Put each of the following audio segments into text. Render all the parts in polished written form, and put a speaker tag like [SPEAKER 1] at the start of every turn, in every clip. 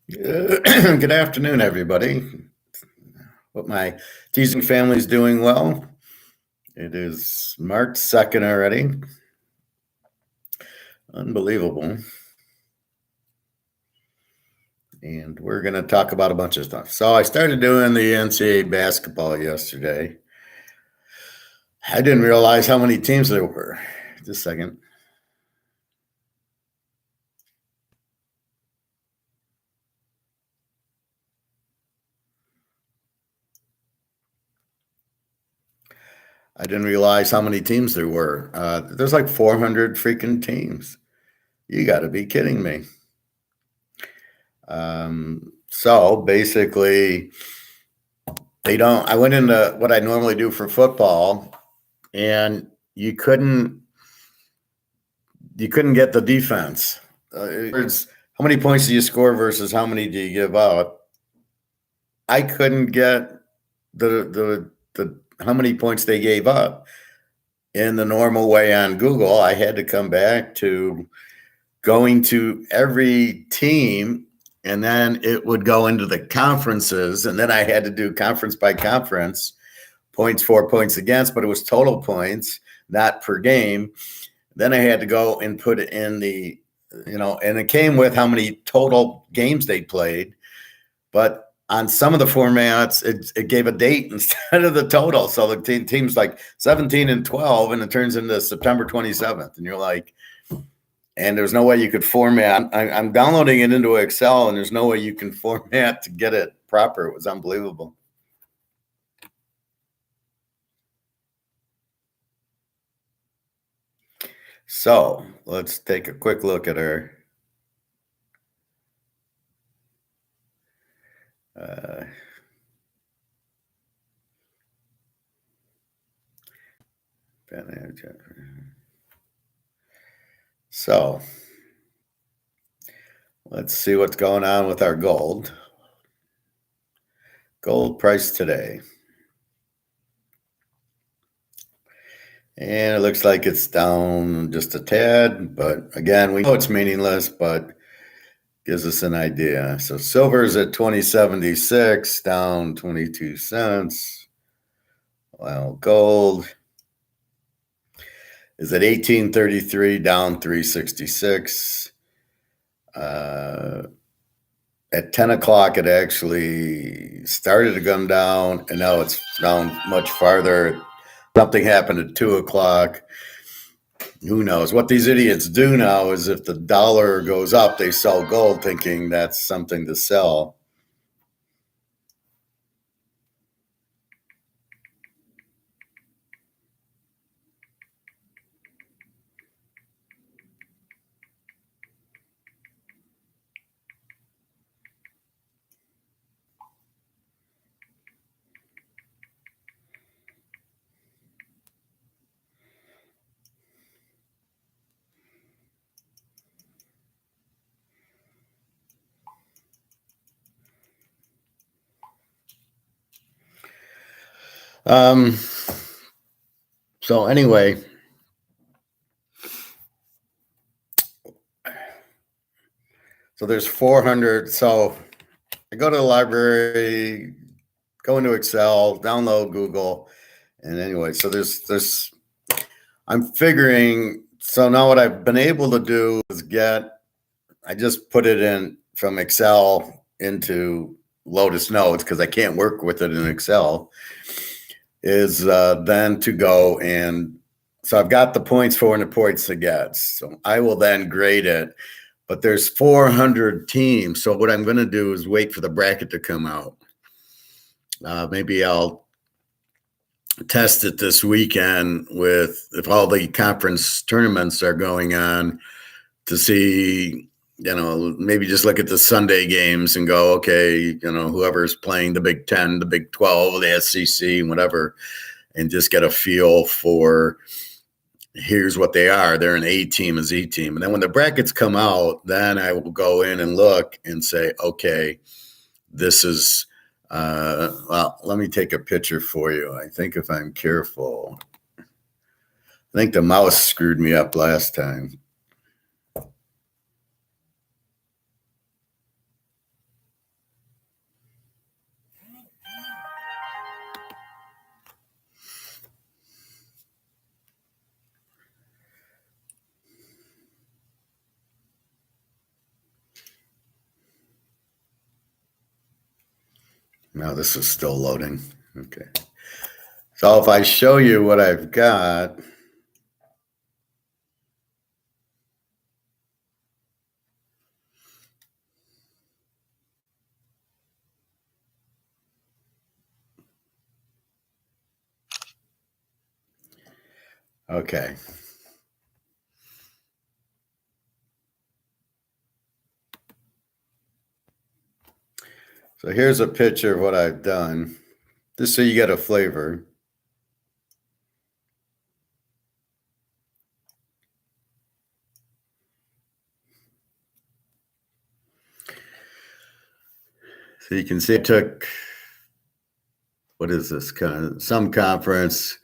[SPEAKER 1] Good afternoon, everybody. Hope my teasing family is doing well. It is March 2nd already. Unbelievable. And we're going to talk about a bunch of stuff. So I started doing the NCAA basketball yesterday. I didn't realize how many teams there were. Just a second. I didn't realize how many teams there were. There's like 400 freaking teams. You got to be kidding me. So basically, I went into what I normally do for football, and you couldn't get the defense. It's how many points do you score versus how many do you give up? I couldn't get the how many points they gave up in the normal way on Google. I had to come back to going to every team, and then it would go into the conferences, and then I had to do conference by conference, points for, points against, but it was total points, not per game. Then I had to go and put it in the, and it came with how many total games they played. But on some of the formats, it gave a date instead of the total. So the team's like 17 and 12, and it turns into September 27th. And you're like, and there's no way you could format. I'm downloading it into Excel, and there's no way you can format to get it proper. It was unbelievable. So let's take a quick look at our so let's see what's going on with our gold. Gold price today. And it looks like it's down just a tad, but again, we know it's meaningless, but gives us an idea. So silver is at 20.76, down 22 cents. Well, gold is at 18.33, down 3.66. At 10 o'clock, it actually started to come down, and now it's down much farther. Something happened at 2 o'clock. Who knows? What these idiots do now is if the dollar goes up, they sell gold thinking that's something to sell. So anyway, so there's 400. So I go to the library, go into Excel, download Google, and anyway, so there's I'm figuring. So now what I've been able to do is I just put it in from Excel into Lotus Notes because I can't work with it in Excel. Is then to go and so I've got the points for and the points to get. So I will then grade it. But there's 400 teams. So what I'm going to do is wait for the bracket to come out. Maybe I'll test it this weekend with if all the conference tournaments are going on to see, maybe just look at the Sunday games and go, okay, whoever's playing the Big 10, the Big 12, the SEC, whatever, and just get a feel for here's what they are. They're an A team, a Z team. And then when the brackets come out, then I will go in and look and say, okay, this is, well, let me take a picture for you. I think if I'm careful, I think the mouse screwed me up last time. Now this is still loading. Okay. So if I show you what I've got, okay. So here's a picture of what I've done, just so you get a flavor. So you can see I took, what is this, some conference,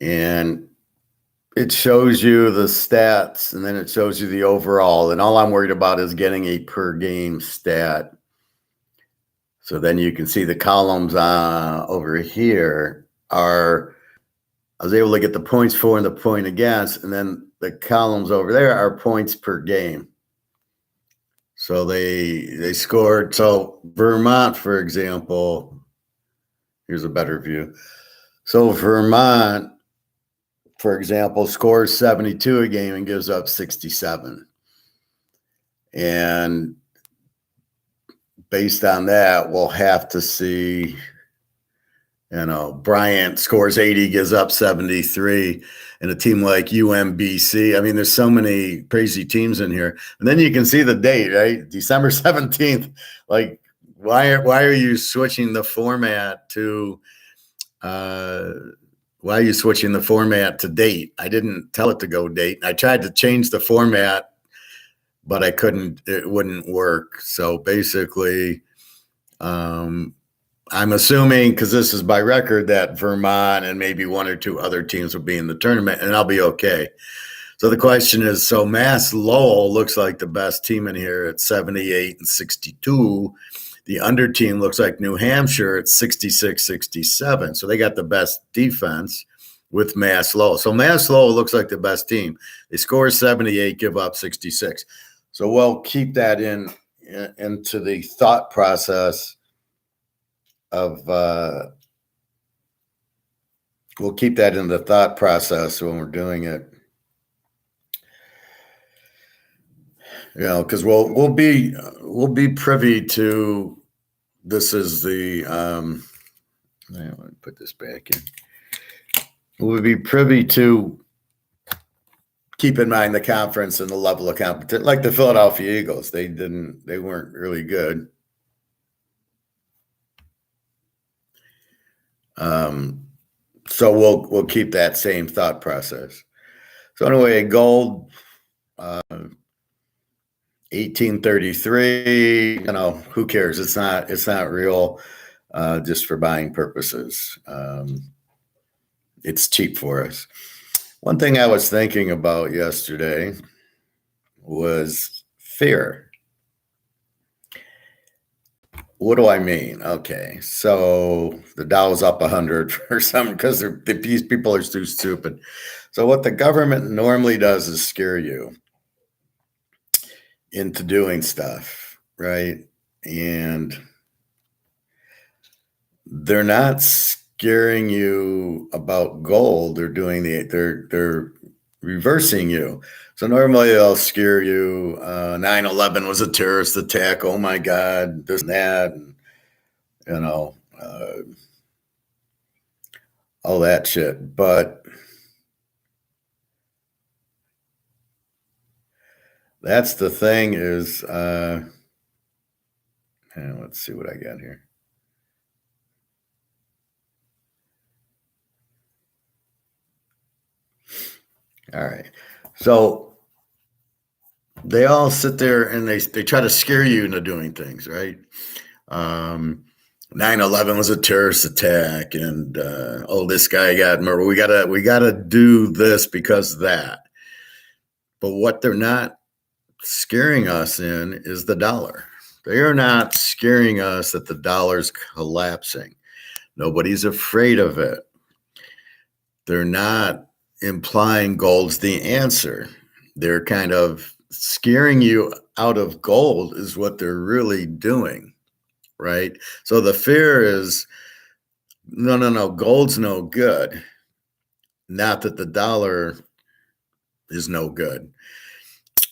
[SPEAKER 1] and it shows you the stats, and then it shows you the overall. And all I'm worried about is getting a per game stat. So then you can see the columns over here are, I was able to get the points for and the point against, and then the columns over there are points per game. So they scored. So Vermont, for example, here's a better view. So Vermont, for example, scores 72 a game and gives up 67. And based on that, we'll have to see, Bryant scores 80, gives up 73. And a team like UMBC, I mean, there's so many crazy teams in here. And then you can see the date, right? December 17th. Like, why are you switching the format to date? I didn't tell it to go date. I tried to change the format, but I couldn't, it wouldn't work. So basically, I'm assuming, because this is by record, that Vermont and maybe one or two other teams will be in the tournament, and I'll be okay. So the question is, so Mass Lowell looks like the best team in here at 78 and 62. The under team looks like New Hampshire at 66, 67. So they got the best defense with Mass Lowell. So Mass Lowell looks like the best team. They score 78, give up 66. So we'll keep that into the thought process of we'll keep that in the thought process when we're doing it, because we'll be privy to, this is the I want to put this back in. We'll be privy to, keep in mind the conference and the level of competition. Like the Philadelphia Eagles, they weren't really good. So we'll keep that same thought process. So anyway, gold, 1833. Who cares? It's not real. Just for buying purposes, it's cheap for us. One thing I was thinking about yesterday was fear. What do I mean? Okay, so the Dow's up 100 for some, because these people are too stupid. So what the government normally does is scare you into doing stuff, right? And they're not scaring you about gold. They're reversing you. So normally they'll scare you. 9/11 was a terrorist attack. Oh my God, this and that, and all that shit. But that's the thing is, let's see what I got here. All right. So they all sit there and they try to scare you into doing things, right? 9/11 was a terrorist attack, and this guy got murdered. We gotta do this because of that. But what they're not scaring us in is the dollar. They are not scaring us that the dollar's collapsing. Nobody's afraid of it. They're not implying gold's the answer. They're kind of scaring you out of gold is what they're really doing, right? So the fear is, no, gold's no good. Not that the dollar is no good.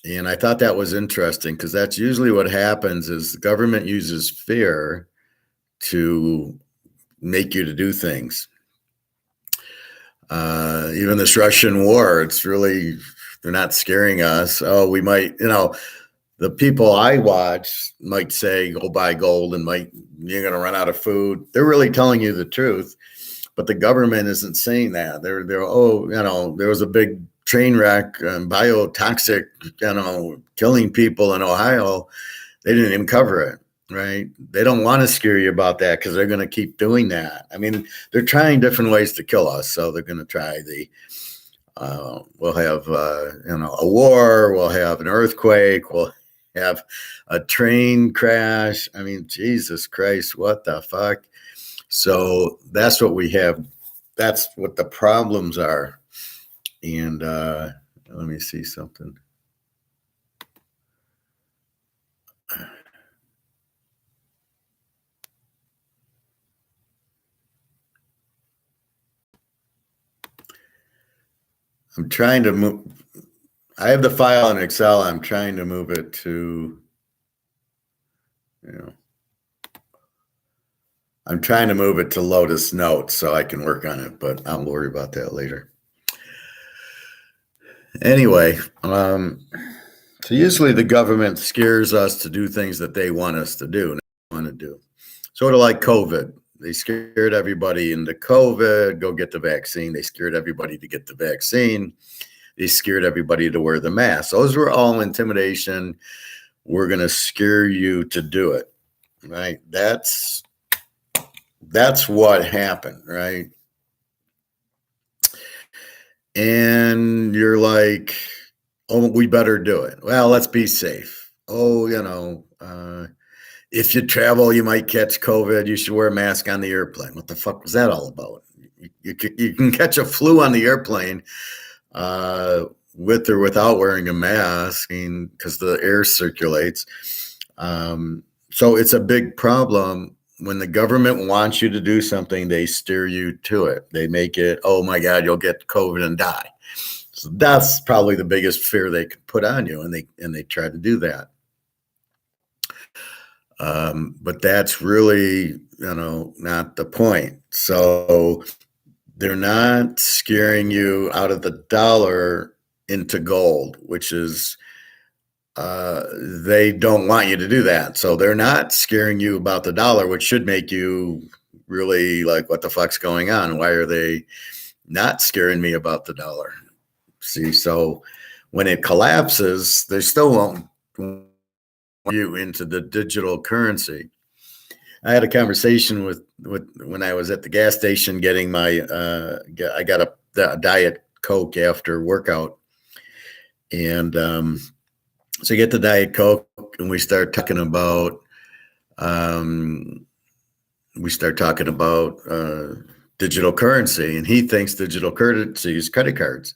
[SPEAKER 1] And I thought that was interesting because that's usually what happens is the government uses fear to make you to do things. Even this Russian war, it's really, they're not scaring us. Oh, we might, the people I watch might say, go buy gold and you're going to run out of food. They're really telling you the truth, but the government isn't saying that. They're, there was a big train wreck and biotoxic, killing people in Ohio. They didn't even cover it. Right. They don't want to scare you about that because they're going to keep doing that. I mean, they're trying different ways to kill us. So they're going to try we'll have, a war, we'll have an earthquake, we'll have a train crash. I mean, Jesus Christ, what the fuck? So that's what we have. That's what the problems are. And let me see something. I'm trying to move. I have the file in Excel. I'm trying to move it to, I'm trying to move it to Lotus Notes so I can work on it, but I'll worry about that later. Anyway, so usually the government scares us to do things that they want us to do, Sort of like COVID. They scared everybody into COVID, go get the vaccine. They scared everybody to get the vaccine. They scared everybody to wear the mask. Those were all intimidation. We're going to scare you to do it, right? That's what happened, right? And you're like, oh, we better do it. Well, let's be safe. Oh, if you travel, you might catch COVID. You should wear a mask on the airplane. What the fuck was that all about? You can catch a flu on the airplane with or without wearing a mask because the air circulates. So it's a big problem. When the government wants you to do something, they steer you to it. They make it, oh my God, you'll get COVID and die. So that's probably the biggest fear they could put on you, and they try to do that. But that's really, not the point. So they're not scaring you out of the dollar into gold, which is, they don't want you to do that. So they're not scaring you about the dollar, which should make you really like, what the fuck's going on? Why are they not scaring me about the dollar? See, so when it collapses, they still won't you into the digital currency. I had a conversation with when I was at the gas station getting my I got a Diet Coke after workout, and so you get the Diet Coke and we start talking about digital currency, and he thinks digital currency is credit cards.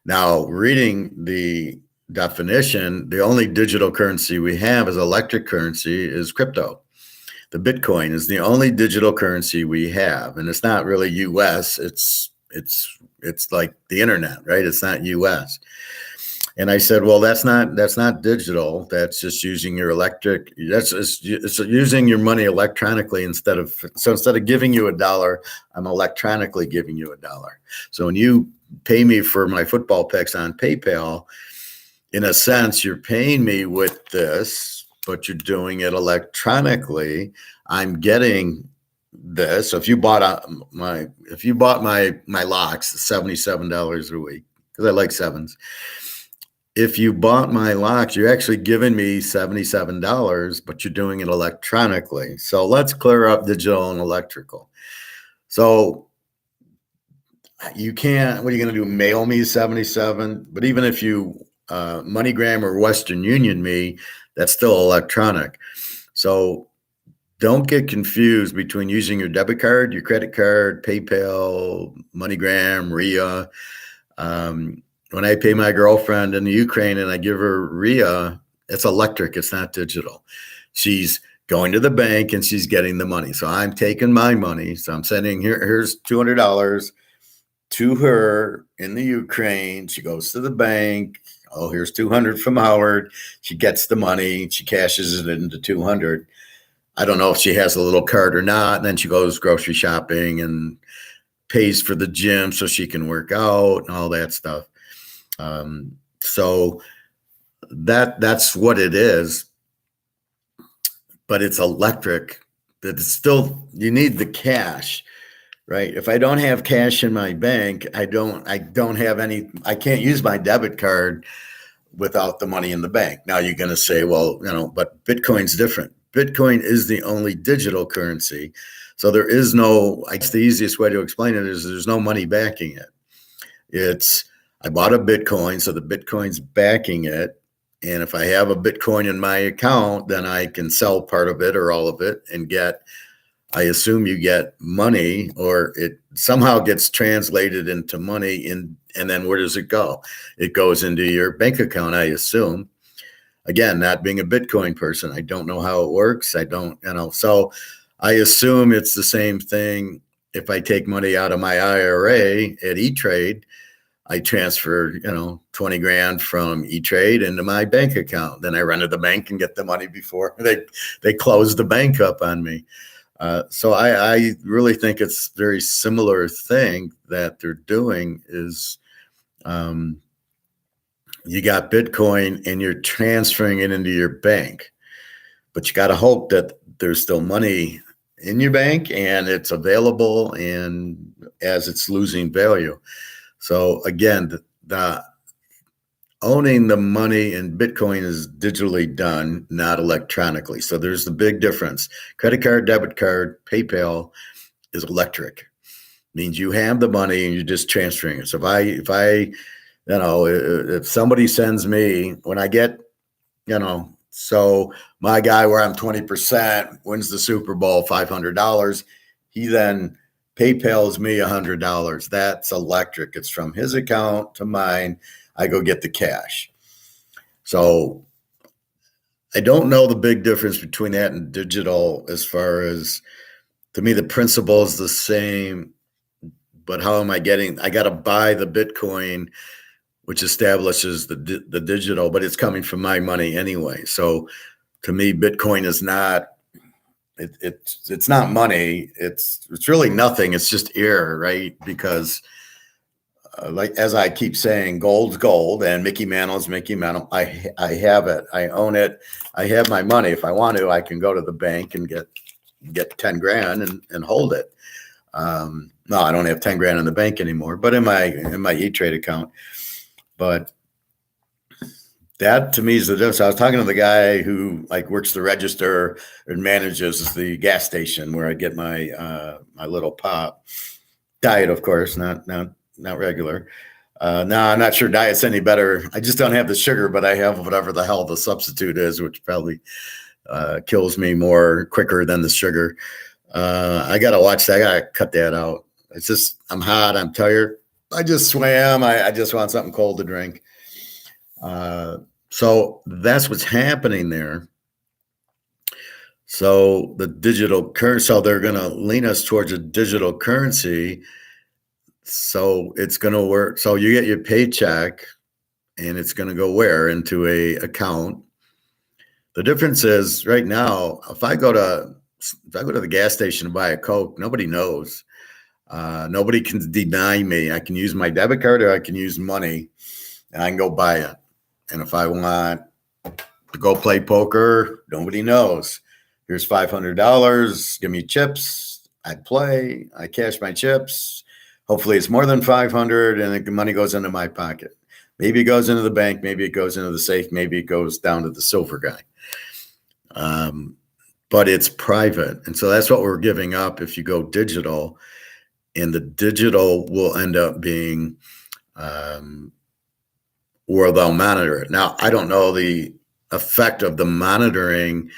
[SPEAKER 1] Now, reading the definition, the only digital currency we have as electric currency is crypto. The Bitcoin is the only digital currency we have, and it's not really US. It's like the internet, right? It's not US. And I said, well, that's not digital. That's just using your it's using your money electronically instead of giving you $1, I'm electronically giving you $1. So when you pay me for my football picks on PayPal, in a sense, you're paying me with this, but you're doing it electronically. I'm getting this. So if you bought my locks, $77 a week, because I like sevens. If you bought my locks, you're actually giving me $77, but you're doing it electronically. So let's clear up digital and electrical. So you can't, what are you going to do? Mail me 77? But even if you MoneyGram or Western Union me, that's still electronic. So don't get confused between using your debit card, your credit card, PayPal, MoneyGram, RIA. When I pay my girlfriend in the Ukraine and I give her RIA, it's electric. It's not digital. She's going to the bank and she's getting the money. So I'm taking my money. So I'm sending here's $200 to her in the Ukraine. She goes to the bank. Oh, here's 200 from Howard. She gets the money. She cashes it into 200. I don't know if she has a little card or not. And then she goes grocery shopping and pays for the gym so she can work out and all that stuff. So that's what it is. But it's electric. But it's still, you need the cash, right? If I don't have cash in my bank, I don't have any, I can't use my debit card without the money in the bank. Now you're going to say, well, but Bitcoin's different. Bitcoin is the only digital currency. So there is no, I guess the easiest way to explain it is there's no money backing it. I bought a Bitcoin, so the Bitcoin's backing it. And if I have a Bitcoin in my account, then I can sell part of it or all of it and I assume you get money, or it somehow gets translated into money. And then where does it go? It goes into your bank account, I assume. Again, not being a Bitcoin person, I don't know how it works. I don't, so I assume it's the same thing. If I take money out of my IRA at E-Trade, I transfer, 20 grand from E-Trade into my bank account. Then I run to the bank and get the money before they close the bank up on me. So I really think it's a very similar thing that they're doing is you got Bitcoin and you're transferring it into your bank, but you got to hope that there's still money in your bank and it's available and as it's losing value. So again, the owning the money in Bitcoin is digitally done, not electronically. So there's the big difference. Credit card, debit card, PayPal is electric. Means you have the money and you're just transferring it. So if somebody sends me, when I get, so my guy where I'm 20% wins the Super Bowl, $500, he then PayPal's me $100. That's electric. It's from his account to mine. I go get the cash. So I don't know the big difference between that and digital as far as, to me, the principle is the same, but how am I got to buy the Bitcoin, which establishes the digital, but it's coming from my money anyway. So to me, Bitcoin is not, it's not money. It's really nothing. It's just air, right? Because like, as I keep saying, gold's gold and Mickey Mantle's Mickey Mantle. I have it. I own it. I have my money. If I want to, I can go to the bank and get 10 grand and hold it. No, I don't have 10 grand in the bank anymore, but in my E-Trade account. But that to me is the difference. I was talking to the guy who works the register and manages the gas station where I get my my little pop. Diet, of course, not regular. No, I'm not sure diet's any better. I just don't have the sugar, but I have whatever the hell the substitute is, which probably kills me more quicker than the sugar. I got to watch that. I got to cut that out. It's just, I'm hot. I'm tired. I just swam. I just want something cold to drink. So that's what's happening there. So the digital currency, so they're going to lean us towards a digital currency. So it's going to work. So you get your paycheck and it's going to go where? Into a account. The difference is right now, if I go to the gas station to buy a Coke, nobody knows. Nobody can deny me. I can use my debit card or I can use money and I can go buy it. And if I want to go play poker, nobody knows. Here's $500. Give me chips. I play. I cash my chips. Hopefully it's more than 500 and the money goes into my pocket. Maybe it goes into the bank. Maybe it goes into the safe. Maybe it goes down to the silver guy. But it's private. And so that's what we're giving up if you go digital. And the digital will end up being where they'll monitor it. Now, I don't know the effect of the monitoring.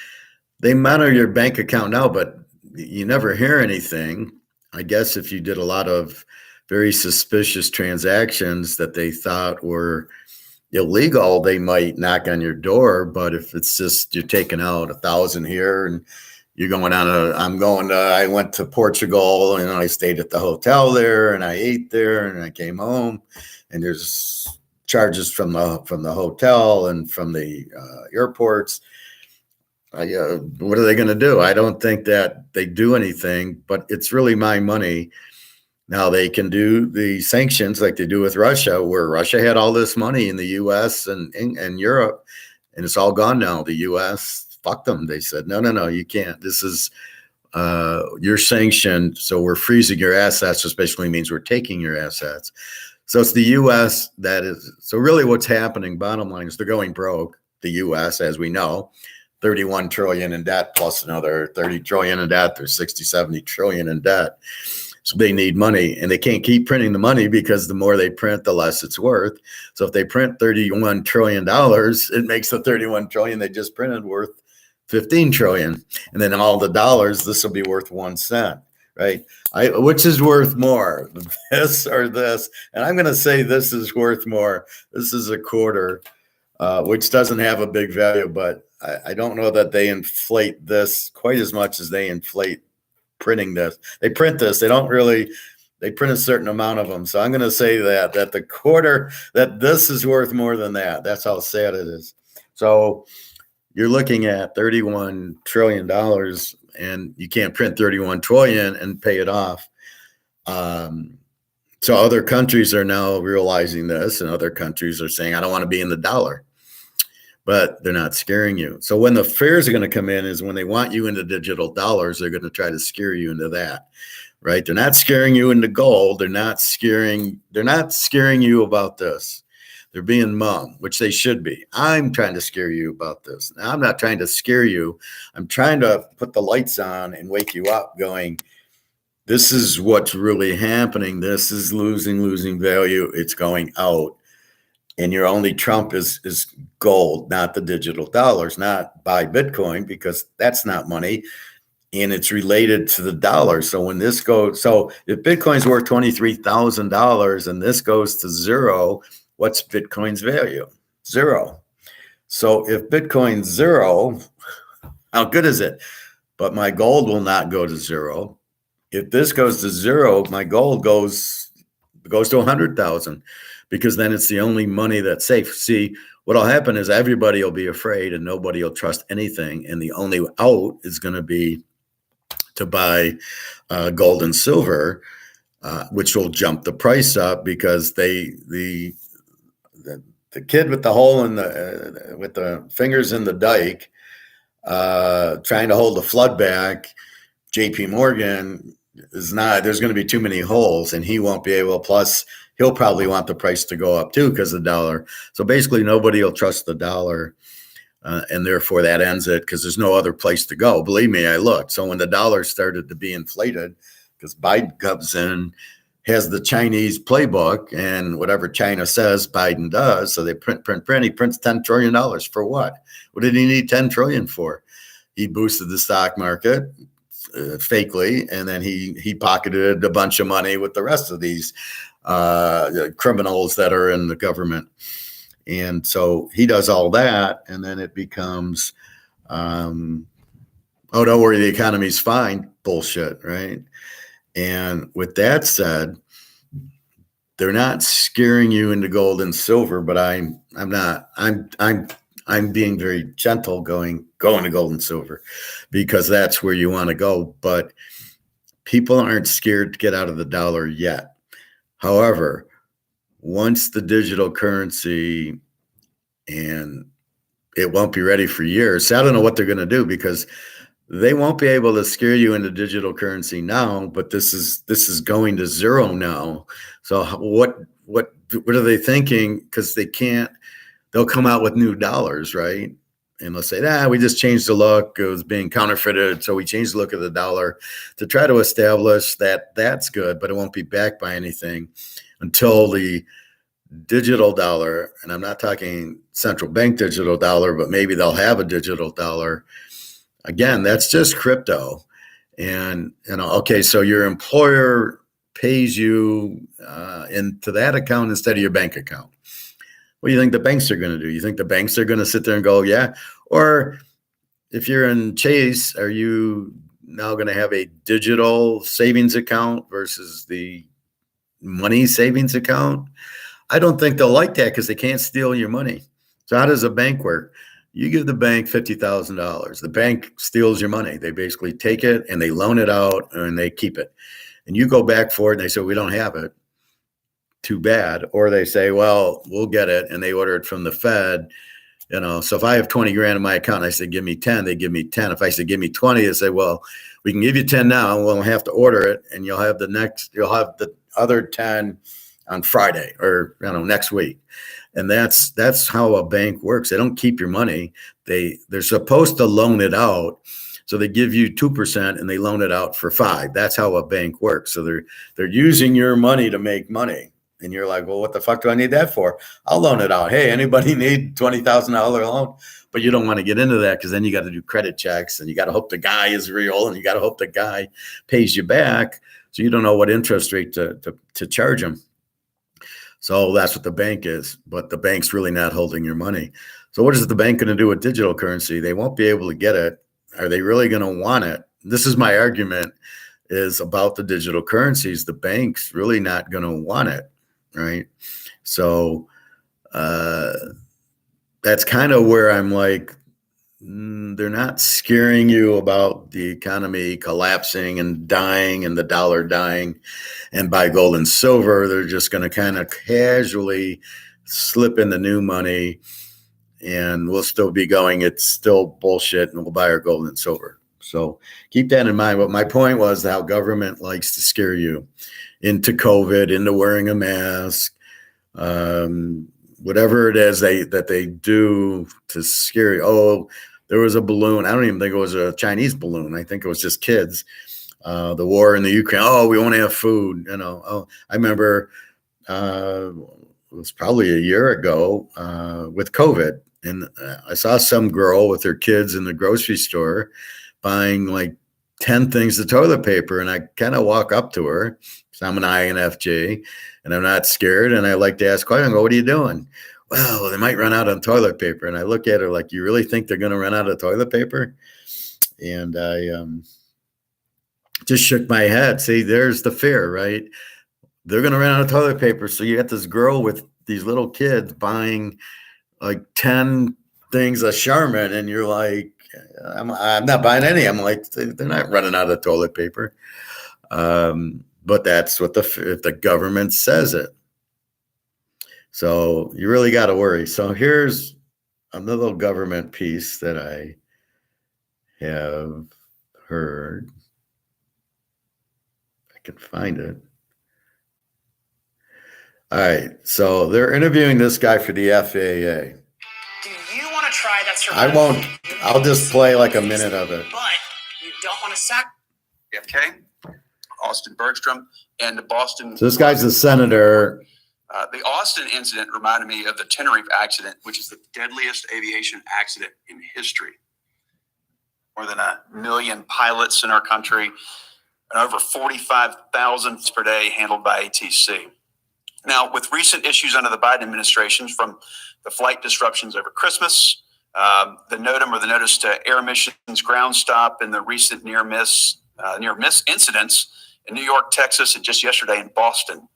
[SPEAKER 1] They monitor your bank account now, but you never hear anything. I guess if you did a lot of very suspicious transactions that they thought were, illegal, they might knock on your door. But if it's just you're taking out 1,000 here and you're going on I went to Portugal and I stayed at the hotel there and I ate there and I came home and there's charges from the hotel and from the airports. What are they going to do? I don't think that they do anything, but it's really my money. Now they can do the sanctions like they do with Russia, where Russia had all this money in the U.S. and Europe, and it's all gone now. The U.S. fucked them. They said, no, you can't. This is you're sanctioned, so we're freezing your assets, which basically means we're taking your assets. So it's the U.S. that is. So really, what's happening? Bottom line is they're going broke. The U.S., as we know. 31 trillion in debt plus another 30 trillion in debt. There's 60, 70 trillion in debt. So they need money and they can't keep printing the money because the more they print, the less it's worth. So if they print $31 trillion, it makes the 31 trillion they just printed worth 15 trillion. And then all the dollars, this will be worth 1 cent, right? Which is worth more, this or this? And I'm going to say this is worth more. This is a quarter, which doesn't have a big value, but I don't know that they inflate this quite as much as they inflate printing this. They print this. They print a certain amount of them. So I'm going to say that the quarter, that this is worth more than that. That's how sad it is. So you're looking at $31 trillion and you can't print 31 trillion and pay it off. So other countries are now realizing this, and other countries are saying, I don't want to be in the dollar. But they're not scaring you. So when the fears are going to come in is when they want you into digital dollars, they're going to try to scare you into that, right? They're not scaring you into gold. They're not scaring you about this. They're being mum, which they should be. I'm trying to scare you about this. Now, I'm not trying to scare you. I'm trying to put the lights on and wake you up going, this is what's really happening. This is losing value. It's going out. And your only trump is gold, not the digital dollars, not buy Bitcoin, because that's not money. And it's related to the dollar. So when this goes, so if Bitcoin's worth $23,000 and this goes to zero, what's Bitcoin's value? Zero. So if Bitcoin's zero, how good is it? But my gold will not go to zero. If this goes to zero, my gold goes to 100,000. Because then it's the only money that's safe. See, what'll happen is everybody will be afraid and nobody will trust anything. And the only out is going to be to buy gold and silver, which will jump the price up because the kid with the hole in with the fingers in the dike, trying to hold the flood back, JP Morgan is not, there's going to be too many holes and he won't be able, plus he'll probably want the price to go up too because of the dollar. So basically nobody will trust the dollar and therefore that ends it because there's no other place to go. Believe me, I looked. So when the dollar started to be inflated, because Biden comes in, has the Chinese playbook and whatever China says, Biden does. So they print. He prints $10 trillion for what? What did he need 10 trillion for? He boosted the stock market fakely, and then he pocketed a bunch of money with the rest of these criminals that are in the government. And so he does all that, and then it becomes, oh, don't worry, the economy's fine, bullshit, right? And with that said, they're not scaring you into gold and silver, but I'm being very gentle going to gold and silver because that's where you want to go. But people aren't scared to get out of the dollar yet. However, once the digital currency, and it won't be ready for years. So I don't know what they're going to do because they won't be able to scare you into digital currency now, but this is going to zero now. So what are they thinking? Because they'll come out with new dollars, right? And they'll say, we just changed the look. It was being counterfeited. So we changed the look of the dollar to try to establish that that's good, but it won't be backed by anything until the digital dollar, and I'm not talking central bank digital dollar, but maybe they'll have a digital dollar. Again, that's just crypto. And, okay, so your employer pays you into that account instead of your bank account. What do you think the banks are going to do? You think the banks are going to sit there and go, yeah? Or if you're in Chase, are you now going to have a digital savings account versus the money savings account? I don't think they'll like that because they can't steal your money. So how does a bank work? You give the bank $50,000. The bank steals your money. They basically take it and they loan it out and they keep it. And you go back for it and they say, we don't have it. Too bad. Or they say, well, we'll get it. And they order it from the Fed. So if I have 20 grand in my account, I say, give me 10, they give me 10. If I say, give me 20, they say, well, we can give you 10 now. We'll have to order it. And you'll have the other 10 on Friday or, next week. And that's how a bank works. They don't keep your money. They're supposed to loan it out. So they give you 2% and they loan it out for 5%. That's how a bank works. So they're using your money to make money. And you're like, well, what the fuck do I need that for? I'll loan it out. Hey, anybody need $20,000 loan? But you don't want to get into that because then you got to do credit checks and you got to hope the guy is real and you got to hope the guy pays you back. So you don't know what interest rate to charge them. So that's what the bank is. But the bank's really not holding your money. So what is the bank going to do with digital currency? They won't be able to get it. Are they really going to want it? This is my argument is about the digital currencies. The bank's really not going to want it. Right. So that's kind of where I'm like, they're not scaring you about the economy collapsing and dying and the dollar dying and buy gold and silver. They're just going to kind of casually slip in the new money and we'll still be going. It's still bullshit and we'll buy our gold and silver. So keep that in mind. But my point was how government likes to scare you into COVID, into wearing a mask, whatever it is that they do to scare you. Oh, there was a balloon. I don't even think it was a Chinese balloon. I think it was just kids. The war in the Ukraine. Oh, we won't have food. Oh, I remember it was probably a year ago with COVID. And I saw some girl with her kids in the grocery store buying like 10 things of toilet paper. And I kind of walk up to her. So I'm an INFJ and I'm not scared. And I like to ask questions. I go, what are you doing? Well, they might run out of toilet paper. And I look at her like, you really think they're going to run out of toilet paper? And I just shook my head. See, there's the fear, right? They're going to run out of toilet paper. So you got this girl with these little kids buying like 10 things of Charmin. And you're like, I'm not buying any. I'm like, they're not running out of toilet paper. But that's what the government says it. So you really got to worry. So here's another little government piece that I have heard. I can find it. All right. So they're interviewing this guy for the FAA.
[SPEAKER 2] Do you want to try that
[SPEAKER 1] I won't. I'll just play like a minute of it.
[SPEAKER 2] But you don't want to sack
[SPEAKER 3] JFK, Austin Bergstrom, and the Boston.
[SPEAKER 1] So this guy's a senator.
[SPEAKER 3] The Austin incident reminded me of the Tenerife accident, which is the deadliest aviation accident in history. More than 1 million pilots in our country and over 45,000 per day handled by ATC. Now, with recent issues under the Biden administration, from the flight disruptions over Christmas, the notice to air missions ground stop, and the recent near miss incidents in New York, Texas, and just yesterday in Boston,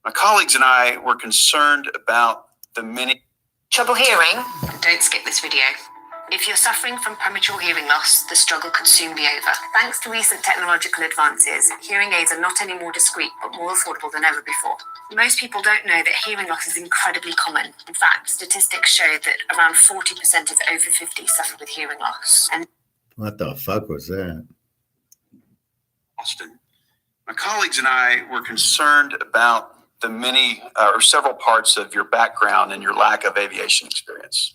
[SPEAKER 3] my colleagues and I were concerned about the many.
[SPEAKER 4] Trouble hearing? Don't skip this video. If you're suffering from premature hearing loss, the struggle could soon be over. Thanks to recent technological advances, hearing aids are not only more discreet, but more affordable than ever before. Most people don't know that hearing loss is incredibly common. In fact, statistics show that around 40% of over 50 suffer with hearing loss. And
[SPEAKER 1] what the fuck was that?
[SPEAKER 3] Austin. My colleagues and I were concerned about the many or several parts of your background and your lack of aviation experience.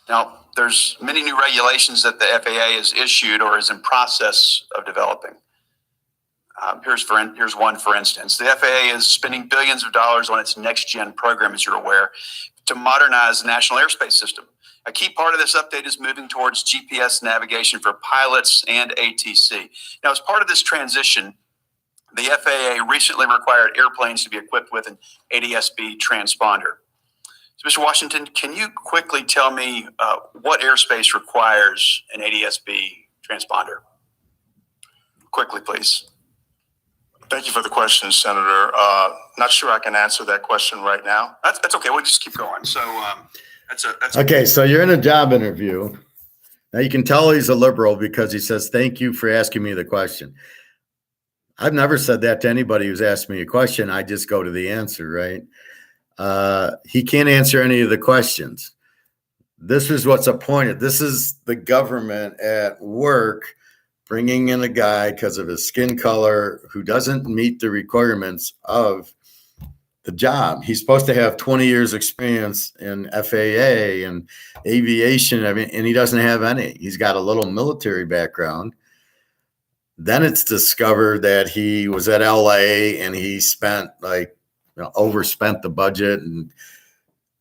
[SPEAKER 3] Now, there's many new regulations that the FAA has issued or is in process of developing. Here's one, for instance. The FAA is spending billions of dollars on its next-gen program, as you're aware, to modernize the national airspace system. A key part of this update is moving towards GPS navigation for pilots and ATC. Now, as part of this transition, the FAA recently required airplanes to be equipped with an ADS-B transponder. So, Mr. Washington, can you quickly tell me what airspace requires an ADS-B transponder? Quickly, please.
[SPEAKER 5] Thank you for the question, Senator. Not sure I can answer that question right now.
[SPEAKER 3] That's okay. We'll just keep going. So that's
[SPEAKER 1] Okay, so you're in a job interview. Now you can tell he's a liberal because he says, "Thank you for asking me the question." I've never said that to anybody who's asked me a question. I just go to the answer, right? He can't answer any of the questions. This is what's appointed. This is the government at work bringing in a guy because of his skin color who doesn't meet the requirements of the job. He's supposed to have 20 years experience in FAA and aviation, and he doesn't have any. He's got a little military background. Then it's discovered that he was at LA and he spent overspent the budget, and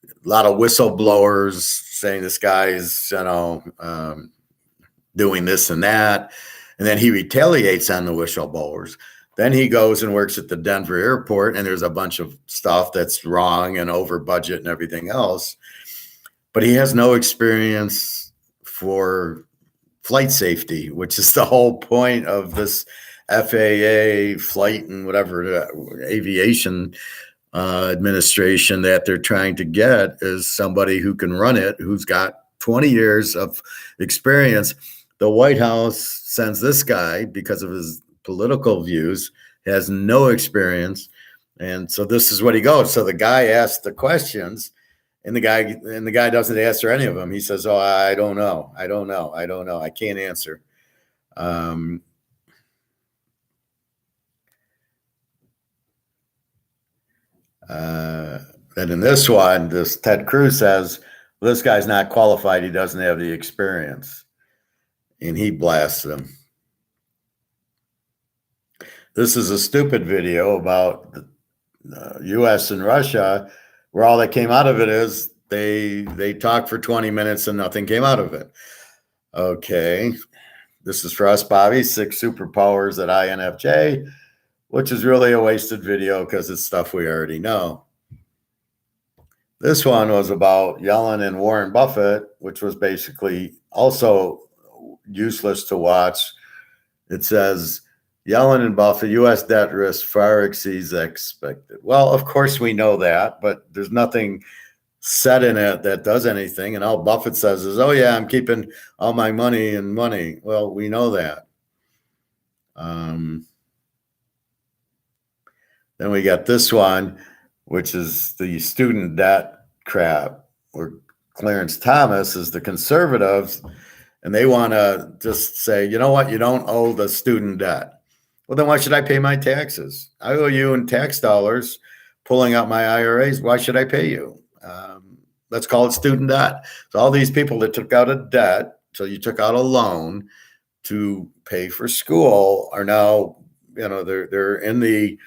[SPEAKER 1] a lot of whistleblowers saying this guy is, doing this and that. And then he retaliates on the whistleblowers. Then he goes and works at the Denver airport, and there's a bunch of stuff that's wrong and over budget and everything else. But he has no experience for flight safety, which is the whole point of this FAA flight and whatever aviation administration that they're trying to get is somebody who can run it, who's got 20 years of experience. The White House sends this guy because of his political views, has no experience. And so this is what he goes. So the guy asks the questions, and the guy doesn't answer any of them. He says, "Oh, I don't know. I can't answer." And in this one, this Ted Cruz says, well, this guy's not qualified. He doesn't have the experience. And he blasts him. This is a stupid video about the U.S. and Russia, where all that came out of it is they talked for 20 minutes and nothing came out of it. Okay, this is for us, Bobby, 6 superpowers at INFJ, which is really a wasted video because it's stuff we already know. This one was about Yellen and Warren Buffett, which was basically also useless to watch. It says, Yellen and Buffett, U.S. debt risk far exceeds expected. Well, of course we know that, but there's nothing said in it that does anything. And all Buffett says is, oh, yeah, I'm keeping all my money in money. Well, we know that. Then we got this one, which is the student debt crap, where Clarence Thomas is the conservatives, and they want to just say, you know what, you don't owe the student debt. Well, then why should I pay my taxes? I owe you in tax dollars, pulling out my IRAs. Why should I pay you? Let's call it student debt. So all these people that took out a debt, so you took out a loan to pay for school, are now, they're in the,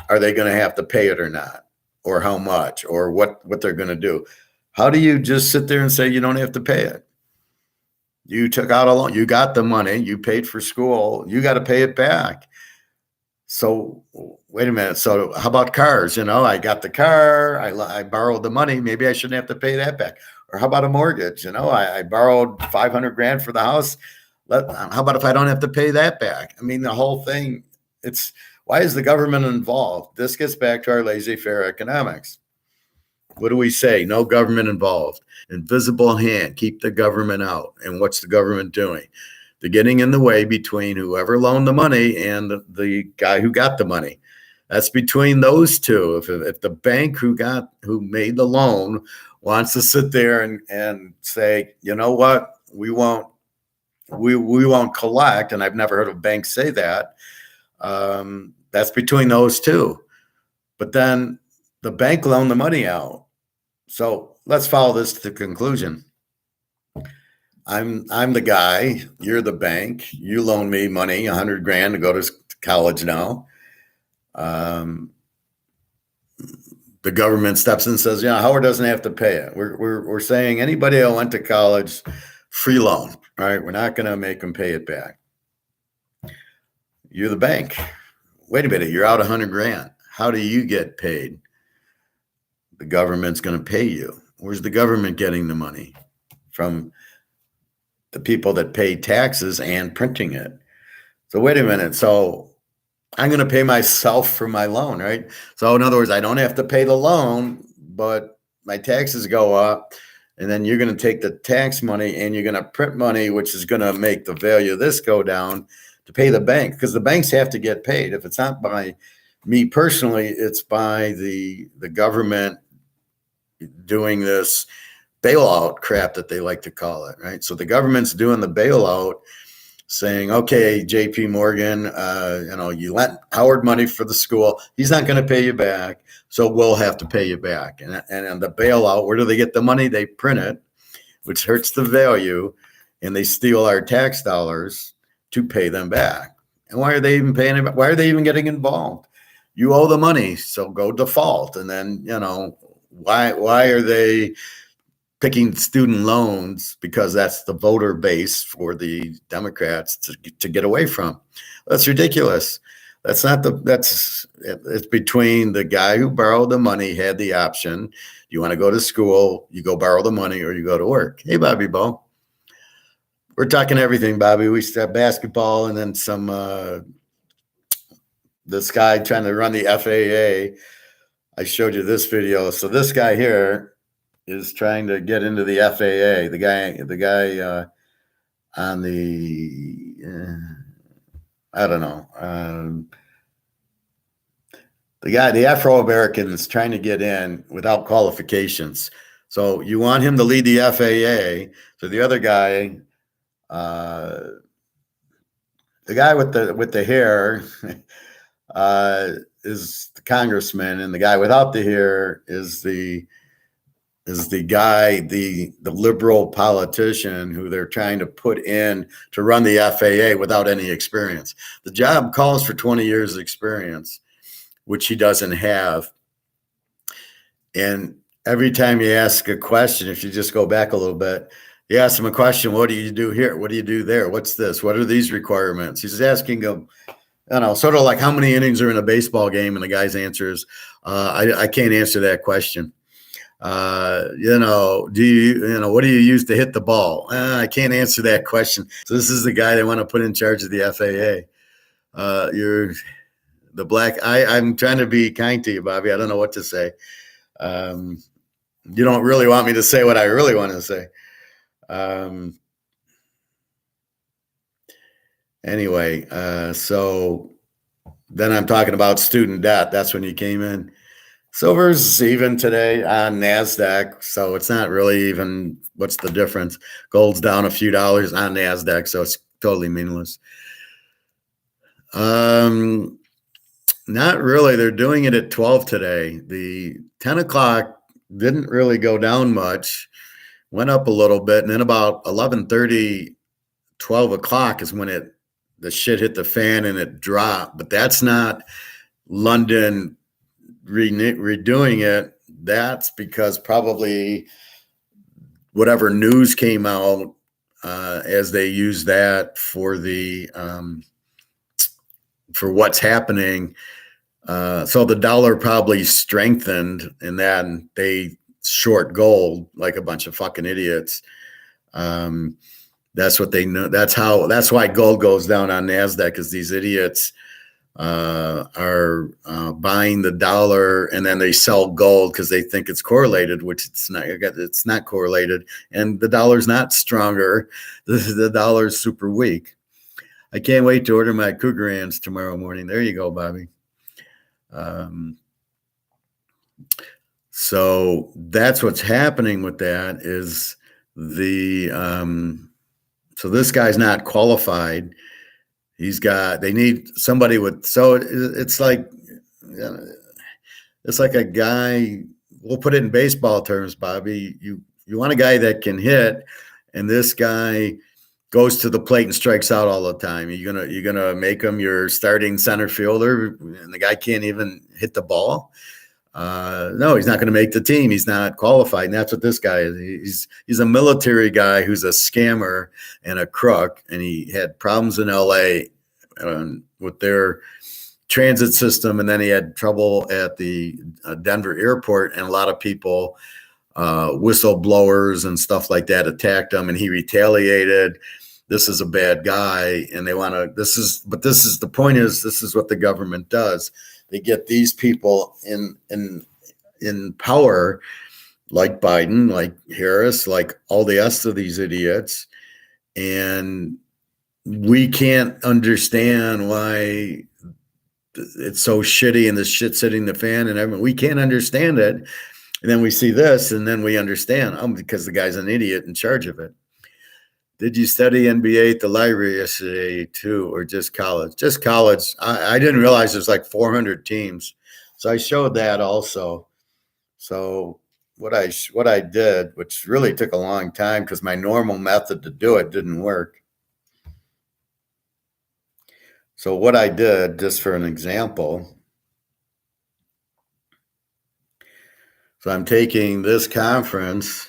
[SPEAKER 1] are they going to have to pay it or not? Or how much? Or what they're going to do? How do you just sit there and say you don't have to pay it? You took out a loan, you got the money, you paid for school, you got to pay it back. So wait a minute. So how about cars? I got the car, I borrowed the money. Maybe I shouldn't have to pay that back. Or how about a mortgage? I borrowed $500,000 for the house. How about if I don't have to pay that back? I mean, the whole thing, why is the government involved? This gets back to our laissez-faire economics. What do we say? No government involved. Invisible hand, keep the government out. And what's the government doing? They're getting in the way between whoever loaned the money and the guy who got the money. That's between those two. If the bank who made the loan wants to sit there and say, you know what, we won't collect, and I've never heard of banks say that. That's between those two. But then the bank loaned the money out. So let's follow this to the conclusion. I'm the guy, you're the bank, you loan me money, $100,000 to go to college now. The government steps in and says, Howard doesn't have to pay it. We're saying anybody that went to college, free loan, right? We're not going to make them pay it back. You're the bank. Wait a minute, you're out $100,000. How do you get paid? The government's going to pay you. Where's the government getting the money? From the people that pay taxes and printing it. So wait a minute. So I'm going to pay myself for my loan, right? So in other words, I don't have to pay the loan, but my taxes go up. And then you're going to take the tax money and you're going to print money, which is going to make the value of this go down to pay the bank, because the banks have to get paid. If it's not by me personally, it's by the government doing this bailout crap that they like to call it, right? So the government's doing the bailout, saying, okay, JP Morgan, you lent Howard money for the school. He's not going to pay you back, so we'll have to pay you back. And the bailout, where do they get the money? They print it, which hurts the value, and they steal our tax dollars to pay them back. And why are they even paying it? Why are they even getting involved? You owe the money, so go default. And then, why are they picking student loans? Because that's the voter base for the Democrats to get away from. That's ridiculous. It's between the guy who borrowed the money, had the option. You want to go to school, you go borrow the money, or you go to work. Hey, Bobby Bo. We're talking everything, Bobby. We start basketball and then some, this guy trying to run the FAA. I showed you this video. So this guy here is trying to get into the FAA. The guy on the, I don't know. The Afro-American is trying to get in without qualifications. So you want him to lead the FAA. So the other guy, the guy with the hair is the congressman, and the guy without the hair is the guy, the liberal politician who they're trying to put in to run the FAA without any experience. The job calls for 20 years experience, which he doesn't have. And every time you ask a question, if you just go back a little bit, you ask him a question, what do you do here? What do you do there? What's this? What are these requirements? He's asking him, sort of like how many innings are in a baseball game, and the guy's answer is, I can't answer that question. What do you use to hit the ball? I can't answer that question. So this is the guy they want to put in charge of the FAA. You're the black. I'm trying to be kind to you, Bobby. I don't know what to say. You don't really want me to say what I really want to say. Anyway, so then I'm talking about student debt. That's when you came in. Silver's even today on NASDAQ, so it's not really even, what's the difference? Gold's down a few dollars on NASDAQ, so it's totally meaningless. Not really. They're doing it at 12 today. The 10 o'clock didn't really go down much, went up a little bit, and then about 11:30, 12 o'clock is when the shit hit the fan and it dropped. But that's not London redoing it. That's because probably whatever news came out as they use that for the for what's happening. So the dollar probably strengthened, and then they short gold like a bunch of fucking idiots. That's what they know. That's why gold goes down on NASDAQ, because these idiots are buying the dollar, and then they sell gold because they think it's correlated, which it's not. It's not correlated, and the dollar's not stronger. The dollar's super weak. I can't wait to order my Cougarans tomorrow morning. There you go, Bobby. So that's what's happening with that is so this guy's not qualified. They need somebody with, so it's like a guy, we'll put it in baseball terms, Bobby. You want a guy that can hit, and this guy goes to the plate and strikes out all the time. You're gonna make him your starting center fielder, and the guy can't even hit the ball. No, he's not going to make the team. He's not qualified, and that's what this guy is. He's a military guy who's a scammer and a crook, and he had problems in L.A. With their transit system, and then he had trouble at the Denver airport, and a lot of people whistleblowers and stuff like that attacked him, and he retaliated. This is a bad guy, and they want to. This is the point. Is this is what the government does? They get these people in power, like Biden, like Harris, like all the rest of these idiots, and we can't understand why it's so shitty and the shit's hitting the fan and everything. We can't understand it. And then we see this, and then we understand, because the guy's an idiot in charge of it. Did you study NBA at the library yesterday too, or just college? Just college. I didn't realize there's like 400 teams. So I showed that also. So what I did, which really took a long time because my normal method to do it didn't work. So what I did, just for an example, so I'm taking this conference.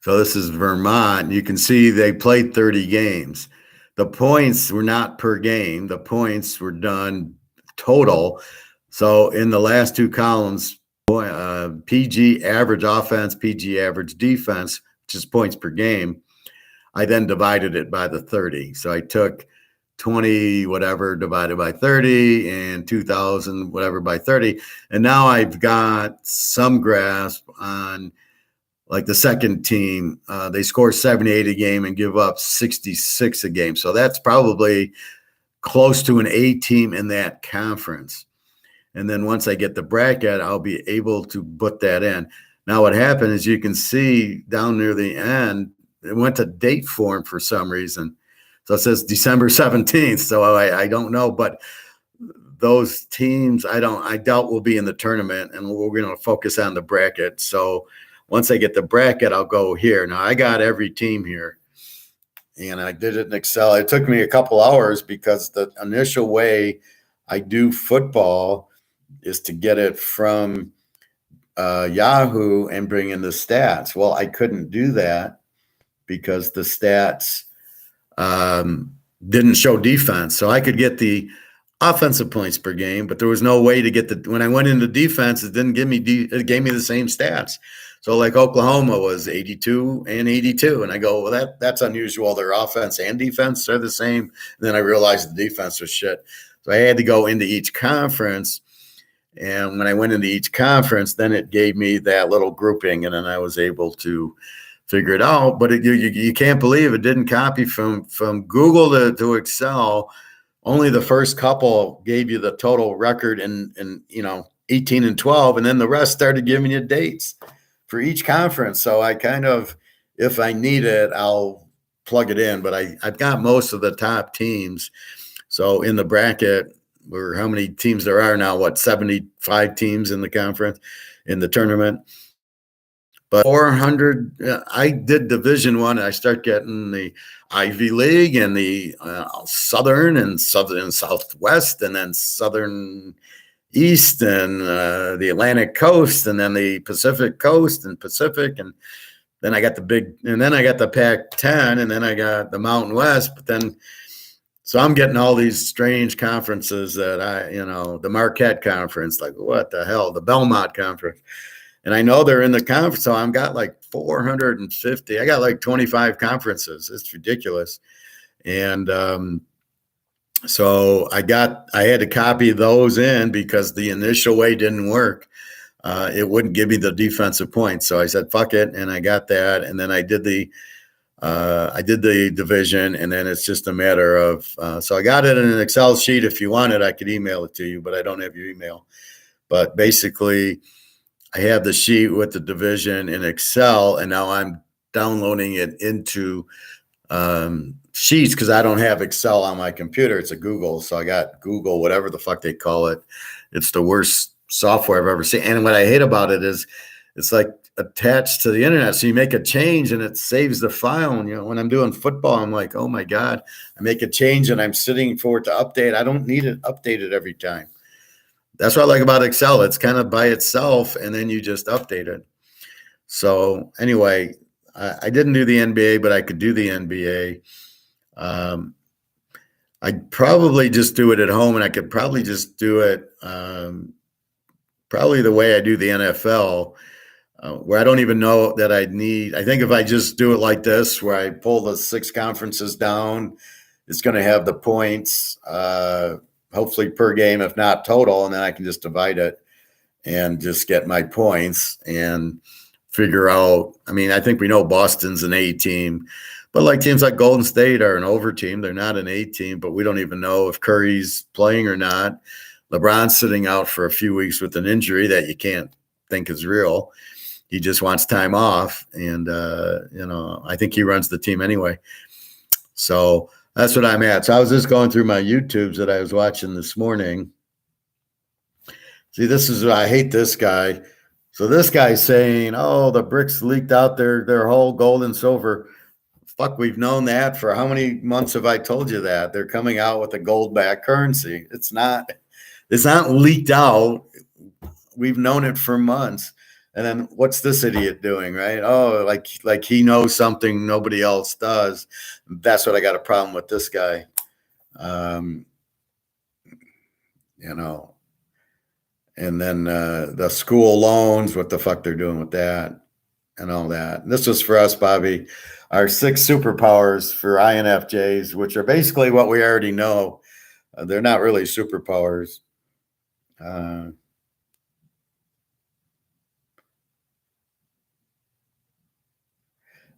[SPEAKER 1] So this is Vermont. You can see they played 30 games. The points were not per game. The points were done total. So in the last two columns, PG average offense, PG average defense, which is points per game, I then divided it by the 30. So I took 20 whatever divided by 30 and 2,000 whatever by 30. And now I've got some grasp on like the second team. They score 78 a game and give up 66 a game. So that's probably close to an A team in that conference. And then once I get the bracket, I'll be able to put that in. Now what happened is you can see down near the end, it went to date form for some reason. So it says December 17th. So I don't know, but those teams I doubt will be in the tournament, and we're going to focus on the bracket. So once I get the bracket, I'll go here. Now I got every team here, and I did it in Excel. It took me a couple hours because the initial way I do football is to get it from Yahoo and bring in the stats. Well, I couldn't do that because the stats didn't show defense. So I could get the offensive points per game, but there was no way to get when I went into defense, it didn't give me, it gave me the same stats. So like Oklahoma was 82 and 82. And I go, well, that's unusual. Their offense and defense are the same. And then I realized the defense was shit. So I had to go into each conference. And when I went into each conference, then it gave me that little grouping, and then I was able to figure it out. But you can't believe it didn't copy from Google to Excel. Only the first couple gave you the total record in 18 and 12, and then the rest started giving you dates for each conference. So I kind of, if I need it, I'll plug it in. But I've got most of the top teams. So in the bracket, or how many teams there are now, 75 teams in the conference, in the tournament. But 400, I did Division I. I start getting the Ivy League and the Southern and Southwest, and then Southern East and the Atlantic Coast, and then the Pacific Coast and Pacific, and then I got the Pac-10, and then I got the Mountain West. But then, so I'm getting all these strange conferences that the Marquette Conference, like what the hell, the Belmont Conference. And I know they're in the conference, so I've got like 450. I got like 25 conferences. It's ridiculous. And so I had to copy those in because the initial way didn't work. It wouldn't give me the defensive points. So I said, fuck it. And I got that. And then I did the division, and then it's just a matter of, so I got it in an Excel sheet. If you want it, I could email it to you, but I don't have your email. But basically, I have the sheet with the division in Excel, and now I'm downloading it into Sheets because I don't have Excel on my computer. It's a Google. So I got Google, whatever the fuck they call it. It's the worst software I've ever seen. And what I hate about it is it's like attached to the internet. So you make a change and it saves the file. And, when I'm doing football, I'm like, oh my God, I make a change and I'm sitting for it to update. I don't need it updated every time. That's what I like about Excel. It's kind of by itself, and then you just update it. So anyway, I didn't do the NBA, but I could do the NBA. I'd probably just do it at home, and I could probably just do it probably the way I do the NFL, where I don't even know that I think if I just do it like this, where I pull the 6 conferences down, it's going to have the points, hopefully per game, if not total, and then I can just divide it and just get my points and figure out. I mean, I think we know Boston's an A team, but like teams like Golden State are an over team. They're not an A team, but we don't even know if Curry's playing or not. LeBron's sitting out for a few weeks with an injury that you can't think is real. He just wants time off, and I think he runs the team anyway. So that's what I'm at. So I was just going through my YouTubes that I was watching this morning. See, I hate this guy. So this guy's saying, "Oh, the BRICS leaked out their whole gold and silver." Fuck, we've known that for how many months have I told you that? They're coming out with a gold-backed currency. It's not leaked out. We've known it for months. And then what's this idiot doing, right? Oh, like he knows something nobody else does. That's what I got a problem with this guy. And then the school loans, what the fuck they're doing with that and all that. And this was for us, Bobby, our 6 superpowers for INFJs, which are basically what we already know. They're not really superpowers.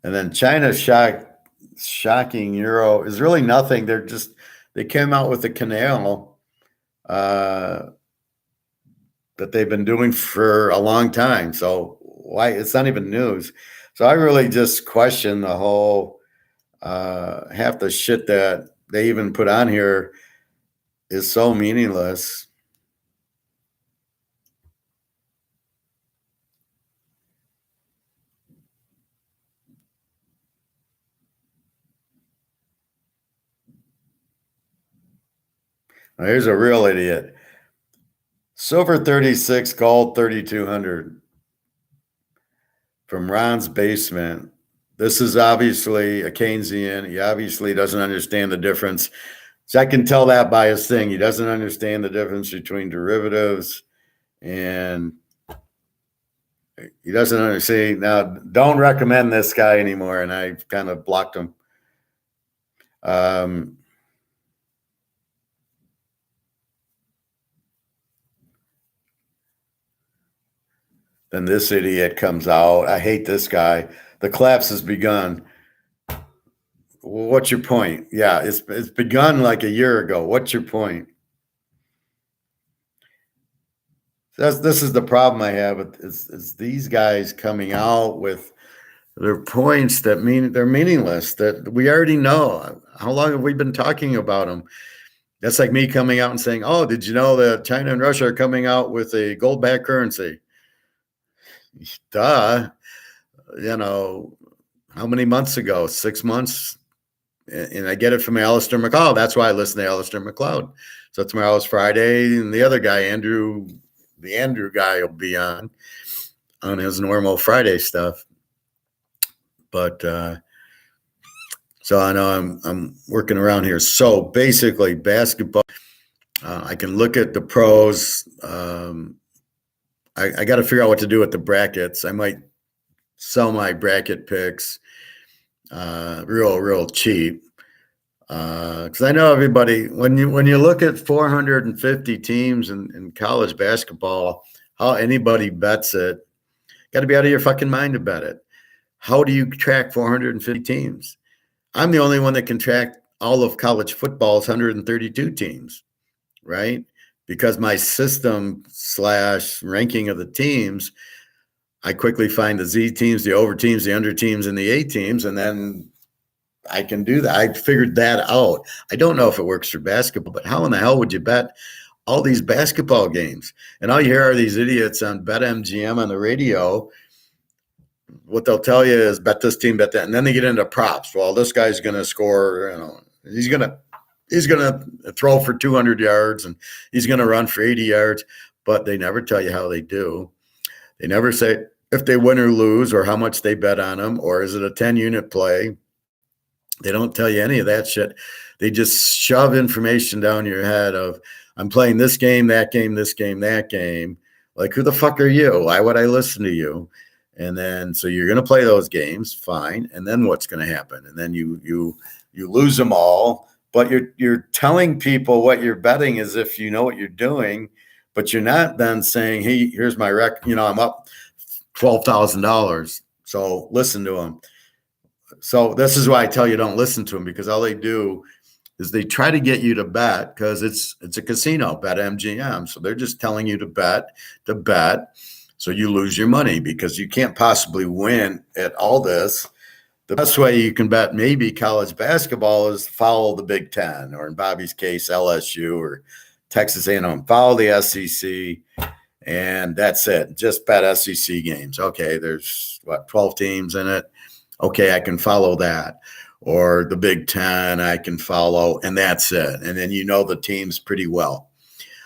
[SPEAKER 1] And then China's shocking euro is really nothing. They came out with a canal that they've been doing for a long time. So why it's not even news. So I really just question the whole half the shit that they even put on here is so meaningless. Now, here's a real idiot. Silver 36, gold 3,200 from Ron's basement. This is obviously a Keynesian. He obviously doesn't understand the difference. So I can tell that by his thing. He doesn't understand the difference between derivatives and he doesn't understand. Now, don't recommend this guy anymore. And I kind of blocked him. Then this idiot comes out. I hate this guy. The collapse has begun. What's your point? Yeah, it's begun like a year ago. What's your point? This is the problem I have. Is these guys coming out with their points that they're meaningless, that we already know. How long have we been talking about them? That's like me coming out and saying, "Oh, did you know that China and Russia are coming out with a gold-backed currency?" Duh. How many months ago? 6 months? And I get it from Alistair McLeod. That's why I listen to Alistair McLeod. So tomorrow's Friday, and the other guy, the Andrew guy, will be on his normal Friday stuff. But so I know I'm working around here. So basically, basketball. I can look at the pros. I got to figure out what to do with the brackets. I might sell my bracket picks real cheap because I know everybody. When you look at 450 teams in college basketball, how anybody bets it, got to be out of your fucking mind to bet it. How do you track 450 teams? I'm the only one that can track all of college football's 132 teams, right? Because my system / ranking of the teams, I quickly find the Z teams, the over teams, the under teams, and the A teams, and then I can do that. I figured that out. I don't know if it works for basketball, but how in the hell would you bet all these basketball games? And all you hear are these idiots on BetMGM on the radio. What they'll tell you is bet this team, bet that, and then they get into props. Well, this guy's going to score. He's going to throw for 200 yards and he's going to run for 80 yards, but they never tell you how they do. They never say if they win or lose or how much they bet on them, or is it a 10-unit play? They don't tell you any of that shit. They just shove information down your head of, I'm playing this game, that game, this game, that game. Like, who the fuck are you? Why would I listen to you? And then, so you're going to play those games, fine. And then what's going to happen? And then you lose them all, but you're telling people what you're betting as if you know what you're doing, but you're not then saying, hey, here's my I'm up $12,000. So listen to them. So this is why I tell you don't listen to them, because all they do is they try to get you to bet, because it's a casino, bet MGM. So they're just telling you to bet. So you lose your money because you can't possibly win at all this. The best way you can bet maybe college basketball is follow the Big Ten, or in Bobby's case, LSU or Texas A&M. Follow the SEC, and that's it. Just bet SEC games. Okay, there's 12 teams in it. Okay, I can follow that. Or the Big Ten, I can follow, and that's it. And then you know the teams pretty well.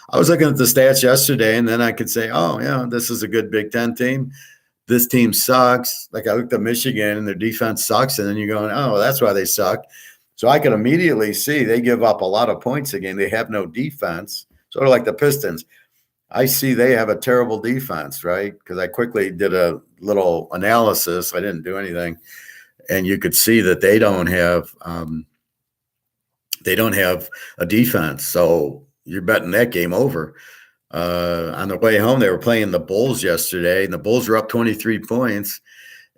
[SPEAKER 1] I was looking at the stats yesterday, and then I could say, oh, yeah, this is a good Big Ten team. This team sucks. Like, I looked at Michigan, and their defense sucks, and then you're going, oh, that's why they suck. So I could immediately see they give up a lot of points a game. They have no defense, sort of like the Pistons. I see they have a terrible defense, right? Because I quickly did a little analysis. I didn't do anything. And you could see that they don't have a defense. So you're betting that game over. On the way home, they were playing the Bulls yesterday, and the Bulls were up 23 points,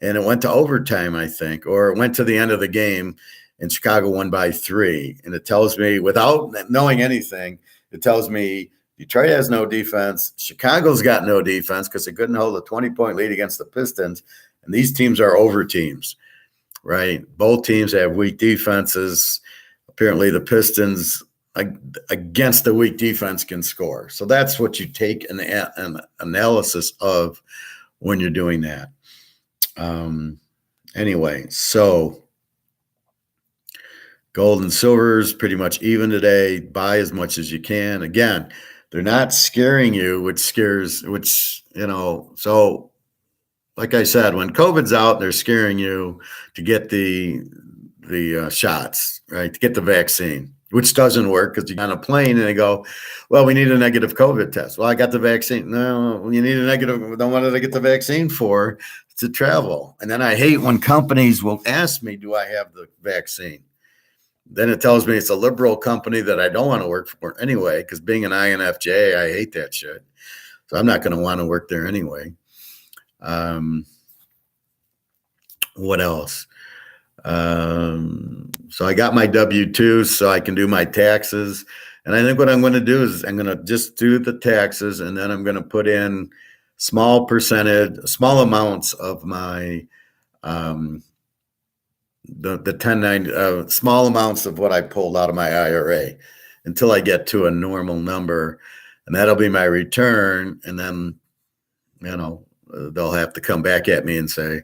[SPEAKER 1] and it went to overtime, I think, or it went to the end of the game, and Chicago won by 3. And it tells me, without knowing anything, it tells me Detroit has no defense. Chicago's got no defense because they couldn't hold a 20-point lead against the Pistons, and these teams are over teams. Right. Both teams have weak defenses. Apparently the Pistons against the weak defense can score. So that's what you take an analysis of when you're doing that. Anyway, so gold and silver is pretty much even today. Buy as much as you can. Again, they're not scaring you, so like I said, when COVID's out, they're scaring you to get the shots, right? To get the vaccine, which doesn't work because you're on a plane and they go, well, we need a negative COVID test. Well, I got the vaccine. No, you need a negative. Then what did I get the vaccine for? To travel. And then I hate when companies will ask me, do I have the vaccine? Then it tells me it's a liberal company that I don't want to work for anyway, because being an INFJ, I hate that shit. So I'm not going to want to work there anyway. What else? So I got my W-2 so I can do my taxes. And I think what I'm going to do is I'm going to just do the taxes, and then I'm going to put in small amounts of my, the 1090, small amounts of what I pulled out of my IRA until I get to a normal number. And that'll be my return. And then, they'll have to come back at me and say,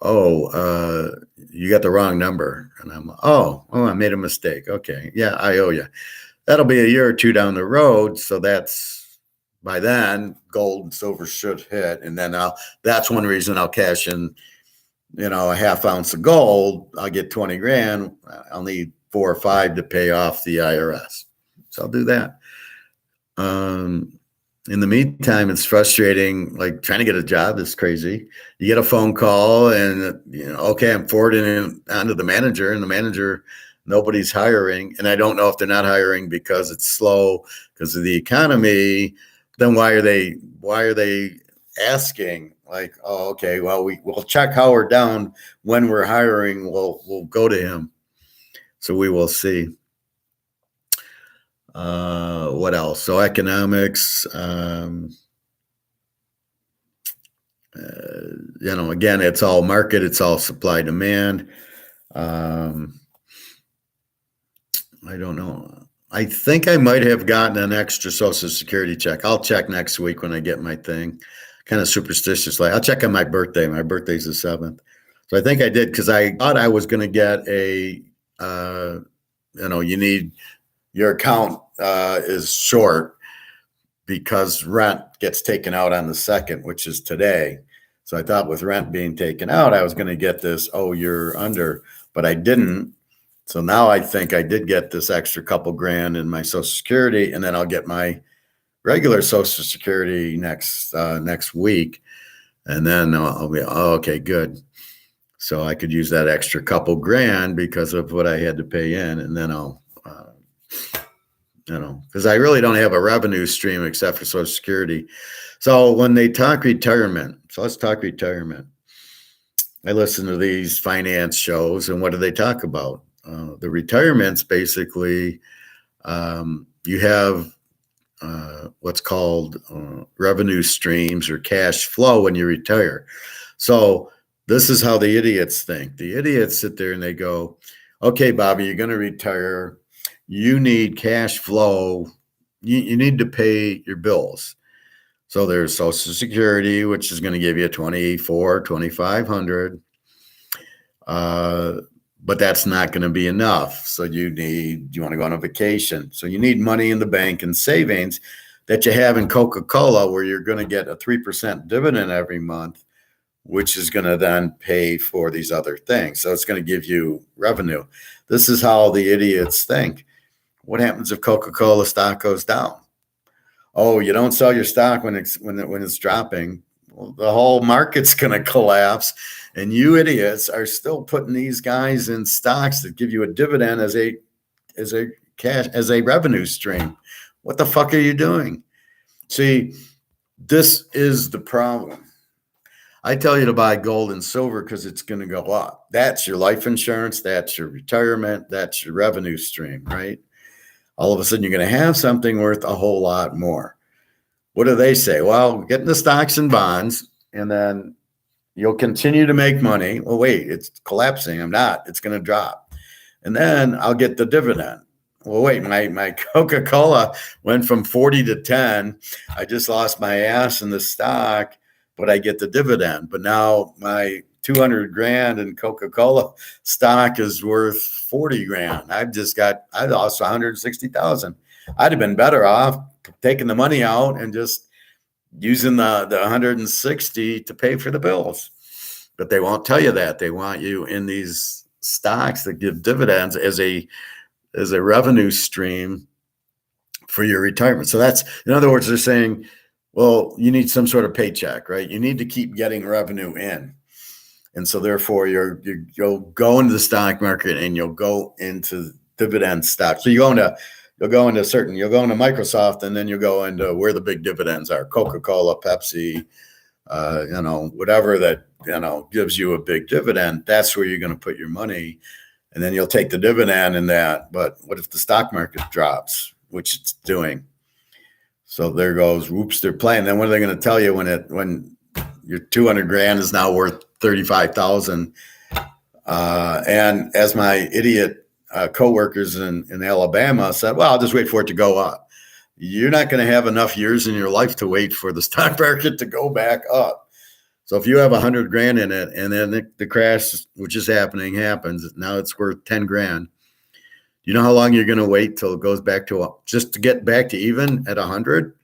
[SPEAKER 1] oh, you got the wrong number. And I'm, I made a mistake. Okay. Yeah, I owe you. That'll be a year or two down the road. So that's, by then, gold and silver should hit. And then that's one reason I'll cash in, a half ounce of gold. I'll get 20 grand. I'll need 4 or 5 to pay off the IRS. So I'll do that. In the meantime, it's frustrating. Like, trying to get a job is crazy. You get a phone call and, okay, I'm forwarding it onto the manager, and the manager, nobody's hiring. And I don't know if they're not hiring because it's slow, because of the economy. Then why are they asking? Like, oh, okay, well, we'll check Howard down when we're hiring. We'll go to him. So we will see. What else? So economics, again, it's all market, it's all supply demand. I don't know. I think I might have gotten an extra Social Security check. I'll check next week when I get my thing. Kind of superstitious. Like, I'll check on my birthday. My birthday's the 7th. So I think I did, because I thought I was going to get you need, your account is short because rent gets taken out on the 2nd, which is today. So I thought with rent being taken out, I was going to get this, you're under, but I didn't. So now I think I did get this extra couple grand in my Social Security, and then I'll get my regular Social Security next week, and then I'll be okay, good. So I could use that extra couple grand because of what I had to pay in, and then I'll, because I really don't have a revenue stream except for Social Security. So when they talk retirement, so let's talk retirement. I listen to these finance shows, and what do they talk about? The retirements basically, you have what's called revenue streams or cash flow when you retire. So this is how the idiots think. The idiots sit there and they go, okay, Bobby, you're going to retire. You need cash flow. You need to pay your bills. So there's Social Security, which is going to give you $2,500. But that's not going to be enough. So you want to go on a vacation. So you need money in the bank and savings that you have in Coca-Cola, where you're going to get a 3% dividend every month, which is going to then pay for these other things. So it's going to give you revenue. This is how the idiots think. What happens if Coca-Cola stock goes down? Oh, you don't sell your stock when it's dropping. Well, the whole market's going to collapse, and you idiots are still putting these guys in stocks that give you a dividend as a revenue stream. What the fuck are you doing? See, this is the problem. I tell you to buy gold and silver because it's going to go up. That's your life insurance. That's your retirement. That's your revenue stream, right? All of a sudden, you're going to have something worth a whole lot more. What do they say? Well, get into stocks and bonds, and then you'll continue to make money. Well, wait, it's collapsing. I'm not. It's going to drop. And then I'll get the dividend. Well, wait, my Coca-Cola went from 40 to 10. I just lost my ass in the stock, but I get the dividend. But now my 200 grand in Coca-Cola stock is worth 40 grand. I lost 160,000. I'd have been better off taking the money out and just using the 160 to pay for the bills. But they won't tell you that. They want you in these stocks that give dividends as a revenue stream for your retirement. So that's, in other words, they're saying, well, you need some sort of paycheck, right? You need to keep getting revenue in. And so therefore you'll go into the stock market and you'll go into dividend stocks. So you'll go into Microsoft, and then you'll go into where the big dividends are, Coca-Cola, Pepsi, whatever that, gives you a big dividend. That's where you're going to put your money. And then you'll take the dividend in that. But what if the stock market drops, which it's doing? So there goes, whoops, they're playing. Then what are they going to tell you when your 200 grand is now worth 35,000? And as my idiot coworkers in Alabama said, well, I'll just wait for it to go up. You're not going to have enough years in your life to wait for the stock market to go back up. So if you have 100 grand in it, and then the crash, which is happens, now it's worth 10 grand. You know how long you're going to wait till it goes back just to get back to even at 100?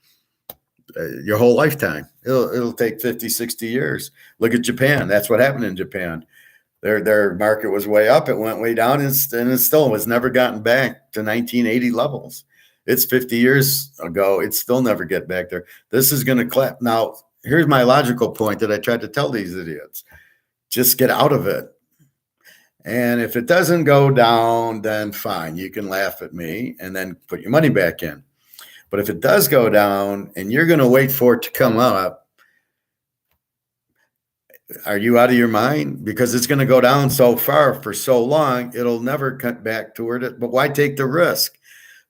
[SPEAKER 1] Your whole lifetime. It'll take 50, 60 years. Look at Japan. That's what happened in Japan. Their market was way up. It went way down, and it still was never gotten back to 1980 levels. It's 50 years ago. It's still never get back there. This is going to collapse. Now, here's my logical point that I tried to tell these idiots. Just get out of it. And if it doesn't go down, then fine. You can laugh at me and then put your money back in. But if it does go down and you're going to wait for it to come up, are you out of your mind? Because it's going to go down so far for so long, it'll never cut back toward it. But why take the risk?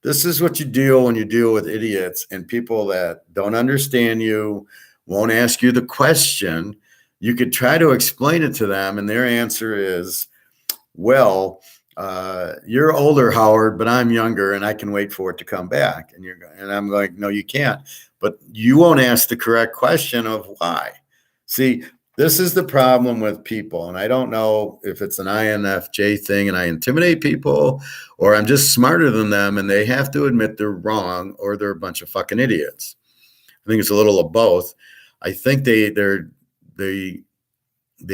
[SPEAKER 1] This is what you deal when you deal with idiots and people that don't understand you, won't ask you the question. You could try to explain it to them, and their answer is, well, you're older, Howard, but I'm younger, and I can wait for it to come back. And I'm like, no, you can't. But you won't ask the correct question of why. See, this is the problem with people. And I don't know if it's an INFJ thing and I intimidate people, or I'm just smarter than them and they have to admit they're wrong, or they're a bunch of fucking idiots. I think it's a little of both. I think they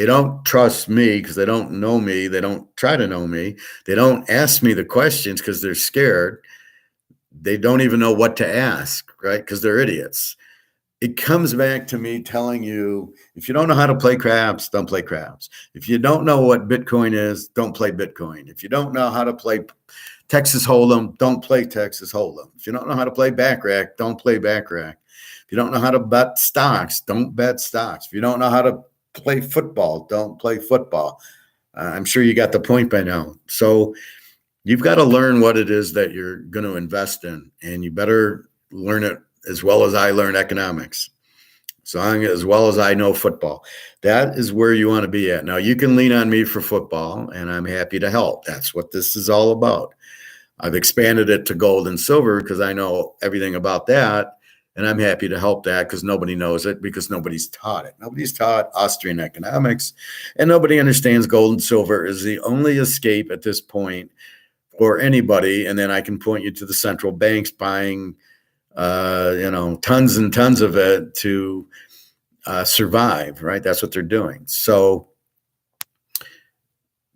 [SPEAKER 1] don't trust me because they don't know me. They don't try to know me. They don't ask me the questions because they're scared. they don't even know what to ask, right? Because they're idiots. It comes back to me telling you, if you don't know how to play craps, don't play craps. If you don't know what Bitcoin is, don't play Bitcoin. If you don't know how to play Texas Hold'em, don't play Texas Hold'em. If you don't know how to play Backrack, don't play Backrack. If you don't know how to bet stocks, don't bet stocks. If you don't know how to play football, don't play football. I'm sure you got the point by now. So you've got to learn what it is that you're going to invest in, and you better learn it as well as I learned economics. So as well as I know football. That is where you want to be at. Now, you can lean on me for football, and I'm happy to help. That's what this is all about. I've expanded it to gold and silver because I know everything about that, and I'm happy to help that because nobody knows it, because nobody's taught it. Nobody's taught Austrian economics, and nobody understands gold and silver is the only escape at this point for anybody. And then I can point you to the central banks buying tons and tons of it to survive, right? That's what they're doing. So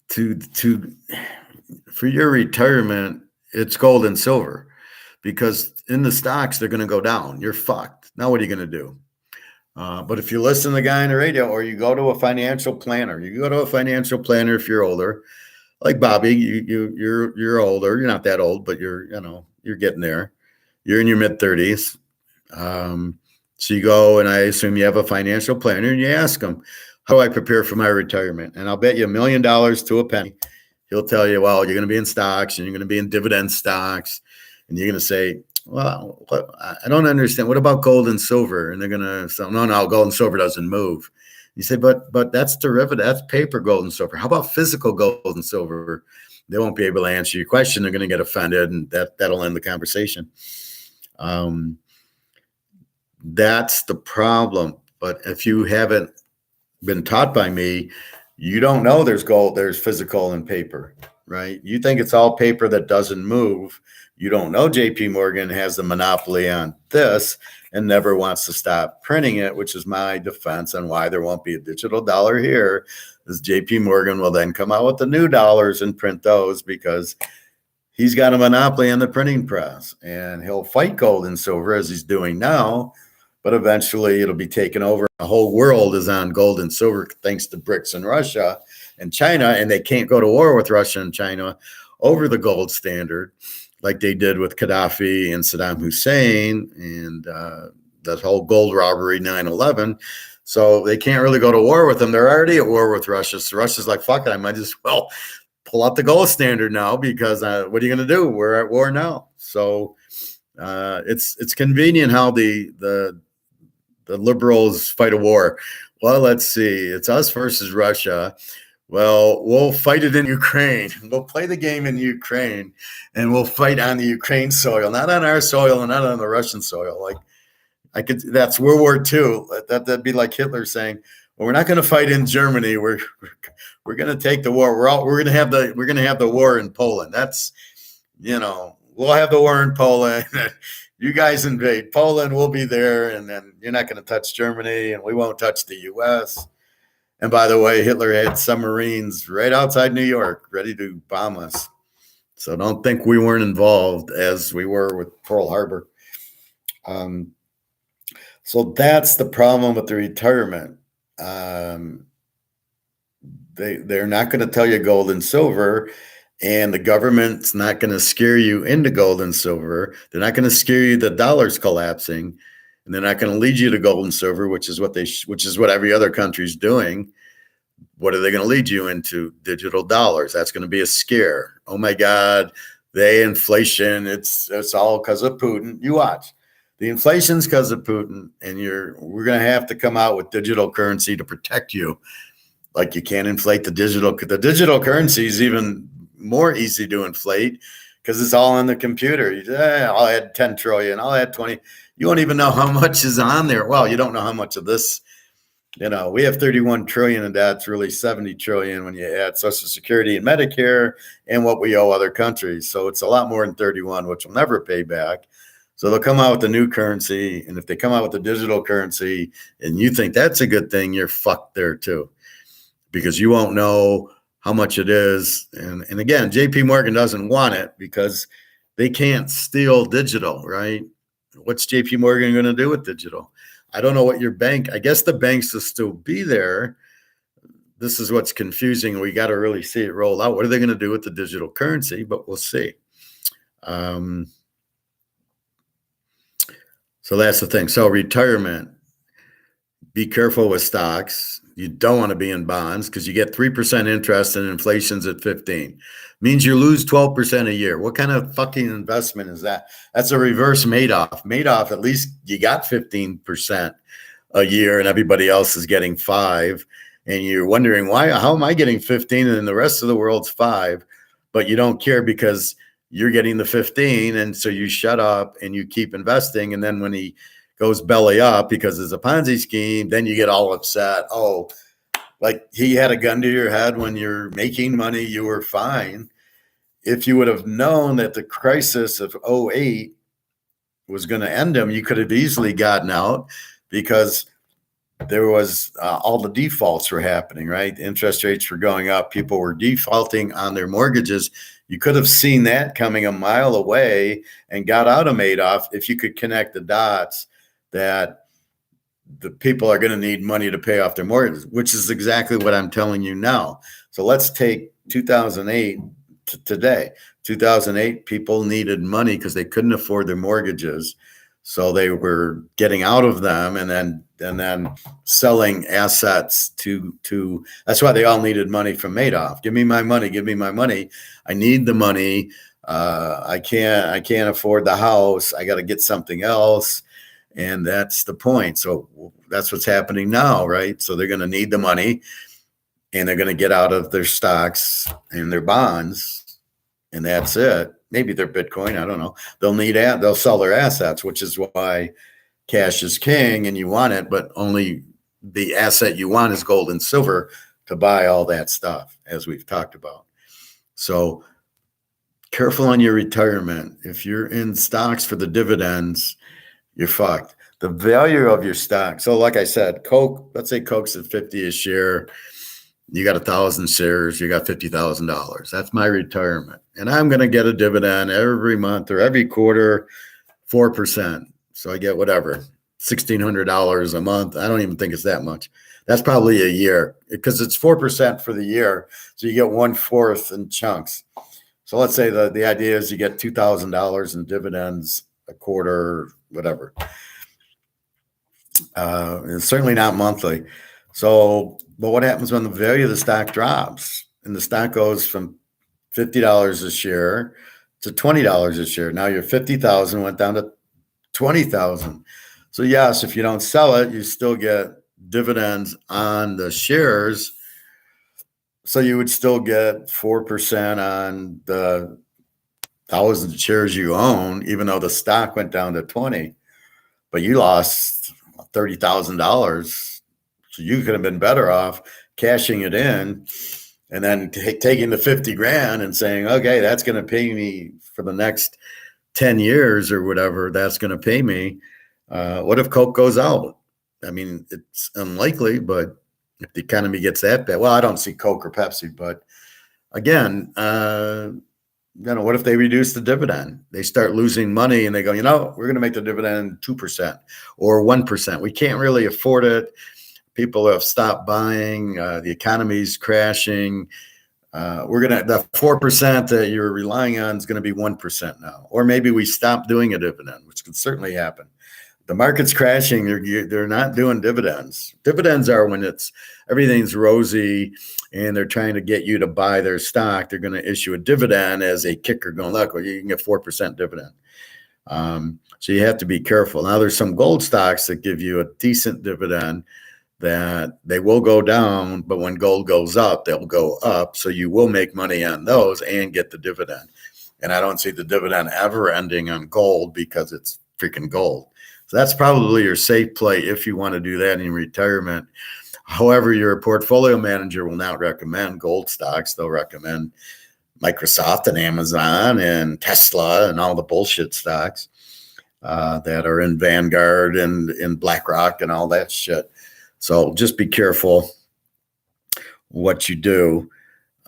[SPEAKER 1] for your retirement, it's gold and silver, because in the stocks, they're going to go down. You're fucked. Now, what are you going to do? But if you listen to the guy on the radio, or you go to a financial planner, if you're older, like Bobby, you're older. You're not that old, but you're getting there. You're in your mid-30s. So you go, and I assume you have a financial planner, and you ask him, how do I prepare for my retirement? And I'll bet you $1 million to a penny. He'll tell you, well, you're going to be in stocks, and you're going to be in dividend stocks. And you're going to say, well, I don't understand. What about gold and silver? And they're going to say, no, gold and silver doesn't move. You say, but that's derivative. That's paper gold and silver. How about physical gold and silver? They won't be able to answer your question. They're going to get offended, and that'll end the conversation. That's the problem. But if you haven't been taught by me, you don't know there's gold, there's physical and paper, right? You think it's all paper that doesn't move. You don't know JP Morgan has the monopoly on this and never wants to stop printing it, which is my defense on why there won't be a digital dollar here, is JP Morgan will then come out with the new dollars and print those, because he's got a monopoly on the printing press, and he'll fight gold and silver as he's doing now, but eventually it'll be taken over. The whole world is on gold and silver thanks to BRICS and Russia and China, and they can't go to war with Russia and China over the gold standard like they did with Gaddafi and Saddam Hussein and that whole gold robbery 9/11. So they can't really go to war with them. They're already at war with Russia. So Russia's like, fuck it, I might as well pull out the gold standard now, because what are you going to do? We're at war now. So it's convenient how the liberals fight a war. Well, let's see. It's us versus Russia. Well, we'll fight it in Ukraine. We'll play the game in Ukraine, and we'll fight on the Ukraine soil, not on our soil and not on the Russian soil. That's World War II. That'd be like Hitler saying, well, we're not going to fight in Germany. We're going to take the war. We're going to have the war in Poland. That's, we'll have the war in Poland. You guys invade Poland, we'll be there, and then you're not going to touch Germany, and we won't touch the U.S. And by the way, Hitler had submarines right outside New York ready to bomb us. So don't think we weren't involved as we were with Pearl Harbor. So that's the problem with the retirement. They're not going to tell you gold and silver, and the government's not going to scare you into gold and silver. They're not going to scare you the dollar's collapsing, and they're not going to lead you to gold and silver, which is what every other country's doing. What are they going to lead you into? Digital dollars. That's going to be a scare. Oh my God, the inflation. It's all because of Putin. You watch. The inflation's because of Putin, and we're going to have to come out with digital currency to protect you. Like, you can't inflate the digital currency is even more easy to inflate because it's all on the computer. I'll add 10 trillion. I'll add 20. You won't even know how much is on there. Well, you don't know how much of this, we have 31 trillion, and that's really 70 trillion when you add Social Security and Medicare and what we owe other countries. So it's a lot more than 31, which will never pay back. So they'll come out with a new currency. And if they come out with a digital currency and you think that's a good thing, you're fucked there too, because you won't know how much it is. And again, JP Morgan doesn't want it because they can't steal digital, right? What's JP Morgan going to do with digital? I don't know what your bank, I guess the banks will still be there. This is what's confusing. We got to really see it roll out. What are they going to do with the digital currency? But we'll see. So that's the thing. So retirement, be careful with stocks. You don't want to be in bonds because you get 3% interest and inflation's at 15. Means you lose 12% a year. What kind of fucking investment is that? That's a reverse Madoff. Madoff, at least you got 15% a year and everybody else is getting 5. And you're wondering why, how am I getting 15 and the rest of the world's 5? But you don't care because you're getting the 15. And so you shut up and you keep investing. And then when he goes belly up because it's a Ponzi scheme, then you get all upset. Oh, like he had a gun to your head when you're making money, you were fine. If you would have known that the crisis of 08 was going to end him, you could have easily gotten out because there was all the defaults were happening, right? Interest rates were going up. People were defaulting on their mortgages. You could have seen that coming a mile away and got out of Madoff if you could connect the dots that the people are going to need money to pay off their mortgages, which is exactly what I'm telling you now. So let's take 2008 to today. 2008, people needed money because they couldn't afford their mortgages. So they were getting out of them and then selling assets to that's why they all needed money from Madoff. Give me my money. Give me my money. I need the money. I can't afford the house. I got to get something else. And that's the point. So that's what's happening now, right? So they're going to need the money and they're going to get out of their stocks and their bonds. And that's it. Maybe their Bitcoin. I don't know. They'll sell their assets, which is why cash is king and you want it, but only the asset you want is gold and silver to buy all that stuff, as we've talked about. So careful on your retirement. If you're in stocks for the dividends, you're fucked. The value of your stock. So like I said, Coke, let's say Coke's at 50 a share. You got 1,000 shares, you got $50,000. That's my retirement. And I'm going to get a dividend every month or every quarter, 4%. So I get whatever, $1,600 a month. I don't even think it's that much. That's probably a year because it's 4% for the year. So you get 1/4 in chunks. So let's say the idea is you get $2,000 in dividends a quarter, whatever. It's certainly not monthly. So, but what happens when the value of the stock drops and the stock goes from $50 a share to $20 a share? Now your 50,000 went down to 20,000. So yes, if you don't sell it, you still get dividends on the shares. So you would still get 4% on the 1,000 shares you own, even though the stock went down to 20, but you lost $30,000. So you could have been better off cashing it in and then taking the 50 grand and saying, okay, that's going to pay me for the next 10 years or whatever. That's going to pay me. What if Coke goes out? I mean, it's unlikely, but if the economy gets that bad, well, I don't see Coke or Pepsi, but again, what if they reduce the dividend? They start losing money and they go, we're going to make the dividend 2% or 1%. We can't really afford it. People have stopped buying. The economy's crashing. The 4% that you're relying on is going to be 1% now. Or maybe we stop doing a dividend, which could certainly happen. The market's crashing. They're not doing dividends. Dividends are when everything's rosy and they're trying to get you to buy their stock. They're going to issue a dividend as a kicker going, look, well, you can get 4% dividend. So you have to be careful. Now there's some gold stocks that give you a decent dividend that they will go down, but when gold goes up, they'll go up. So you will make money on those and get the dividend. And I don't see the dividend ever ending on gold because it's freaking gold. So that's probably your safe play if you want to do that in retirement. However, your portfolio manager will not recommend gold stocks. They'll recommend Microsoft and Amazon and Tesla and all the bullshit stocks that are in Vanguard and in BlackRock and all that shit. So just be careful what you do.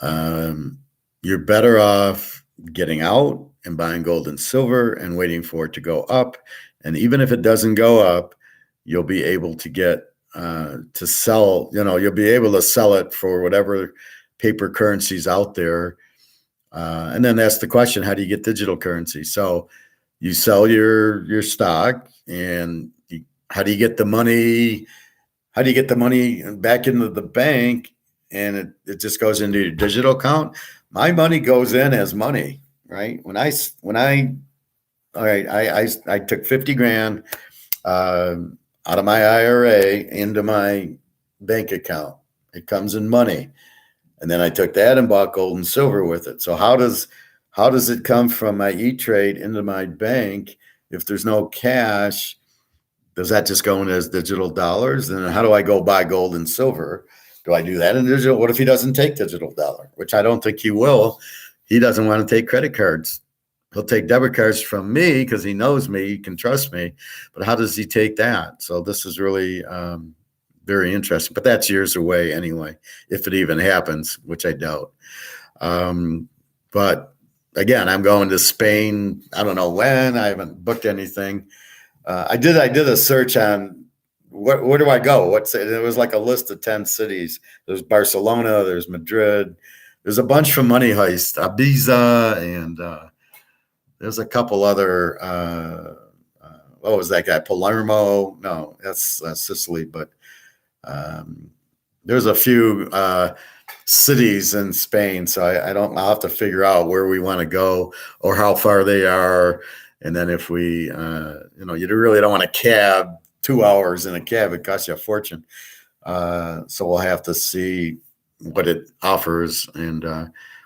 [SPEAKER 1] You're better off getting out and buying gold and silver and waiting for it to go up. And even if it doesn't go up, you'll be able to get to sell, you'll be able to sell it for whatever paper currencies out there. And then that's the question, how do you get digital currency? So you sell your stock, and how do you get the money? How do you get the money back into the bank? And it just goes into your digital account. My money goes in as money, right? I took 50 grand out of my IRA into my bank account. It comes in money. And then I took that and bought gold and silver with it. So how does it come from my E-Trade into my bank if there's no cash? Does that just go in as digital dollars? And how do I go buy gold and silver? Do I do that in digital? What if he doesn't take digital dollar, which I don't think he will? He doesn't want to take credit cards. He'll take debit cards from me because he knows me, he can trust me. But how does he take that? So this is really very interesting. But that's years away anyway, if it even happens, which I doubt. But again, I'm going to Spain. I don't know when. I haven't booked anything. I did a search on where do I go? It was like a list of 10 cities. There's Barcelona, there's Madrid, there's a bunch from Money Heist, Ibiza, and there's a couple other. What was that guy? Palermo? No, that's Sicily. But there's a few cities in Spain, so I'll have to figure out where we want to go or how far they are. And then if we, you really don't want a cab, 2 hours in a cab, it costs you a fortune. So we'll have to see what it offers. And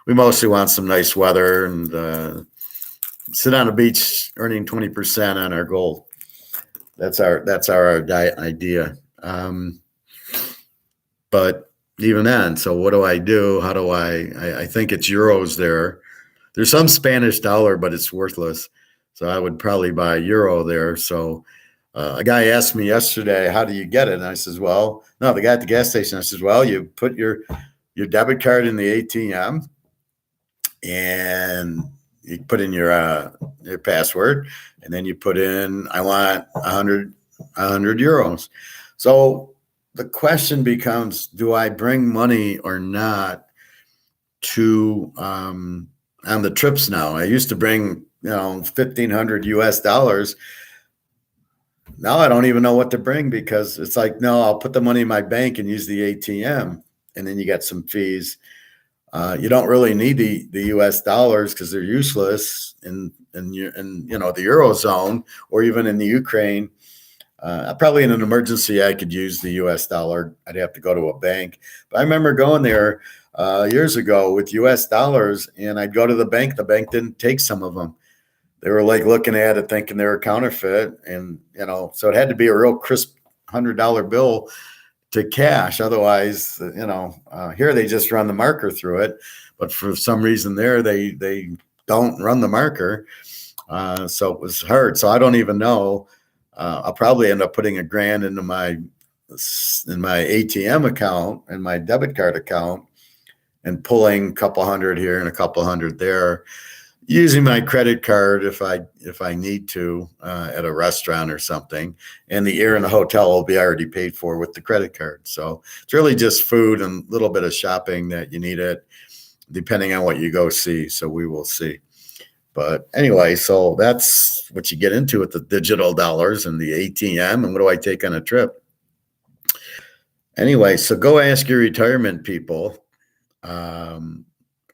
[SPEAKER 1] we mostly want some nice weather and sit on a beach earning 20% on our gold. That's our idea. But even then, so what do I do? How do I think it's euros there. There's some Spanish dollar, but it's worthless. So I would probably buy euro there. So a guy asked me yesterday, how do you get it? And I says, well, no, the guy at the gas station, I says, well, you put your debit card in the ATM and you put in your password, and then you put in, I want 100 euros. So the question becomes, do I bring money or not to on the trips now? I used to bring, $1,500 US. Now I don't even know what to bring because it's like, no, I'll put the money in my bank and use the ATM, and then you get some fees. You don't really need the US dollars because they're useless in the Eurozone or even in the Ukraine. Probably in an emergency, I could use the US dollar. I'd have to go to a bank. But I remember going there years ago with US dollars, and I'd go to the bank. The bank didn't take some of them. They were like looking at it thinking they were counterfeit. And, so it had to be a real crisp $100 bill to cash. Otherwise, here they just run the marker through it. But for some reason there, they don't run the marker. So it was hard. So I don't even know. I'll probably end up putting $1,000 into my ATM account and my debit card account and pulling a couple hundred here and a couple hundred there, using my credit card if I need to at a restaurant or something. And the air in the hotel will be already paid for with the credit card. So it's really just food and a little bit of shopping that you need it, depending on what you go see. So we will see. But anyway, so that's what you get into with the digital dollars and the ATM. And what do I take on a trip? Anyway, so go ask your retirement people.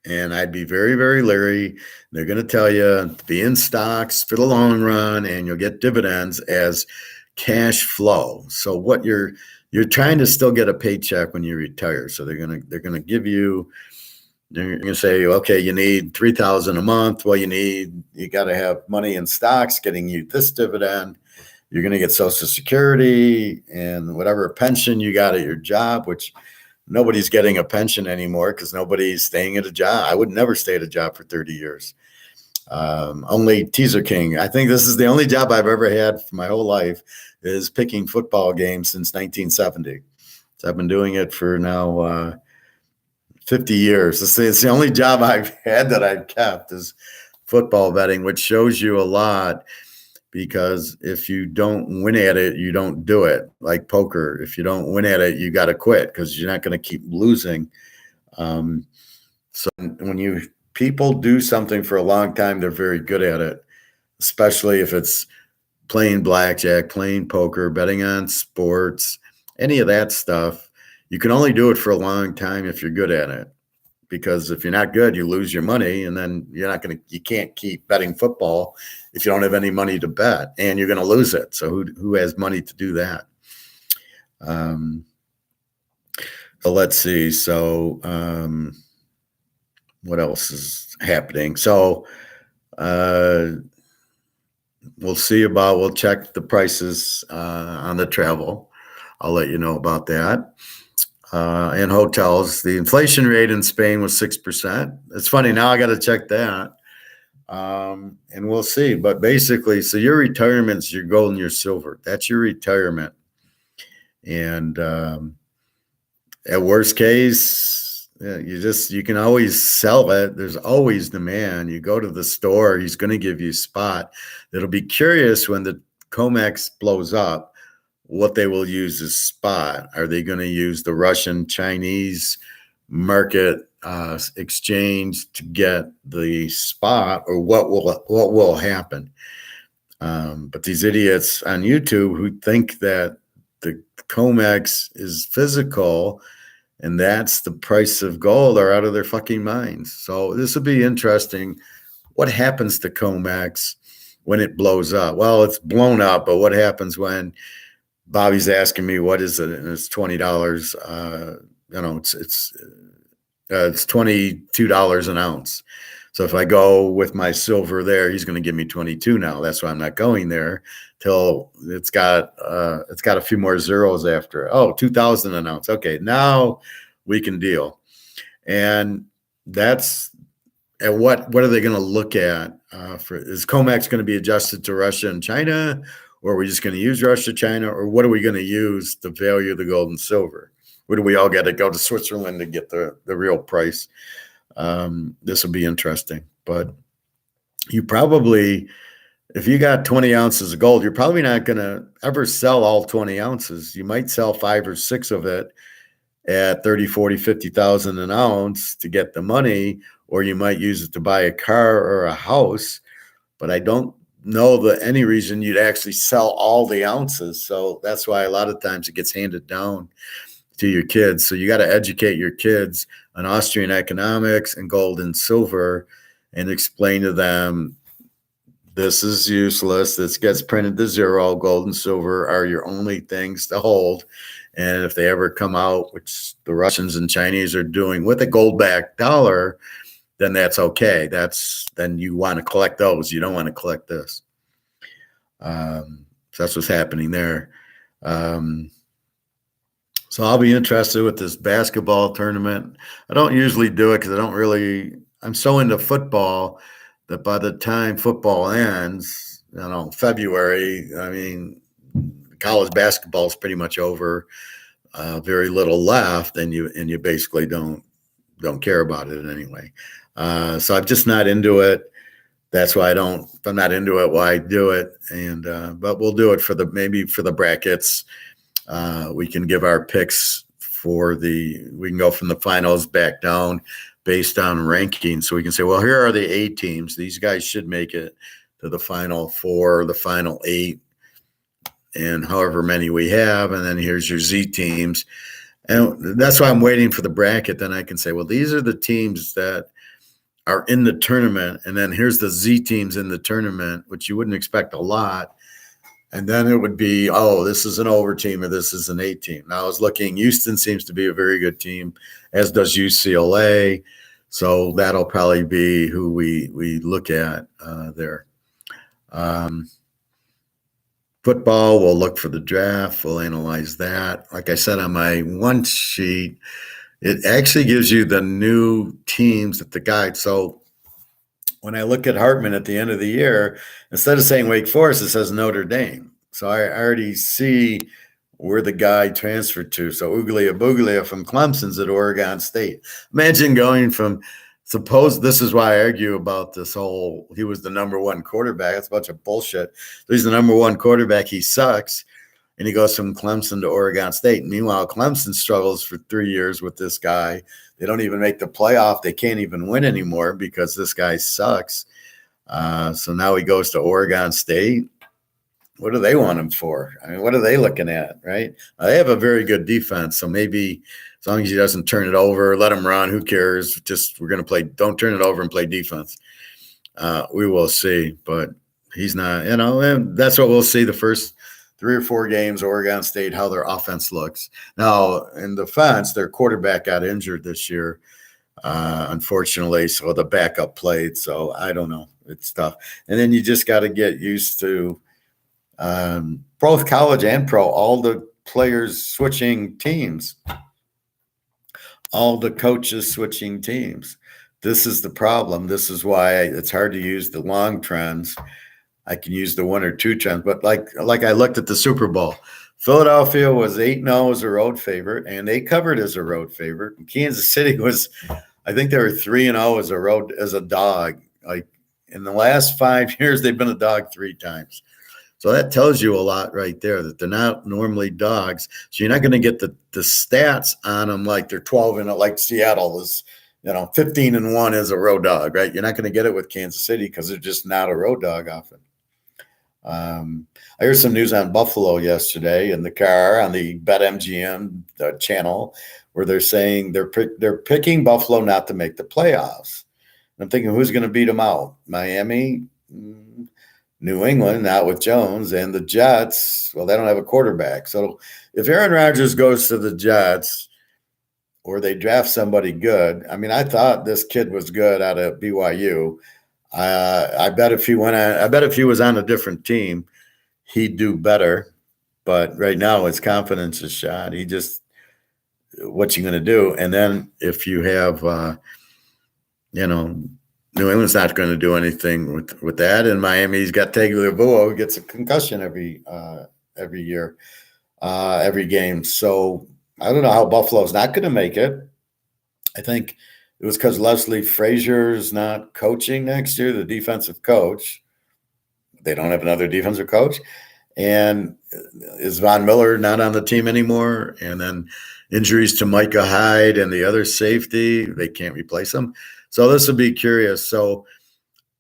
[SPEAKER 1] And I'd be very, very leery. They're going to tell you be in stocks for the long run, and you'll get dividends as cash flow. So what you're trying to still get a paycheck when you retire. So they're going to give you. They're going to say, okay, you need $3,000 a month. Well, you got to have money in stocks getting you this dividend. You're going to get Social Security and whatever pension you got at your job, which nobody's getting a pension anymore because nobody's staying at a job. I would never stay at a job for 30 years. Only Teaserking. I think this is the only job I've ever had for my whole life is picking football games since 1970. So I've been doing it for now 50 years. It's the only job I've had that I've kept is football betting, which shows you a lot, because if you don't win at it, you don't do it. Like poker, if you don't win at it, you got to quit because you're not going to keep losing. So when people do something for a long time, they're very good at it, especially if it's playing blackjack, playing poker, betting on sports, any of that stuff. You can only do it for a long time if you're good at it, because if you're not good, you lose your money, and then you can't keep betting football if you don't have any money to bet, and you're going to lose it. So who has money to do that? So let's see. So what else is happening? So we'll check the prices on the travel. I'll let you know about that. And hotels, the inflation rate in Spain was 6%. It's funny, now I got to check that. And we'll see. But basically, so your retirement's your gold and your silver. That's your retirement. And at worst case, you can always sell it. There's always demand. You go to the store, he's going to give you a spot. It'll be curious when the COMEX blows up, what they will use as spot. Are they going to use the Russian Chinese market exchange to get the spot, or what will happen? But these idiots on YouTube who think that the COMEX is physical and that's the price of gold are out of their fucking minds. So this will be interesting. What happens to COMEX when it blows up? Well, it's blown up, but what happens when Bobby's asking me, what is it? And it's $20. It's $22 an ounce. So if I go with my silver there, he's going to give me 22 now. That's why I'm not going there till it's got a few more zeros after. Oh, 2,000 an ounce. Okay, now we can deal. And that's at what are they going to look at? Is COMEX going to be adjusted to Russia and China? Or are we just going to use Russia, China, or what are we going to use the value of the gold and silver? Where do we all got to go to Switzerland to get the real price? This will be interesting. But you probably, if you got 20 ounces of gold, you're probably not going to ever sell all 20 ounces. You might sell 5 or 6 of it at 30, 40, 50,000 an ounce to get the money, or you might use it to buy a car or a house. But I don't know any reason you'd actually sell all the ounces. So that's why a lot of times it gets handed down to your kids. So you got to educate your kids on Austrian economics and gold and silver and explain to them, this is useless. This gets printed to zero. Gold and silver are your only things to hold. And if they ever come out, which the Russians and Chinese are doing with a gold-backed dollar, then that's okay. Then you want to collect those. You don't want to collect this. So that's what's happening there. So I'll be interested with this basketball tournament. I don't usually do it because I'm so into football that by the time football ends, February, I mean, college basketball is pretty much over. Very little left, and you basically don't care about it anyway. So I'm just not into it. That's why if I'm not into it, why do it? And but we'll do it maybe for the brackets. We can give our picks we can go from the finals back down based on ranking. So we can say, well, here are the 8 teams. These guys should make it to the final 4, the final 8, and however many we have. And then here's your Z teams. And that's why I'm waiting for the bracket. Then I can say, well, these are the teams that are in the tournament. And then here's the Z teams in the tournament, which you wouldn't expect a lot. And then it would be, oh, this is an over team or this is an 8 team. Now I was looking, Houston seems to be a very good team, as does UCLA. So that'll probably be who we look at there. Football, we'll look for the draft. We'll analyze that. Like I said on my one sheet, it actually gives you the new teams at the guide. So when I look at Hartman at the end of the year, instead of saying Wake Forest, it says Notre Dame. So I already see where the guy transferred to. So Uglia Buglia from Clemson's at Oregon State. Imagine going from, suppose this is why I argue about this whole, he was the number one quarterback. That's a bunch of bullshit. So he's the number one quarterback. He sucks. And he goes from Clemson to Oregon State. Meanwhile, Clemson struggles for 3 years with this guy. They don't even make the playoff. They can't even win anymore because this guy sucks. So now he goes to Oregon State. What do they want him for? I mean, what are they looking at, right? They have a very good defense, so maybe as long as he doesn't turn it over, let him run, who cares? Just we're going to play – don't turn it over and play defense. We will see, but he's not – and that's what we'll see the first 3 or 4 games, Oregon State, how their offense looks. Now, in defense, their quarterback got injured this year, unfortunately, so the backup played, so I don't know. It's tough. And then you just got to get used to – both college and pro, all the players switching teams, all the coaches switching teams. This is the problem. This is why it's hard to use the long trends. I can use the 1 or 2 trends, but like I looked at the Super Bowl. Philadelphia was 8-0 as a road favorite, and they covered as a road favorite. Kansas City was, I think they were 3-0 as a dog. Like in the last 5 years, they've been a dog 3 times. So that tells you a lot right there that they're not normally dogs. So you're not going to get the stats on them like they're 12-0, like Seattle is, 15-1 as a road dog, right? You're not going to get it with Kansas City because they're just not a road dog often. I heard some news on Buffalo yesterday in the car on the BetMGM channel where they're saying they're picking Buffalo not to make the playoffs. And I'm thinking, who's going to beat them out? Miami? New England, not with Jones, and the Jets, well, they don't have a quarterback. So if Aaron Rodgers goes to the Jets or they draft somebody good, I mean, I thought this kid was good out of BYU. I bet if he was on a different team, he'd do better. But right now his confidence is shot. What's he going to do? And then if you have, New England's not going to do anything with that. And Miami's got Tagovailoa, who gets a concussion every year, every game. So I don't know how Buffalo's not going to make it. I think it was because Leslie Frazier's not coaching next year, the defensive coach. They don't have another defensive coach. And is Von Miller not on the team anymore? And then injuries to Micah Hyde and the other safety, they can't replace him. So this will be curious. So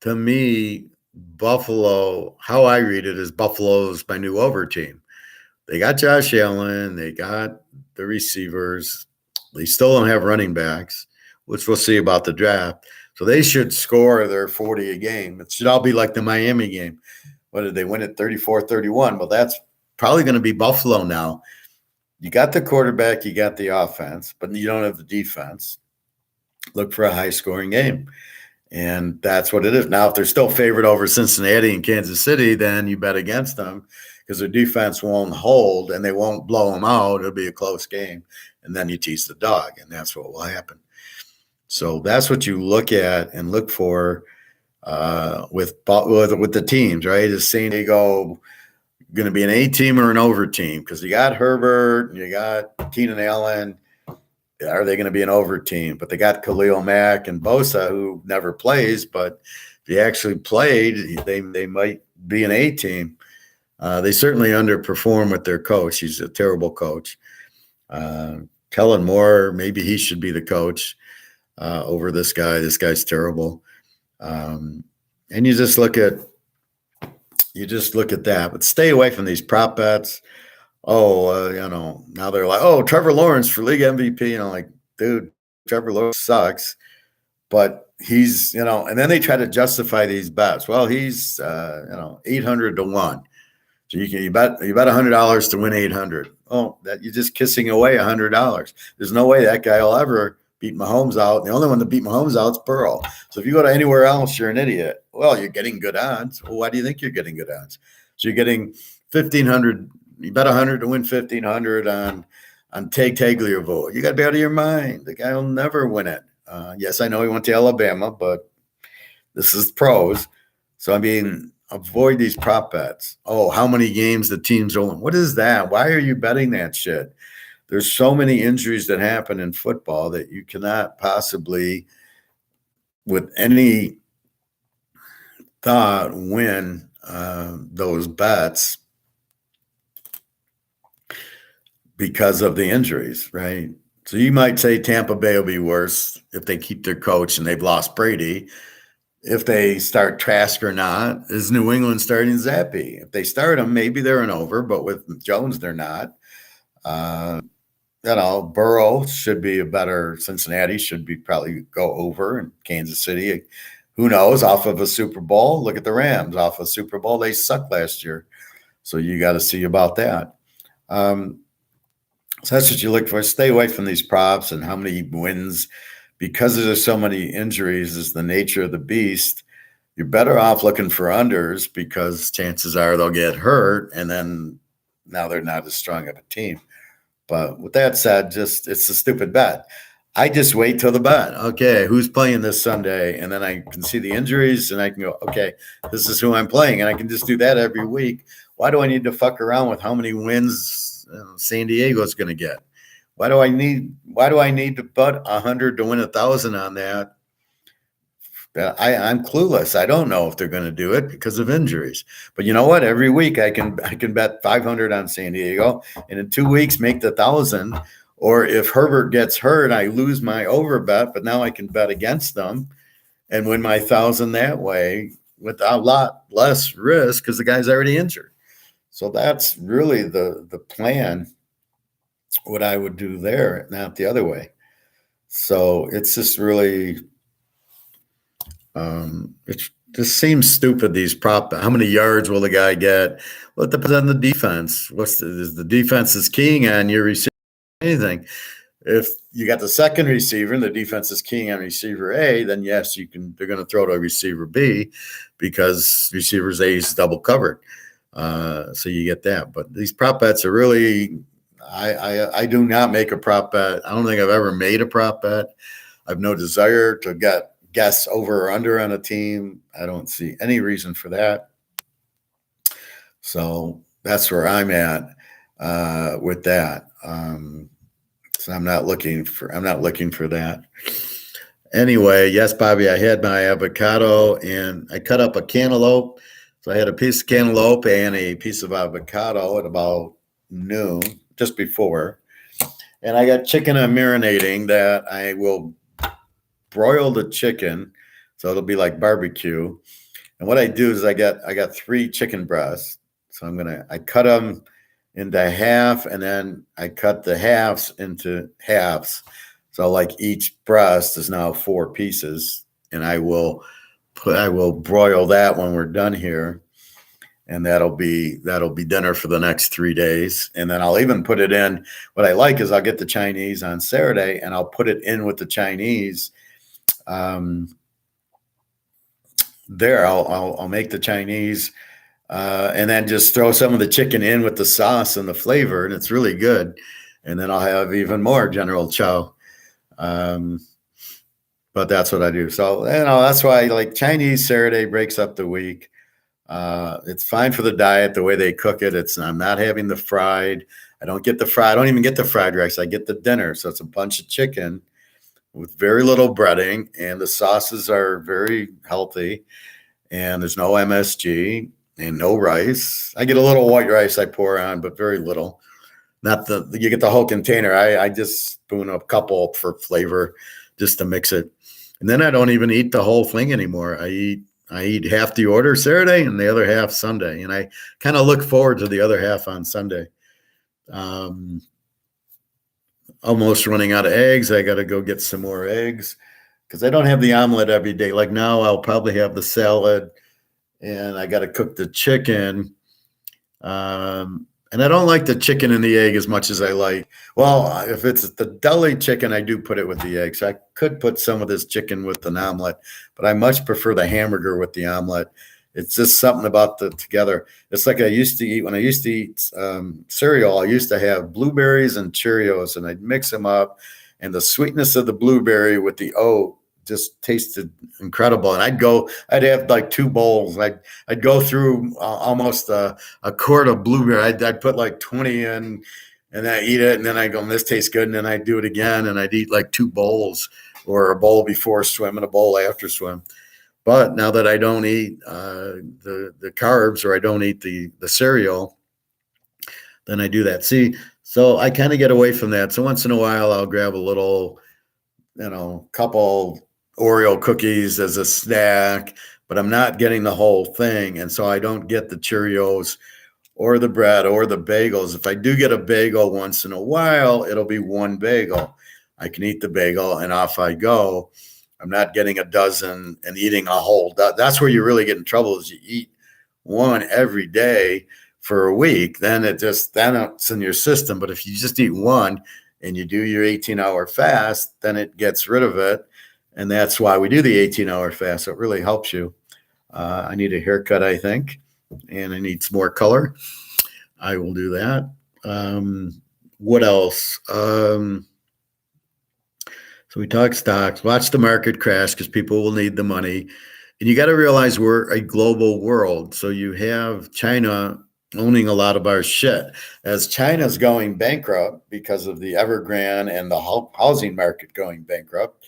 [SPEAKER 1] to me, Buffalo, how I read it is Buffalo's my new over team. They got Josh Allen. They got the receivers. They still don't have running backs, which we'll see about the draft. So they should score their 40 a game. It should all be like the Miami game. What did they win it 34-31? Well, that's probably going to be Buffalo now. You got the quarterback, you got the offense, but you don't have the defense. Look for a high-scoring game. And that's what it is. Now, if they're still favored over Cincinnati and Kansas City, then you bet against them because their defense won't hold and they won't blow them out. It'll be a close game. And then you tease the dog, and that's what will happen. So that's what you look at and look for with the teams, right? Is San Diego going to be an A team or an over team? Because you got Herbert, you got Keenan Allen. Are they going to be an over team? But they got Khalil Mack and Bosa, who never plays. But if he actually played, they might be an A team. They certainly underperform with their coach. He's a terrible coach. Kellen Moore, maybe he should be the coach over this guy. This guy's terrible. And you just look at that. But stay away from these prop bets. Now they're like, Trevor Lawrence for league MVP. And I'm like, dude, Trevor Lawrence sucks. But he's, and then they try to justify these bets. Well, he's, 800 to 1. So you bet $100 to win 800. Oh, that you're just kissing away $100. There's no way that guy will ever beat Mahomes out. The only one that beat Mahomes out is Burrow. So if you go to anywhere else, you're an idiot. Well, you're getting good odds. Well, why do you think you're getting good odds? So you're getting 1,500. You bet 100 to win 1,500 on Tagovailoa. You got to be out of your mind. The guy will never win it. Yes, I know he went to Alabama, but this is pros. So, I mean, avoid these prop bets. Oh, how many games the teams are win? What is that? Why are you betting that shit? There's so many injuries that happen in football that you cannot possibly, with any thought, win those bets because of the injuries, right? So you might say Tampa Bay will be worse if they keep their coach and they've lost Brady. If they start Trask or not, is New England starting Zappe? If they start him, maybe they're an over, but with Jones, they're not. Burrow should be a better. Cincinnati should be probably go over, and Kansas City, who knows, off of a Super Bowl. Look at the Rams off a Super Bowl. They sucked last year. So you got to see about that. So that's what you look for. Stay away from these props and how many wins. Because there's so many injuries, is the nature of the beast. You're better off looking for unders because chances are they'll get hurt, and then now they're not as strong of a team. But with that said, it's a stupid bet. I just wait till the bet. Okay, who's playing this Sunday? And then I can see the injuries, and I can go, okay, this is who I'm playing. And I can just do that every week. Why do I need to fuck around with how many wins San Diego's going to get? Why do I need to bet 100 to win 1,000 on that? I'm clueless. I don't know if they're going to do it because of injuries. But you know what? Every week I can bet 500 on San Diego, and in 2 weeks make the 1,000. Or if Herbert gets hurt, I lose my over bet, but now I can bet against them and win my 1,000 that way with a lot less risk because the guy's already injured. So that's really the plan. What I would do there, not the other way. So it's just really, it just seems stupid. These prop, how many yards will the guy get? Well, it depends on the defense. Is the defense is keying on your receiver? Anything. If you got the second receiver and the defense is keying on receiver A, then yes, they're going to throw to receiver B because receivers A is double covered. So you get that. But these prop bets are really, I do not make a prop bet. I don't think I've ever made a prop bet. I have no desire to guess over or under on a team. I don't see any reason for that. So that's where I'm at with that. So I'm not looking for that. Anyway, yes, Bobby, I had my avocado and I cut up a cantaloupe. So I had a piece of cantaloupe and a piece of avocado at about noon, just before. And I got chicken I'm marinating that I will broil the chicken. So it'll be like barbecue. And what I do is I got 3 chicken breasts. So I cut them into half, and then I cut the halves into halves. So like each breast is now 4 pieces, and I will broil that when we're done here, and that'll be dinner for the next 3 days. And then I'll even put it in. What I like is I'll get the Chinese on Saturday, and I'll put it in with the Chinese. I'll make the Chinese. And then just throw some of the chicken in with the sauce and the flavor, and it's really good. And then I'll have even more General Chow. But that's what I do. So, that's why like Chinese Saturday breaks up the week. It's fine for the diet, the way they cook it. I'm not having the fried. I don't even get the fried rice. I get the dinner. So it's a bunch of chicken with very little breading, and the sauces are very healthy, and there's no MSG. And no rice. I get a little white rice I pour on, but very little. You get the whole container. I just spoon a couple for flavor just to mix it. And then I don't even eat the whole thing anymore. I eat half the order Saturday and the other half Sunday. And I kind of look forward to the other half on Sunday. Almost running out of eggs. I got to go get some more eggs because I don't have the omelet every day. Like now I'll probably have the salad. And I got to cook the chicken. And I don't like the chicken and the egg as much as I like. Well, if it's the deli chicken, I do put it with the eggs. I could put some of this chicken with an omelet, but I much prefer the hamburger with the omelet. It's just something about the together. It's like I used to eat when I used to eat cereal. I used to have blueberries and Cheerios, and I'd mix them up. And the sweetness of the blueberry with the oat just tasted incredible. And I'd have like 2 bowls. I'd go through almost a quart of blueberry. I'd put like 20 in, and I eat it, and then I go, this tastes good, and then I do it again, and I'd eat like 2 bowls, or a bowl before swim and a bowl after swim. But now that I don't eat the carbs, or I don't eat the cereal, then I do that. See, so I kind of get away from that. So once in a while, I'll grab a little, couple Oreo cookies as a snack, but I'm not getting the whole thing. And so I don't get the Cheerios or the bread or the bagels. If I do get a bagel once in a while, it'll be 1 bagel. I can eat the bagel and off I go. I'm not getting a dozen and eating a whole. That's where you really get in trouble, is you eat one every day for a week, then it's in your system. But if you just eat one and you do your 18-hour fast, then it gets rid of it. And that's why we do the 18-hour fast. So it really helps you. I need a haircut, I think, and I need some more color. I will do that. What else? So we talk stocks, watch the market crash because people will need the money. And you got to realize we're a global world. So you have China owning a lot of our shit. As China's going bankrupt because of the Evergrande and the housing market going bankrupt,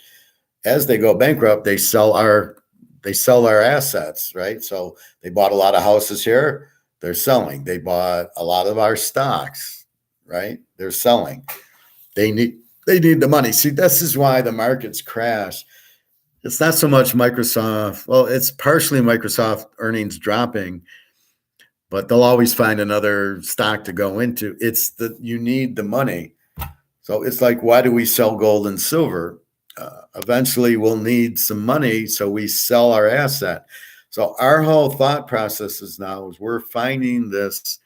[SPEAKER 1] as they go bankrupt, they sell our assets, right? So they bought a lot of houses here, they're selling. They bought a lot of our stocks, right? They're selling. They need the money. See, this is why the markets crash. It's not so much Microsoft. Well, it's partially Microsoft earnings dropping, but they'll always find another stock to go into. It's that you need the money. So it's like, why do we sell gold and silver? Eventually we'll need some money, so we sell our asset. So our whole thought process is we're finding this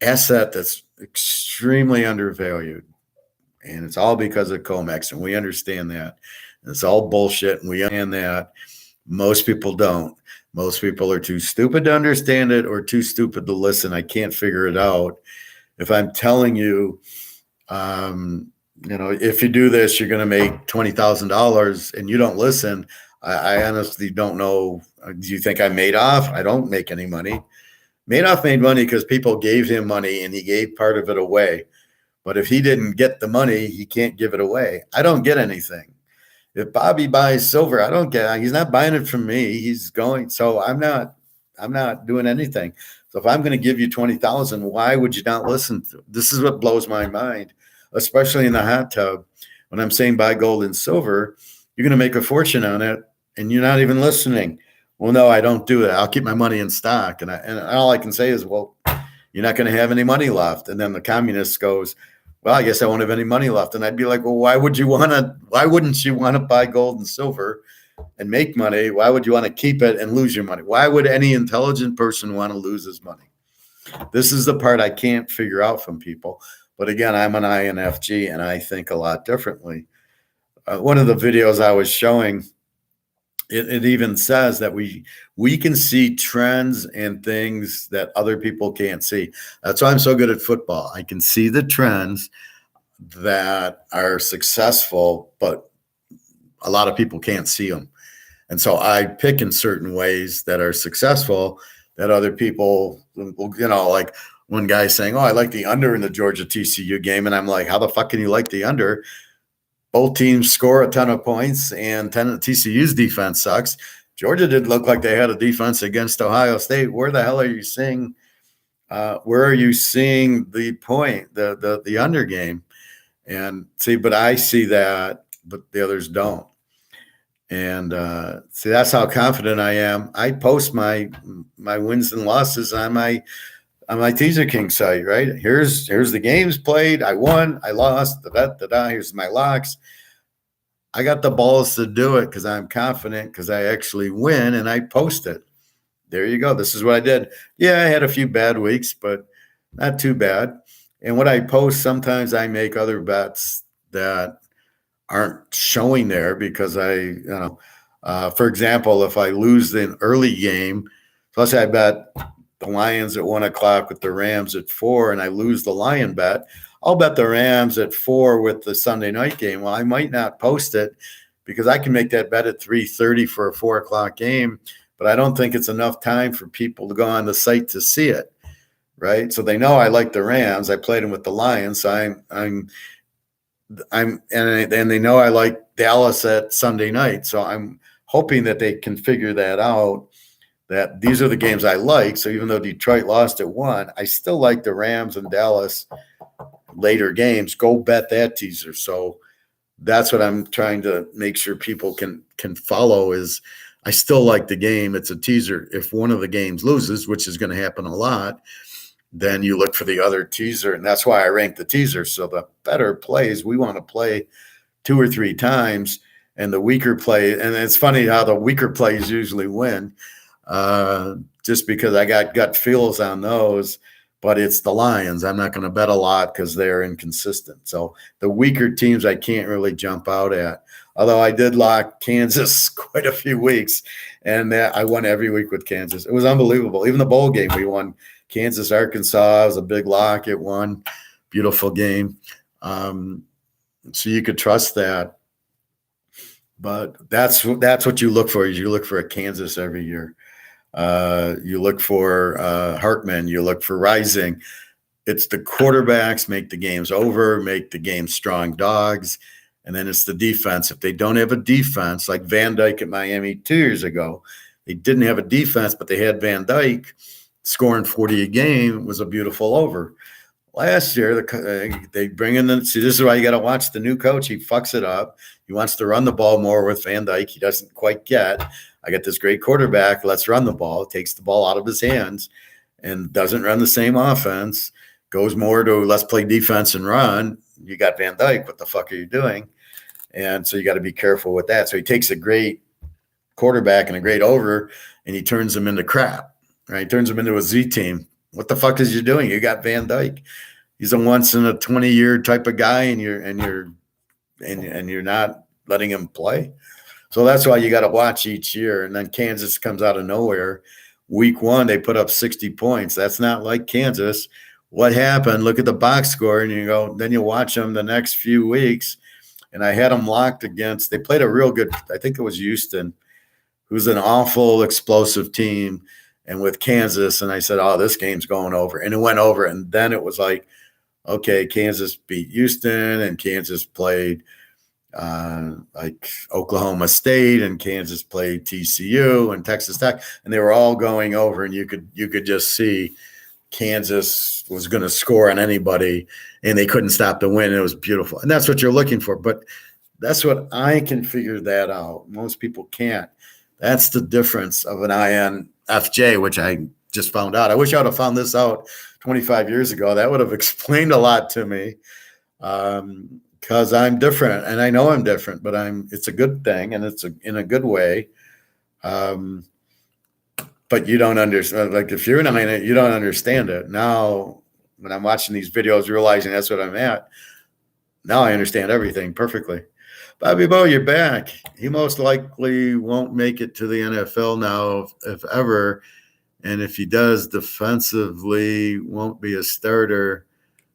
[SPEAKER 1] asset that's extremely undervalued. And it's all because of COMEX, and we understand that. It's all bullshit, and we understand that. Most people don't. Most people are too stupid to understand it or too stupid to listen. I can't figure it out. If I'm telling you, if you do this, you're going to make $20,000 and you don't listen, I honestly don't know. Do you think I'm Madoff? I don't make any money. Madoff made money because people gave him money and he gave part of it away. But if he didn't get the money, he can't give it away. I don't get anything. If Bobby buys silver, I don't get. He's not buying it from me. He's going. So I'm not doing anything. So if I'm going to give you 20,000, why would you not listen to? This is what blows my mind, especially in the hot tub. When I'm saying buy gold and silver, you're going to make a fortune on it, and you're not even listening. Well, no, I don't do that. I'll keep my money in stock, and all I can say is, well, you're not going to have any money left. And then the communist goes, well, I guess I won't have any money left. And I'd be like, well, why wouldn't you want to buy gold and silver and make money? Why would you want to keep it and lose your money? Why would any intelligent person want to lose his money? This is the part I can't figure out from people. But again, I'm an INFJ and I think a lot differently. One of the videos I was showing, it even says that we can see trends and things that other people can't see. That's why I'm so good at football. I can see the trends that are successful, but a lot of people can't see them. And so I pick in certain ways that are successful that other people, like one guy saying, oh, I like the under in the Georgia TCU game. And I'm like, how the fuck can you like the under? Both teams score a ton of points, and TCU's defense sucks. Georgia didn't look like they had a defense against Ohio State. Where the hell are you seeing? Where are you seeing the point, the under game? And see, but I see that, but the others don't. And see, that's how confident I am. I post my wins and losses on my Teaserking site, right? Here's the games played. I won, I lost, here's my locks. I got the balls to do it because I'm confident, because I actually win, and I post it. There you go. This is what I did. Yeah, I had a few bad weeks, but not too bad. And what I post, sometimes I make other bets that aren't showing there because for example, if I lose the early game, so let's say I bet the Lions at 1:00 with the Rams at 4, and I lose the Lion bet, I'll bet the Rams at 4 with the Sunday night game. Well, I might not post it because I can make that bet at 3:30 for a 4 o'clock game, but I don't think it's enough time for people to go on the site to see it. Right. So they know I like the Rams. I played them with the Lions. So and they know I like Dallas at Sunday night. So I'm hoping that they can figure that out, that these are the games I like. So even though Detroit lost at 1, I still like the Rams and Dallas later games. Go bet that teaser. So that's what I'm trying to make sure people can follow is I still like the game. It's a teaser. If one of the games loses, which is going to happen a lot, then you look for the other teaser. And that's why I rank the teaser. So the better plays, we want to play 2 or 3 times, and the weaker play. And it's funny how the weaker plays usually win, just because I got gut feels on those, but it's the Lions. I'm not going to bet a lot because they're inconsistent. So the weaker teams I can't really jump out at. Although I did lock Kansas quite a few weeks, and I won every week with Kansas. It was unbelievable. Even the bowl game, we won. Kansas, Arkansas was a big lock. It won. Beautiful game. So you could trust that. But that's what you look for. Is you look for a Kansas every year. You look for Hartman. You look for Rising. It's the quarterbacks make the games over, make the games strong dogs. And then it's the defense. If they don't have a defense, like Van Dyke at Miami 2 years ago, they didn't have a defense, but they had Van Dyke scoring 40 a game. Was a beautiful over. Last year, they bring in this is why you got to watch the new coach. He fucks it up. He wants to run the ball more with Van Dyke. He doesn't quite get. I got this great quarterback. Let's run the ball. Takes the ball out of his hands and doesn't run the same offense. Goes more to let's play defense and run. You got Van Dyke. What the fuck are you doing? And so you got to be careful with that. So he takes a great quarterback and a great over, and he turns them into crap. Right? Turns them into a Z team. What the fuck is you doing? You got Van Dyke. He's a once in a 20-year type of guy, and you're not letting him play. So that's why you got to watch each year. And then Kansas comes out of nowhere. Week 1, they put up 60 points. That's not like Kansas. What happened? Look at the box score, and you go. Then you watch them the next few weeks. And I had them locked against. They played a real good. I think it was Houston, who's an awful explosive team. And with Kansas, and I said, oh, this game's going over. And it went over. And then it was like, okay, Kansas beat Houston, and Kansas played like Oklahoma State, and Kansas played TCU and Texas Tech. And they were all going over. And you could just see Kansas was going to score on anybody, and they couldn't stop the win. It was beautiful. And that's what you're looking for. But that's what I can figure that out. Most people can't. That's the difference of an INFJ, which I just found out. I wish I would have found this out 25 years ago. That would have explained a lot to me, because I'm different, and I know I'm different, but it's a good thing, and it's in a good way. But you don't understand. Like if you're in it, you don't understand it. Now, when I'm watching these videos, realizing that's what I'm at, now I understand everything perfectly. Bobby Bo, you're back. He most likely won't make it to the NFL now, if ever. And if he does, defensively, won't be a starter.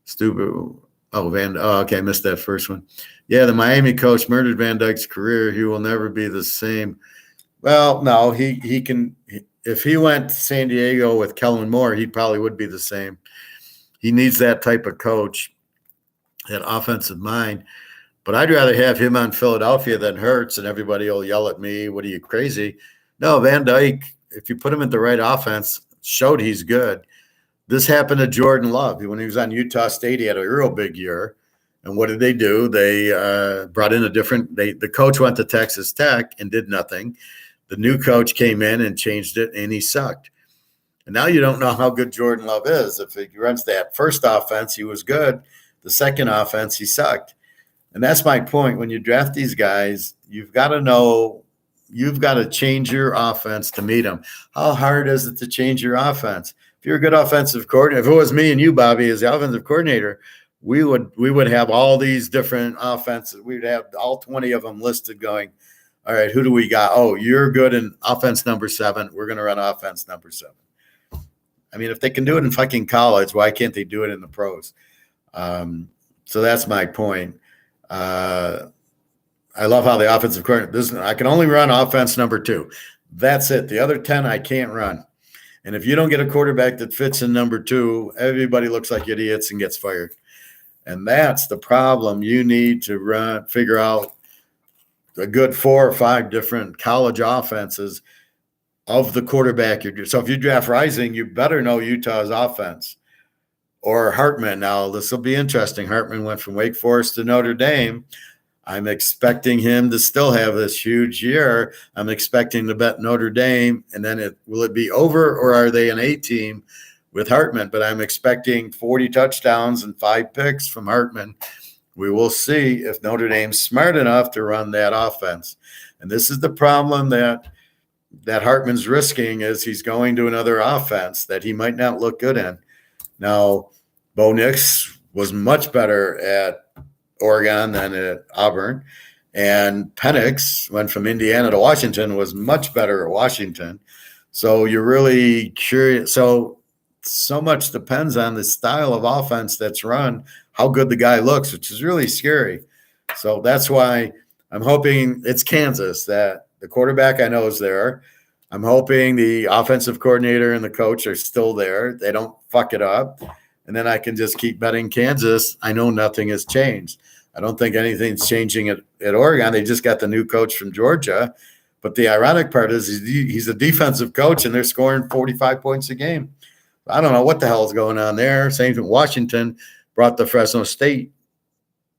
[SPEAKER 1] Stupid. Oh, okay, I missed that first one. Yeah, the Miami coach murdered Van Dyke's career. He will never be the same. Well, no, he can. If he went to San Diego with Kellen Moore, he probably would be the same. He needs that type of coach, that offensive mind. But I'd rather have him on Philadelphia than Hurts, and everybody will yell at me, what are you, crazy? No, Van Dyke, if you put him in the right offense, showed he's good. This happened to Jordan Love. When he was on Utah State, he had a real big year. And what did they do? They brought in the coach went to Texas Tech and did nothing. The new coach came in and changed it, and he sucked. And now you don't know how good Jordan Love is. If he runs that first offense, he was good. The second offense, he sucked. And that's my point. When you draft these guys, you've got to know, you've got to change your offense to meet them. How hard is it to change your offense? If you're a good offensive coordinator, if it was me and you, Bobby, as the offensive coordinator, we would have all these different offenses. We'd have all 20 of them listed going, all right, who do we got? Oh, you're good in offense number 7. We're going to run offense number 7. I mean, if they can do it in fucking college, why can't they do it in the pros? So that's my point. I love how the offensive coordinator, I can only run offense number 2. That's it. The other 10 I can't run. And if you don't get a quarterback that fits in number 2, everybody looks like idiots and gets fired. And that's the problem. You need to figure out a good 4 or 5 different college offenses of the quarterback you're doing. So if you draft Rising, you better know Utah's offense. Or Hartman. Now, this will be interesting. Hartman went from Wake Forest to Notre Dame. I'm expecting him to still have this huge year. I'm expecting to bet Notre Dame, and then will it be over, or are they an A team with Hartman? But I'm expecting 40 touchdowns and 5 picks from Hartman. We will see if Notre Dame's smart enough to run that offense. And this is the problem that Hartman's risking, is he's going to another offense that he might not look good in. Now, Bo Nix was much better at Oregon than at Auburn, and Penix went from Indiana to Washington, was much better at Washington. So you're really curious. So much depends on the style of offense that's run, how good the guy looks, which is really scary. So that's why I'm hoping it's Kansas, that the quarterback I know is there. I'm hoping the offensive coordinator and the coach are still there. They don't fuck it up. And then I can just keep betting Kansas. I know nothing has changed. I don't think anything's changing at Oregon. They just got the new coach from Georgia. But the ironic part is he's a defensive coach, and they're scoring 45 points a game. I don't know what the hell is going on there. Same thing. Washington brought the Fresno State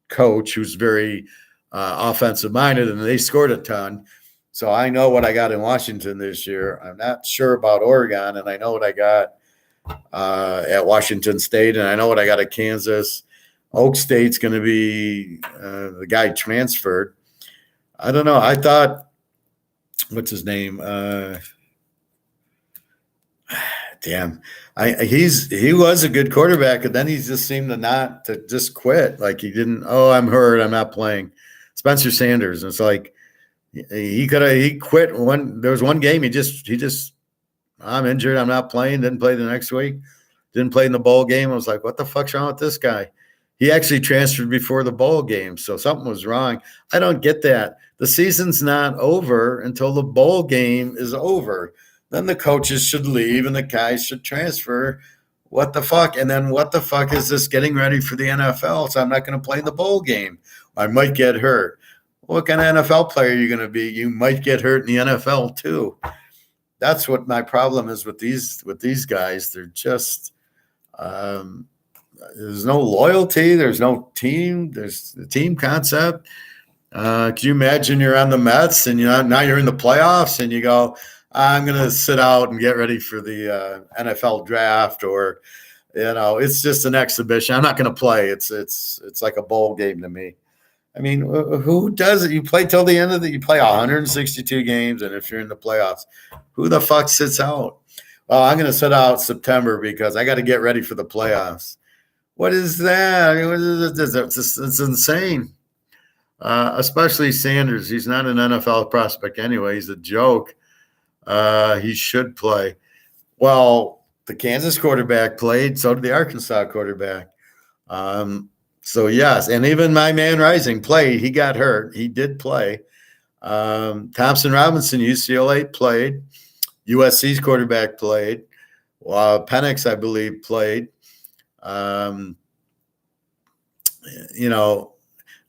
[SPEAKER 1] coach, who's very offensive minded, and they scored a ton. So I know what I got in Washington this year. I'm not sure about Oregon, and I know what I got at Washington State, and I know what I got at Kansas. Oak State's going to be the guy transferred. I don't know. I thought, what's his name? Damn. He was a good quarterback, and then he just seemed to just quit. Like he didn't. Oh, I'm hurt. I'm not playing. Spencer Sanders. It's like he quit there was one game he just I'm injured. I'm not playing. Didn't play the next week. Didn't play in the bowl game. I was like, what the fuck's wrong with this guy? He actually transferred before the bowl game, so something was wrong. I don't get that. The season's not over until the bowl game is over. Then the coaches should leave and the guys should transfer. What the fuck? And then what the fuck is this getting ready for the NFL? So I'm not going to play in the bowl game. I might get hurt. What kind of NFL player are you going to be? You might get hurt in the NFL too. That's what my problem is with these guys. They're just there's no loyalty. There's no team. There's the team concept. Can you imagine you're on the Mets and now you're in the playoffs and you go, I'm going to sit out and get ready for the NFL draft, or it's just an exhibition. I'm not going to play. It's like a bowl game to me. I mean, who does it? You play till the end you play 162 games, and if you're in the playoffs, who the fuck sits out? Well, I'm going to sit out September because I got to get ready for the playoffs. What is that? I mean, what is this? It's insane. Especially Sanders. He's not an NFL prospect anyway. He's a joke. He should play. Well, the Kansas quarterback played. So did the Arkansas quarterback. So, yes, and even my man Rising played. He got hurt. He did play. Thompson Robinson, UCLA, played. USC's quarterback played. Penix, I believe, played.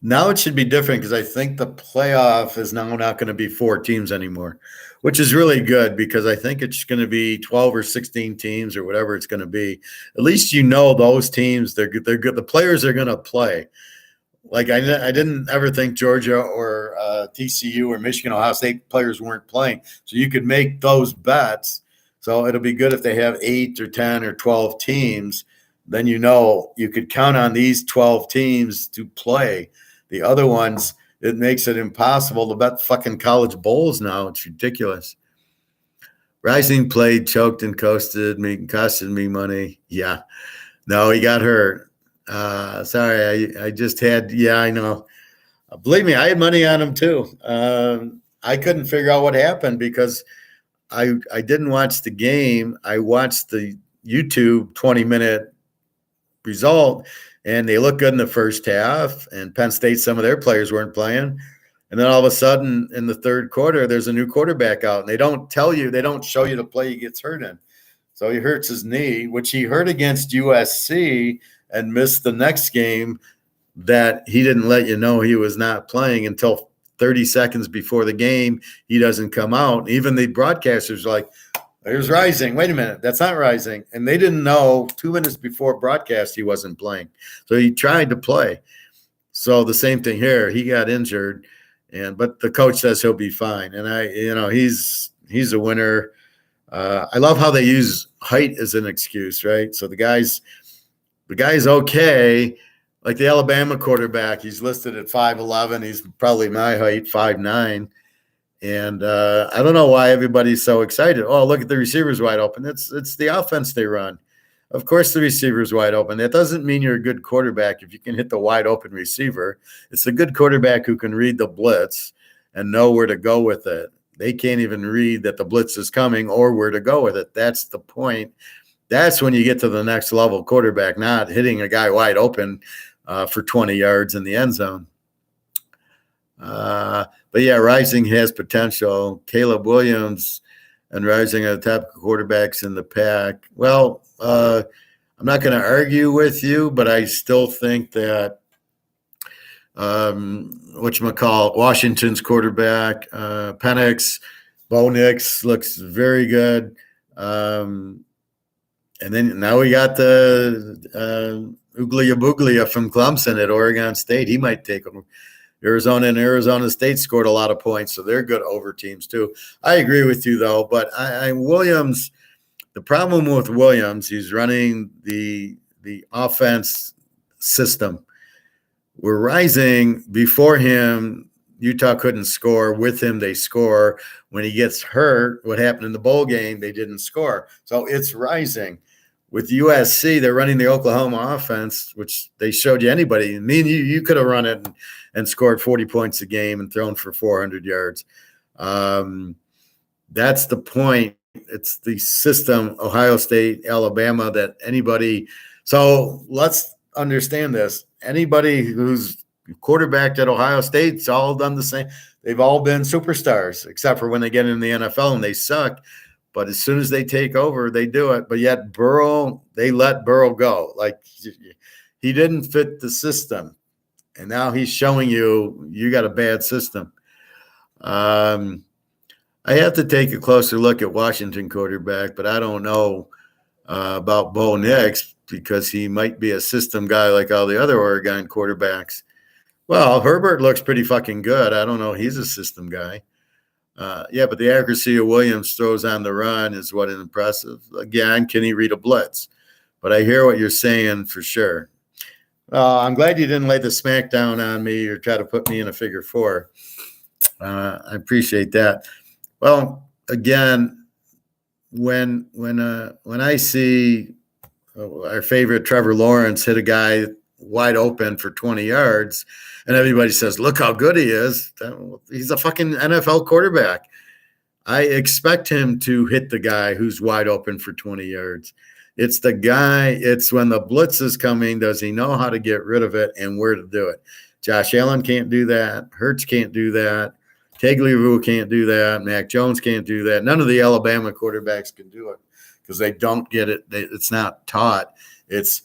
[SPEAKER 1] Now it should be different because I think the playoff is now not going to be 4 teams anymore, which is really good because I think it's going to be 12 or 16 teams or whatever it's going to be. At least those teams, they're good. The players are going to play. Like I didn't ever think Georgia or TCU or Michigan, Ohio State players weren't playing. So you could make those bets. So it'll be good if they have 8 or 10 or 12 teams. Then you could count on these 12 teams to play. The other ones, it makes it impossible to bet fucking college bowls now. It's ridiculous. Rising played, choked, and costed me money. Yeah. No, he got hurt. Sorry, I just had, I know. Believe me, I had money on him too. I couldn't figure out what happened because I didn't watch the game. I watched the YouTube 20-minute result, and they looked good in the first half. And Penn State, some of their players weren't playing. And then all of a sudden in the third quarter, there's a new quarterback out, and they don't show you the play he gets hurt in. So he hurts his knee, which he hurt against USC and missed the next game that he didn't let you know he was not playing until 30 seconds before the game. He doesn't come out. Even the broadcasters are like, there's Rising. Wait a minute, that's not Rising. And they didn't know 2 minutes before broadcast he wasn't playing. So he tried to play. So the same thing here. He got injured, but the coach says he'll be fine. And he's a winner. I love how they use height as an excuse, right? So the guy's okay. Like the Alabama quarterback, he's listed at 5'11". He's probably my height, 5'9". And I don't know why everybody's so excited. Oh, look at the receivers wide open. It's the offense they run. Of course the receiver's wide open. That doesn't mean you're a good quarterback if you can hit the wide open receiver. It's a good quarterback who can read the blitz and know where to go with it. They can't even read that the blitz is coming or where to go with it. That's the point. That's when you get to the next level quarterback, not hitting a guy wide open for 20 yards in the end zone. But yeah, Rising has potential. Caleb Williams and Rising are the top quarterbacks in the pack. Well, I'm not going to argue with you, but I still think that Washington's quarterback, Penix, Bo Nix looks very good. And then now we got the Uglia Buglia from Clemson at Oregon State. He might take them. Arizona State scored a lot of points, so they're good over teams too. I agree with you though, but Williams. The problem with Williams, he's running the offense system. We're Rising before him. Utah couldn't score. With him, they score. When he gets hurt, what happened in the bowl game, they didn't score. So it's Rising. With USC, they're running the Oklahoma offense, which they showed you anybody. I mean, you could have run it and scored 40 points a game and thrown for 400 yards. That's the point. It's the system, Ohio State, Alabama, that anybody. So let's understand this. Anybody who's quarterbacked at Ohio State's all done the same. They've all been superstars, except for when they get in the NFL and they suck. But as soon as they take over, they do it. But yet Burrow, they let Burrow go. Like he didn't fit the system. And now he's showing you got a bad system. I have to take a closer look at Washington quarterback, but I don't know about Bo Nix because he might be a system guy like all the other Oregon quarterbacks. Well, Herbert looks pretty fucking good. I don't know. He's a system guy. Yeah, but the accuracy of Williams throws on the run is what is impressive. Again, can he read a blitz? But I hear what you're saying for sure. I'm glad you didn't lay the smackdown on me or try to put me in a figure four. I appreciate that. Well, again, when I see our favorite Trevor Lawrence hit a guy wide open for 20 yards, and everybody says, look how good he is. He's a fucking NFL quarterback. I expect him to hit the guy who's wide open for 20 yards. It's when the blitz is coming, does he know how to get rid of it and where to do it? Josh Allen can't do that. Hurts can't do that. Tagliabue can't do that. Mac Jones can't do that. None of the Alabama quarterbacks can do it because they don't get it. It's not taught. It's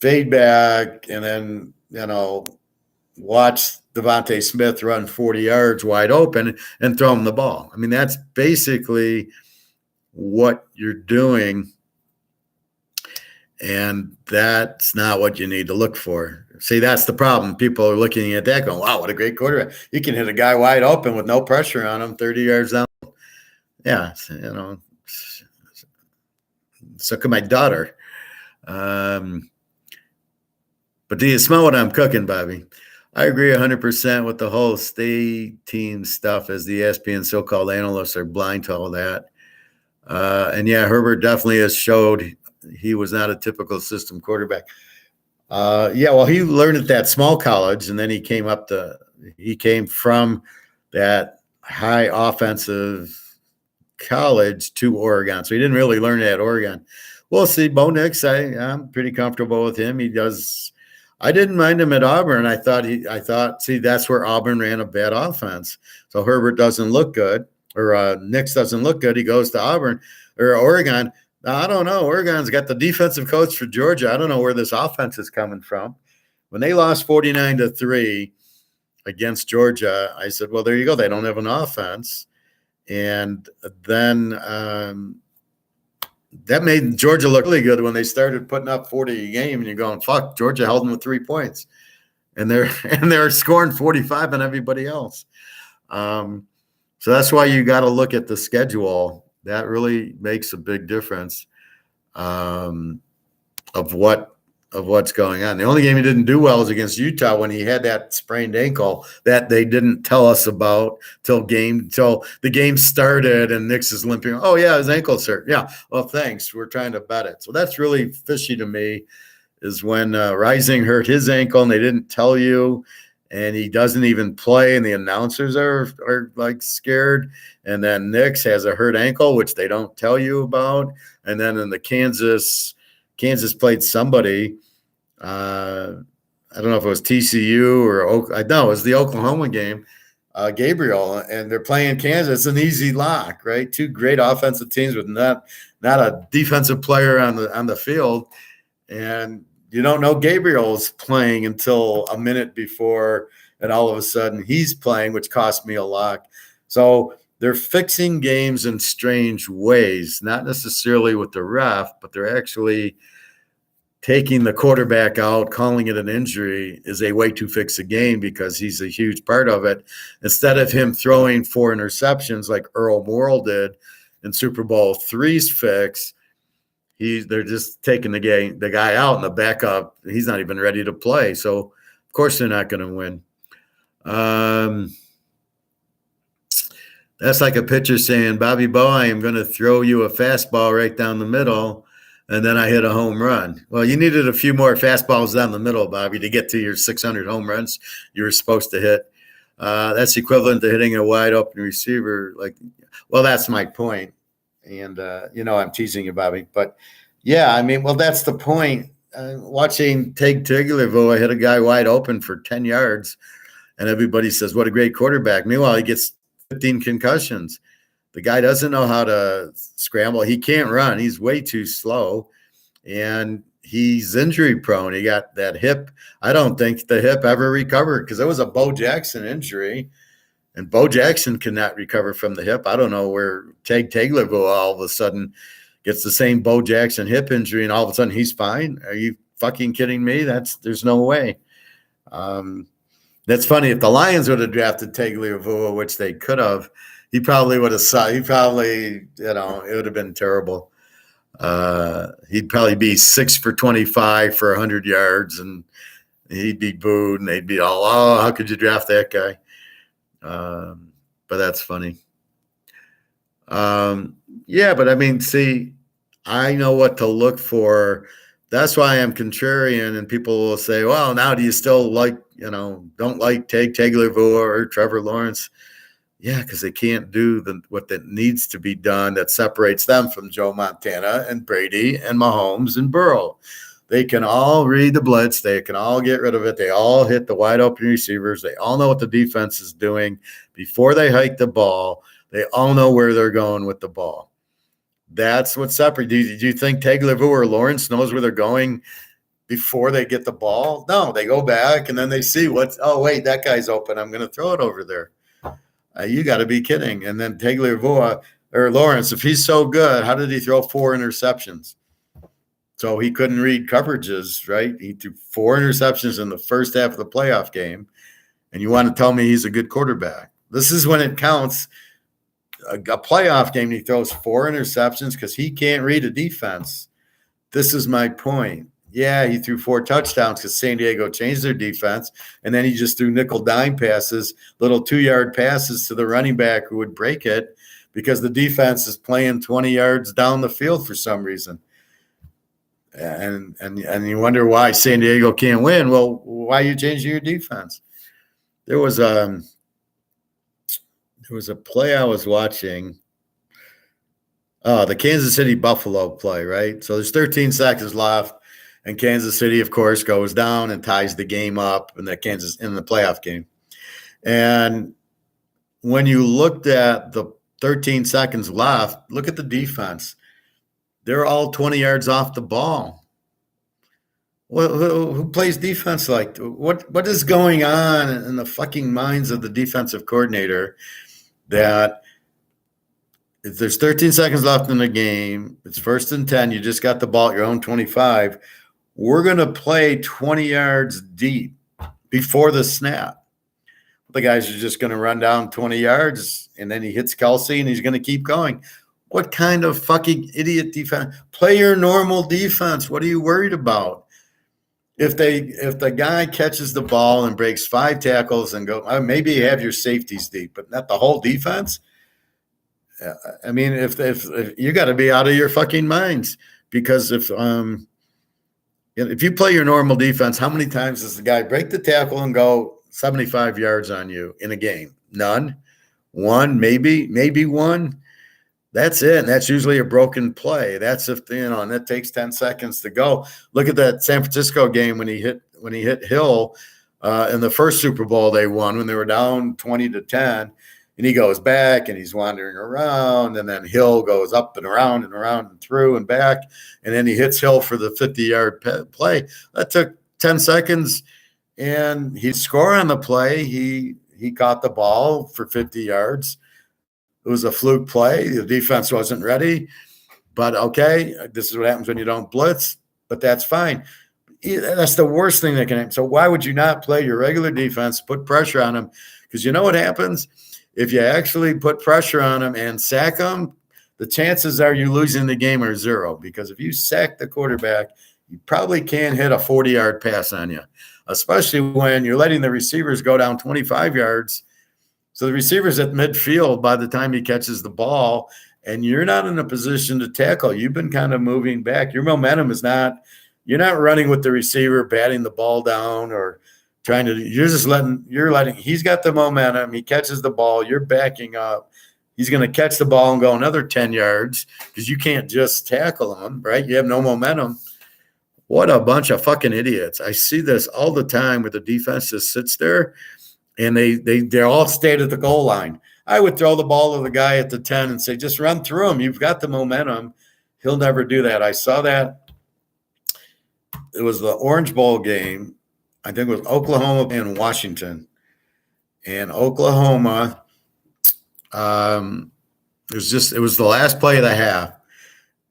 [SPEAKER 1] fade back and then, watch Devontae Smith run 40 yards wide open and throw him the ball. I mean, that's basically what you're doing. And that's not what you need to look for. See, that's the problem. People are looking at that going, wow, what a great quarterback. You can hit a guy wide open with no pressure on him 30 yards down. Yeah, so can my daughter. But do you smell what I'm cooking, Bobby? I agree 100% with the whole state team stuff as the ESPN so-called analysts are blind to all that. And yeah, Herbert definitely has showed he was not a typical system quarterback. Well, he learned at that small college, and then he came from that high offensive college to Oregon. So he didn't really learn it at Oregon. We'll see. Bo Nix, I'm pretty comfortable with him. He does. I didn't mind him at Auburn. I thought, see, that's where Auburn ran a bad offense. So Herbert doesn't look good, or Nix doesn't look good. He goes to Auburn or Oregon. Now, I don't know. Oregon's got the defensive coach for Georgia. I don't know where this offense is coming from. When they lost 49-3 against Georgia, I said, well, there you go. They don't have an offense. And then that made Georgia look really good when they started putting up 40 a game, and you're going, fuck, Georgia held them with 3 points. And they're scoring 45 on everybody else. So that's why you got to look at the schedule. That really makes a big difference of what's going on. The only game he didn't do well was against Utah when he had that sprained ankle that they didn't tell us about till the game started and Nix is limping. Oh yeah, his ankle's hurt. Yeah. Well, thanks. We're trying to bet it. So that's really fishy to me, is when Rising hurt his ankle and they didn't tell you, and he doesn't even play, and the announcers are like scared. And then Nix has a hurt ankle, which they don't tell you about. And then in the Kansas played somebody. I don't know if it was TCU or no, it was the Oklahoma game, Gabriel, and they're playing Kansas. It's an easy lock, right? Two great offensive teams with not a defensive player on the field, and you don't know Gabriel's playing until a minute before, and all of a sudden he's playing, which cost me a lock. So they're fixing games in strange ways, not necessarily with the ref, but they're actually taking the quarterback out, calling it an injury is a way to fix a game because he's a huge part of it. Instead of him throwing 4 interceptions like Earl Morrall did in Super Bowl III's fix, they're just taking the guy out, and the backup, he's not even ready to play. So, of course, they're not going to win. That's like a pitcher saying, Bobby Bo, I am going to throw you a fastball right down the middle, and then I hit a home run. Well, you needed a few more fastballs down the middle, Bobby, to get to your 600 home runs you were supposed to hit. That's equivalent to hitting a wide open receiver. Well, that's my point. And, I'm teasing you, Bobby. But, yeah, I mean, well, that's the point. Watching Tig Tagovailoa hit a guy wide open for 10 yards, and everybody says, what a great quarterback. Meanwhile, he gets 15 concussions. The guy doesn't know how to scramble. He can't run. He's way too slow, and he's injury prone. He got that hip. I don't think the hip ever recovered because it was a Bo Jackson injury, and Bo Jackson cannot recover from the hip. I don't know where Tagovailoa all of a sudden gets the same Bo Jackson hip injury, and all of a sudden he's fine. Are you fucking kidding me? There's no way. That's funny. If the Lions would have drafted Tagovailoa, which they could have, he probably would have it would have been terrible. He'd probably be 6 for 25 for 100 yards, and he'd be booed, and they'd be all, oh, how could you draft that guy? But that's funny. Yeah, but I mean, see, I know what to look for. That's why I'm contrarian, and people will say, well, now do you still don't like Tagovailoa or Trevor Lawrence? Yeah, because they can't do what that needs to be done that separates them from Joe Montana and Brady and Mahomes and Burrow. They can all read the blitz. They can all get rid of it. They all hit the wide open receivers. They all know what the defense is doing before they hike the ball. They all know where they're going with the ball. That's what separates. Do you think Tagovailoa or Lawrence knows where they're going before they get the ball? No, they go back and then they see wait, that guy's open. I'm going to throw it over there. You got to be kidding. And then Tagovailoa or Lawrence, if he's so good, how did he throw 4 interceptions? So he couldn't read coverages, right? He threw 4 interceptions in the first half of the playoff game. And you want to tell me he's a good quarterback? This is when it counts. A playoff game, he throws 4 interceptions because he can't read a defense. This is my point. Yeah, he threw 4 touchdowns because San Diego changed their defense, and then he just threw nickel dime passes, little 2-yard passes to the running back who would break it because the defense is playing 20 yards down the field for some reason. And you wonder why San Diego can't win. Well, why are you changing your defense? There was a play I was watching. Oh, the Kansas City Buffalo play, right? So there's 13 seconds left. And Kansas City, of course, goes down and ties the game up in the playoff game. And when you looked at the 13 seconds left, look at the defense. They're all 20 yards off the ball. Who plays defense like what is going on in the fucking minds of the defensive coordinator that if there's 13 seconds left in the game, it's 1st and 10, you just got the ball at your own 25, we're going to play 20 yards deep before the snap. The guys are just going to run down 20 yards, and then he hits Kelsey, and he's going to keep going. What kind of fucking idiot defense? Play your normal defense. What are you worried about? If the guy catches the ball and breaks 5 tackles and go, maybe you have your safeties deep, but not the whole defense. I mean, if you got to be out of your fucking minds, because if you play your normal defense, how many times does the guy break the tackle and go 75 yards on you in a game? None. One, maybe one. That's it. And that's usually a broken play. That's if and it takes 10 seconds to go. Look at that San Francisco game when he hit Hill in the first Super Bowl they won when they were down 20-10, and he goes back and he's wandering around, and then Hill goes up and around and through and back, and then he hits Hill for the 50-yard play. That took 10 seconds, and he scored on the play. He caught the ball for 50 yards. It was a fluke play. The defense wasn't ready, but okay, this is what happens when you don't blitz, but that's fine. That's the worst thing that can happen. So why would you not play your regular defense, put pressure on them? Because you know what happens? If you actually put pressure on them and sack them, the chances are you losing the game are 0, because if you sack the quarterback, you probably can't hit a 40-yard pass on you, especially when you're letting the receivers go down 25 yards. So the receiver's at midfield by the time he catches the ball, and you're not in a position to tackle. You've been kind of moving back. Your momentum is not – you're not running with the receiver, batting the ball down or trying to – you're letting – he's got the momentum. He catches the ball. You're backing up. He's going to catch the ball and go another 10 yards because you can't just tackle him, right? You have no momentum. What a bunch of fucking idiots. I see this all the time where the defense just sits there – and they're all stayed at the goal line. I would throw the ball to the guy at the 10 and say, just run through him. You've got the momentum. He'll never do that. I saw that. It was the Orange Bowl game. I think it was Oklahoma and Washington. And Oklahoma, it was the last play of the half.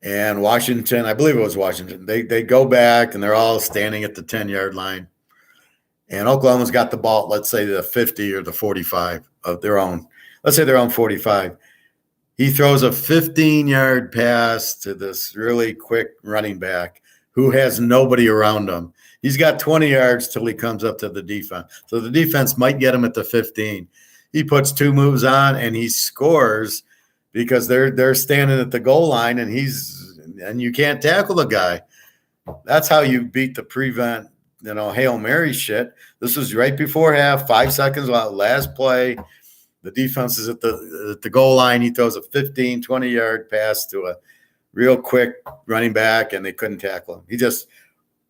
[SPEAKER 1] And Washington, I believe it was Washington, they go back and they're all standing at the 10-yard line. And Oklahoma's got the ball, let's say the 50 or the 45 of their own. Let's say their own 45. He throws a 15-yard pass to this really quick running back who has nobody around him. He's got 20 yards till he comes up to the defense. So the defense might get him at the 15. He puts 2 moves on and he scores because they're standing at the goal line and you can't tackle the guy. That's how you beat the prevent Hail Mary shit. This was right before half, 5 seconds last play. The defense is at the goal line. He throws a 15, 20-yard pass to a real quick running back, and they couldn't tackle him. He just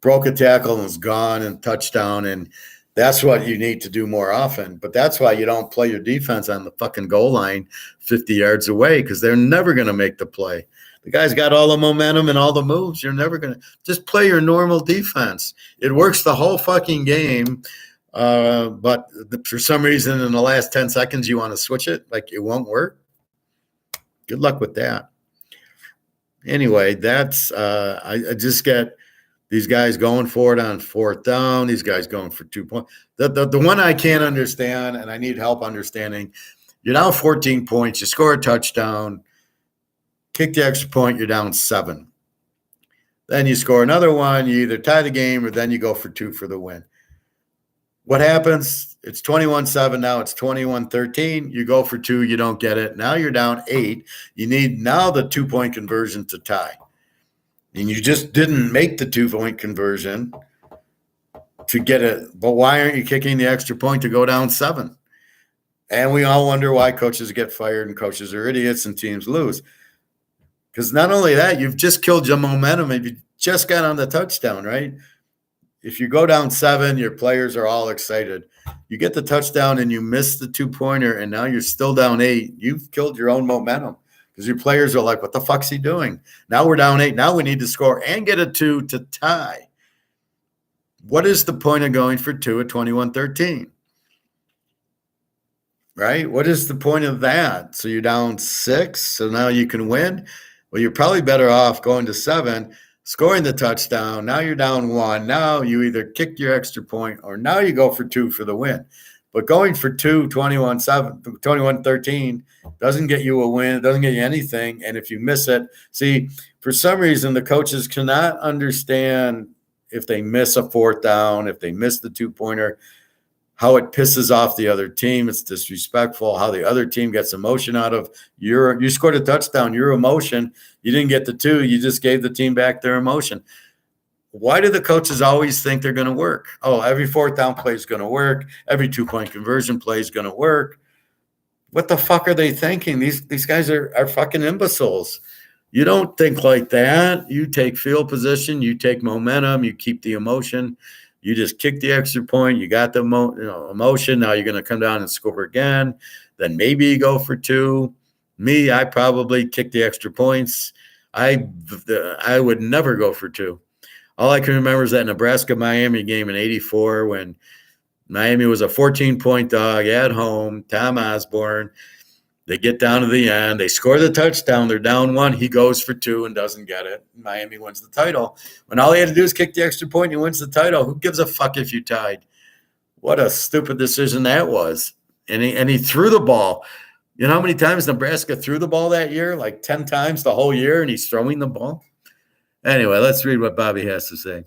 [SPEAKER 1] broke a tackle and was gone and touchdown, and that's what you need to do more often. But that's why you don't play your defense on the fucking goal line 50 yards away, because they're never going to make the play. The guy's got all the momentum and all the moves. You're never going to just play your normal defense. It works the whole fucking game. But for some reason in the last 10 seconds, you want to switch it. Like it won't work. Good luck with that. Anyway, that's I just get these guys going for it on 4th down. These guys going for 2 points. The one I can't understand, and I need help understanding, you're down 14 points. You score a touchdown. Kick the extra point, you're down 7. Then you score another one, you either tie the game or then you go for 2 for the win. What happens? It's 21-7, now it's 21-13. You go for 2, you don't get it. Now you're down 8. You need now the 2-point conversion to tie. And you just didn't make the 2-point conversion to get it. But why aren't you kicking the extra point to go down 7? And we all wonder why coaches get fired and coaches are idiots and teams lose. Because not only that, you've just killed your momentum. If you just got on the touchdown, right? If you go down 7, your players are all excited. You get the touchdown and you miss the 2-pointer, and now you're still down 8. You've killed your own momentum because your players are like, what the fuck's he doing? Now we're down 8. Now we need to score and get a 2 to tie. What is the point of going for 2 at 21-13? Right? What is the point of that? So you're down 6, so now you can win. Well, you're probably better off going to 7, scoring the touchdown. Now you're down 1. Now you either kick your extra point or now you go for 2 for the win. But going for 2, 21-13 doesn't get you a win. It doesn't get you anything. And if you miss it, see, for some reason, the coaches cannot understand if they miss a 4th down, if they miss the 2-pointer, how it pisses off the other team. It's disrespectful. How the other team gets emotion out of you scored a touchdown, your emotion. You didn't get the 2. You just gave the team back their emotion. Why do the coaches always think they're going to work? Oh, every 4th down play is going to work. Every 2-point conversion play is going to work. What the fuck are they thinking? These guys are fucking imbeciles. You don't think like that. You take field position. You take momentum. You keep the emotion. You just kick the extra point. You got the emotion. Now you're going to come down and score again. Then maybe you go for 2. Me, I probably kick the extra points. I would never go for 2. All I can remember is that Nebraska-Miami game in '84 when Miami was a 14-point dog at home. Tom Osborne. They get down to the end. They score the touchdown. They're down 1. He goes for 2 and doesn't get it. Miami wins the title. When all he had to do is kick the extra point, he wins the title. Who gives a fuck if you tied? What a stupid decision that was. And he threw the ball. You know how many times Nebraska threw the ball that year? Like 10 times the whole year, and he's throwing the ball. Anyway, let's read what Bobby has to say.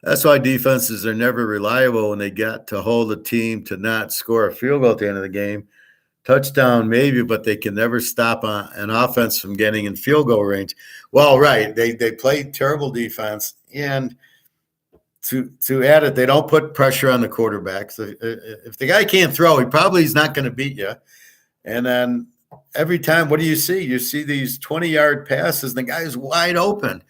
[SPEAKER 1] That's why defenses are never reliable when they got to hold a team to not score a field goal at the end of the game. Touchdown, maybe, but they can never stop an offense from getting in field goal range. Well, right. They play terrible defense. And to add it, they don't put pressure on the quarterback. So if the guy can't throw, he probably is not going to beat you. And then every time, what do you see? You see these 20-yard passes, and the guy's wide open.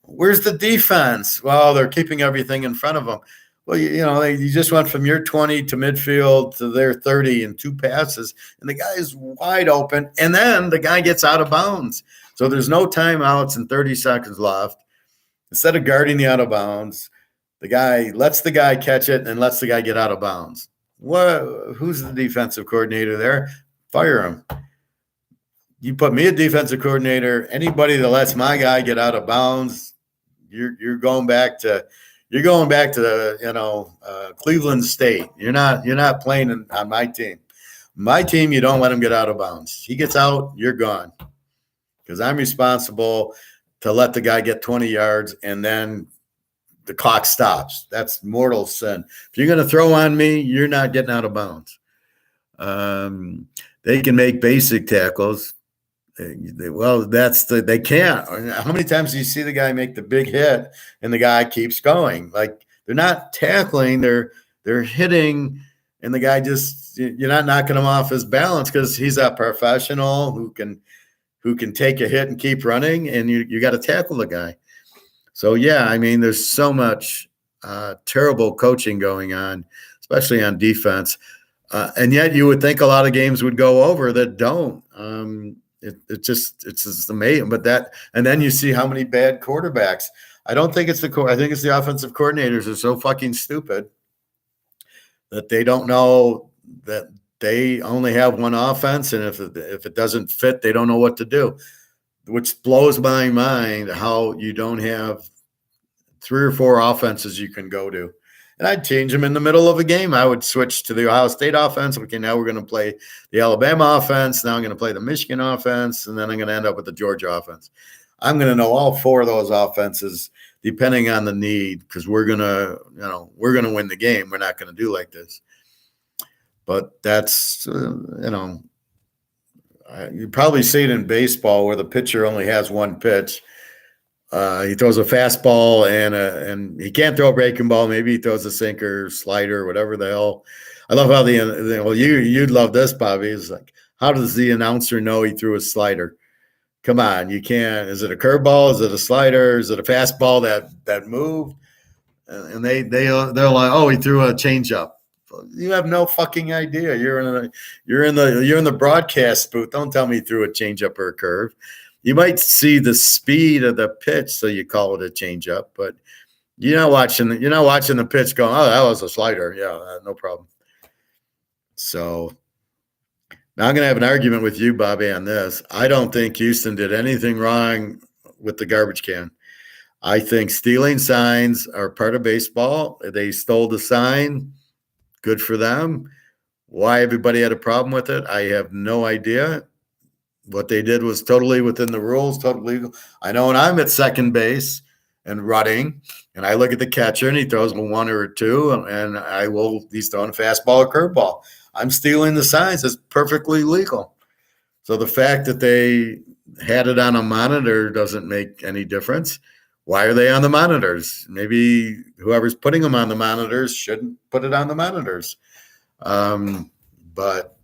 [SPEAKER 1] Where's the defense? Well, they're keeping everything in front of them. Well, you just went from your 20 to midfield to their 30 in 2 passes, and the guy is wide open, and then the guy gets out of bounds. So there's no timeouts and 30 seconds left. Instead of guarding the out of bounds, the guy lets the guy catch it and lets the guy get out of bounds. Who's the defensive coordinator there? Fire him. You put me a defensive coordinator, anybody that lets my guy get out of bounds, you're going back to Cleveland State. You're not playing on my team. My team, you don't let him get out of bounds. He gets out, you're gone. Because I'm responsible to let the guy get 20 yards and then the clock stops. That's mortal sin. If you're going to throw on me, you're not getting out of bounds. They can make basic tackles. They can't. How many times do you see the guy make the big hit and the guy keeps going? Like, they're not tackling, they're hitting, and the guy you're not knocking him off his balance because he's a professional who can take a hit and keep running, and you got to tackle the guy. So yeah, I mean, there's so much terrible coaching going on, especially on defense, and yet you would think a lot of games would go over that don't. It's just amazing. But and then you see how many bad quarterbacks. I don't think it's I think it's the offensive coordinators are so fucking stupid that they don't know that they only have one offense, and if it doesn't fit, they don't know what to do, which blows my mind how you don't have 3 or 4 offenses you can go to. And I'd change them in the middle of a game. I would switch to the Ohio State offense. Okay, now we're going to play the Alabama offense. Now I'm going to play the Michigan offense. And then I'm going to end up with the Georgia offense. I'm going to know all 4 of those offenses depending on the need because we're going to win the game. We're not going to do like this. But that's, you probably see it in baseball where the pitcher only has one pitch. He throws a fastball and he can't throw a breaking ball. Maybe he throws a sinker, slider, whatever the hell. I love how you'd love this, Bobby. Is like, how does the announcer know he threw a slider? Come on, you can't. Is it a curveball? Is it a slider? Is it a fastball that moved? And they're like, oh, he threw a changeup. You have no fucking idea. You're in the broadcast booth. Don't tell me he threw a changeup or a curve. You might see the speed of the pitch, so you call it a changeup, but you're not watching the pitch going, oh, that was a slider. Yeah, no problem. So now I'm going to have an argument with you, Bobby, on this. I don't think Houston did anything wrong with the garbage can. I think stealing signs are part of baseball. They stole the sign. Good for them. Why everybody had a problem with it, I have no idea. What they did was totally within the rules, totally legal. I know when I'm at second base and running, and I look at the catcher and he throws me one or two, and he's throwing a fastball or curveball. I'm stealing the signs. It's perfectly legal. So the fact that they had it on a monitor doesn't make any difference. Why are they on the monitors? Maybe whoever's putting them on the monitors shouldn't put it on the monitors. But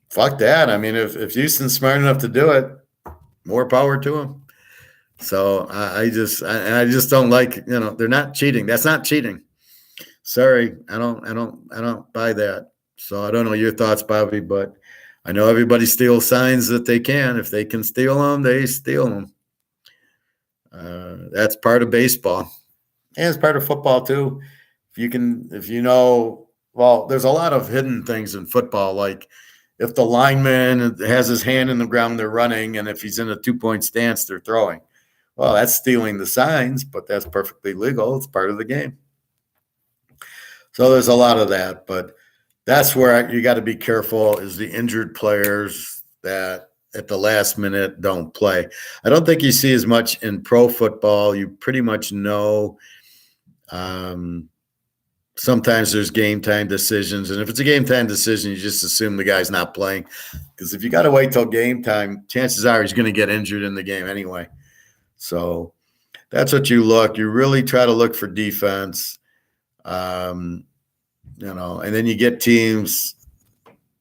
[SPEAKER 1] fuck that. I mean, if Houston's smart enough to do it, more power to them. So I just don't like, they're not cheating. That's not cheating. Sorry, I don't buy that. So I don't know your thoughts, Bobby, but I know everybody steals signs that they can. If they can steal them, they steal them. That's part of baseball, and it's part of football too. Well, there's a lot of hidden things in football, like if the lineman has his hand in the ground, they're running, and if he's in a 2-point stance, they're throwing. Well, that's stealing the signs, but that's perfectly legal. It's part of the game. So there's a lot of that, but that's where you got to be careful is the injured players that at the last minute don't play. I don't think you see as much in pro football. You pretty much know sometimes there's game time decisions. And if it's a game time decision, you just assume the guy's not playing. Because if you got to wait till game time, chances are he's going to get injured in the game anyway. So that's what you look. You really try to look for defense. And then you get teams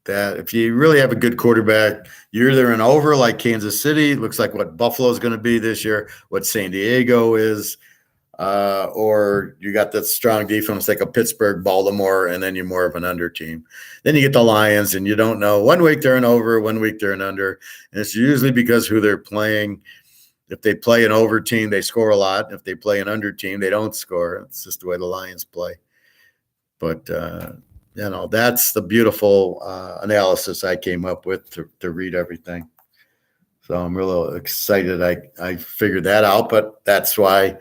[SPEAKER 1] that if you really have a good quarterback, you're either an over like Kansas City, looks like what Buffalo is going to be this year, what San Diego is, or you got that strong defense like a Pittsburgh, Baltimore, and then you're more of an under team. Then you get the Lions, and you don't know. 1 week they're an over, 1 week they're an under, and it's usually because who they're playing. If they play an over team, they score a lot. If they play an under team, they don't score. It's just the way the Lions play. But that's the beautiful analysis I came up with to read everything. So I'm really excited I figured that out, but that's why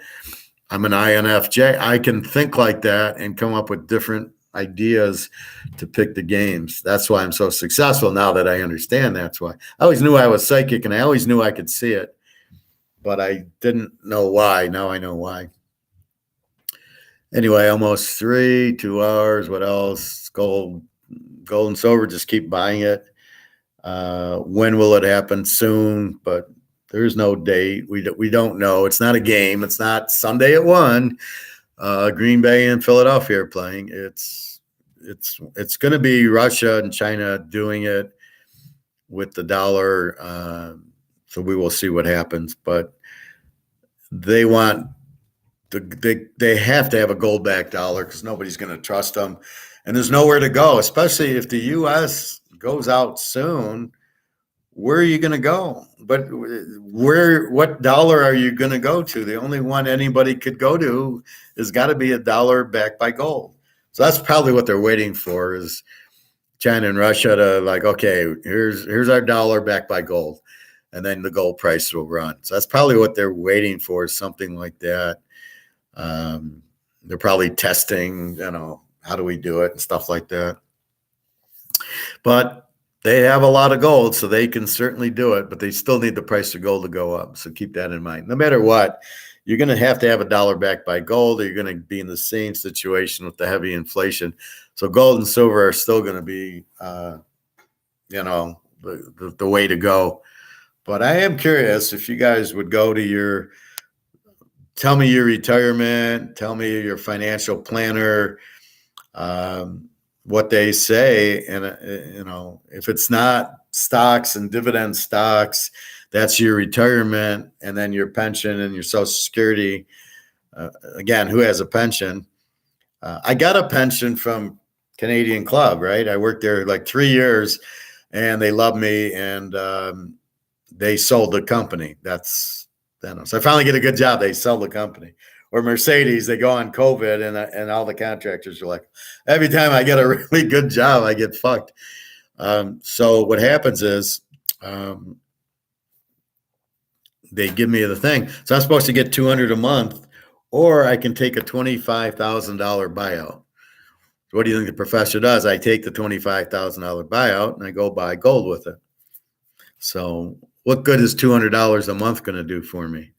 [SPEAKER 1] I'm an INFJ. I can think like that and come up with different ideas to pick the games. That's why I'm so successful now that I understand. That's why I always knew I was psychic and I always knew I could see it, but I didn't know why. Now I know why. Anyway, almost 2 hours. What else? Gold and silver, just keep buying it. When will it happen? Soon, but there's no date. We don't know. It's not a game. It's not Sunday at 1. Green Bay and Philadelphia are playing. It's going to be Russia and China doing it with the dollar. So we will see what happens. But they want they have to have a gold-backed dollar because nobody's going to trust them, and there's nowhere to go. Especially if the U.S. goes out soon, where are you going to go? But what dollar are you going to go to? The only one anybody could go to has got to be a dollar backed by gold. So that's probably what they're waiting for is China and Russia to like, okay, here's our dollar backed by gold, and then the gold price will run. So that's probably what they're waiting for, is something like that. They're probably testing, how do we do it and stuff like that. But they have a lot of gold, so they can certainly do it, but they still need the price of gold to go up. So keep that in mind. No matter what, you're going to have a dollar backed by gold, or you're going to be in the same situation with the heavy inflation. So gold and silver are still going to be, the way to go. But I am curious if you guys would go to tell me your retirement, tell me your financial planner, what they say. And, if it's not stocks and dividend stocks That's your retirement, and then your pension and your Social Security. Again, who has a pension? I got a pension from Canadian Club, right? I worked there like 3 years, and they loved me, and they sold the company. So I finally get a good job. They sell the company. Or Mercedes, they go on COVID, and all the contractors are like, every time I get a really good job, I get fucked. So what happens is they give me the thing. So I'm supposed to get $200 a month, or I can take a $25,000 buyout. So what do you think the professor does? I take the $25,000 buyout and I go buy gold with it. So what good is $200 a month going to do for me?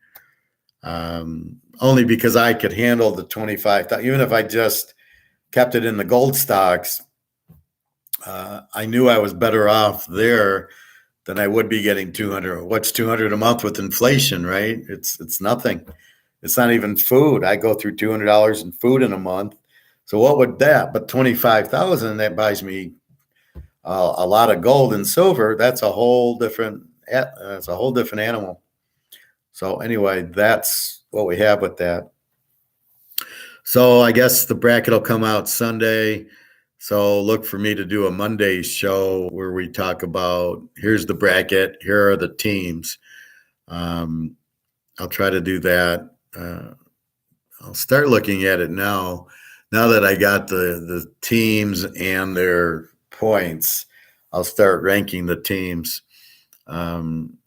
[SPEAKER 1] Only because I could handle the 25,000. Even if I just kept it in the gold stocks, I knew I was better off there than I would be getting 200. What's 200 a month with inflation, right? It's nothing. It's not even food. I go through $200 in food in a month. So what would that? But 25,000, that buys me a lot of gold and silver. That's a whole different. That's a whole different animal. So anyway, that's what we have with that. So I guess the bracket will come out Sunday. So look for me to do a Monday show where we talk about, here's the bracket, here are the teams. I'll try to do that. I'll start looking at it now. Now that I got the teams and their points, I'll start ranking the teams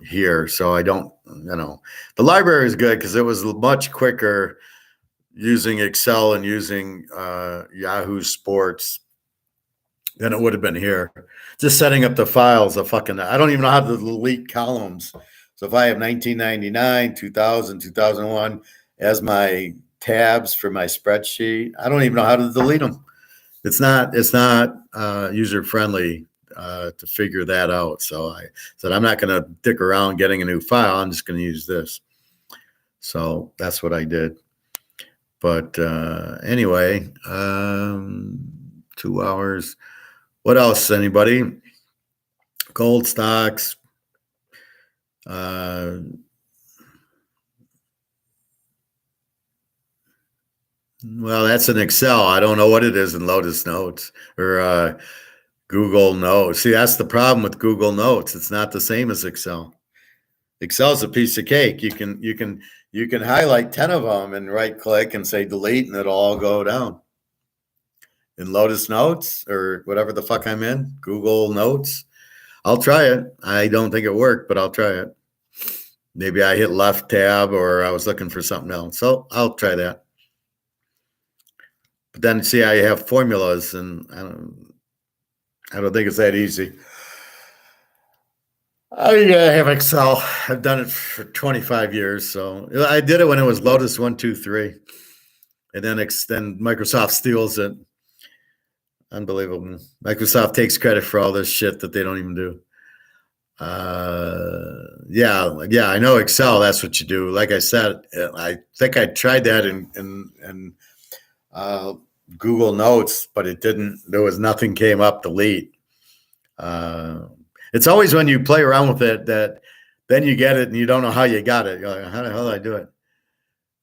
[SPEAKER 1] here. So I don't, the library is good because it was much quicker using Excel and using Yahoo Sports than it would have been here. Just setting up the files, I don't even know how to delete columns. So if I have 1999, 2000, 2001 as my tabs for my spreadsheet, I don't even know how to delete them. It's not user friendly to figure that out. So I said, I'm not going to dick around getting a new file. I'm just going to use this. So that's what I did. But anyway, 2 hours. What else? Anybody? Gold stocks. Well, that's an Excel. I don't know what it is in Lotus Notes or Google Notes. See, that's the problem with Google Notes. It's not the same as Excel. Excel's a piece of cake. You can highlight 10 of them and right click and say delete, and it'll all go down. In Lotus Notes or whatever the fuck I'm in, Google Notes, I'll try it. I don't think it worked, but I'll try it. Maybe I hit left tab or I was looking for something else. So I'll try that. But then see, I have formulas, and I don't think it's that easy. I have Excel. I've done it for 25 years. So I did it when it was Lotus 1, 2, 3. And then Microsoft steals it. Unbelievable. Microsoft takes credit for all this shit that they don't even do. Yeah, I know Excel. That's what you do. Like I said, I think I tried that in Google Notes, but it didn't. There was nothing came up. Delete. It's always when you play around with it that then you get it and you don't know how you got it. You're like, how the hell did I do it?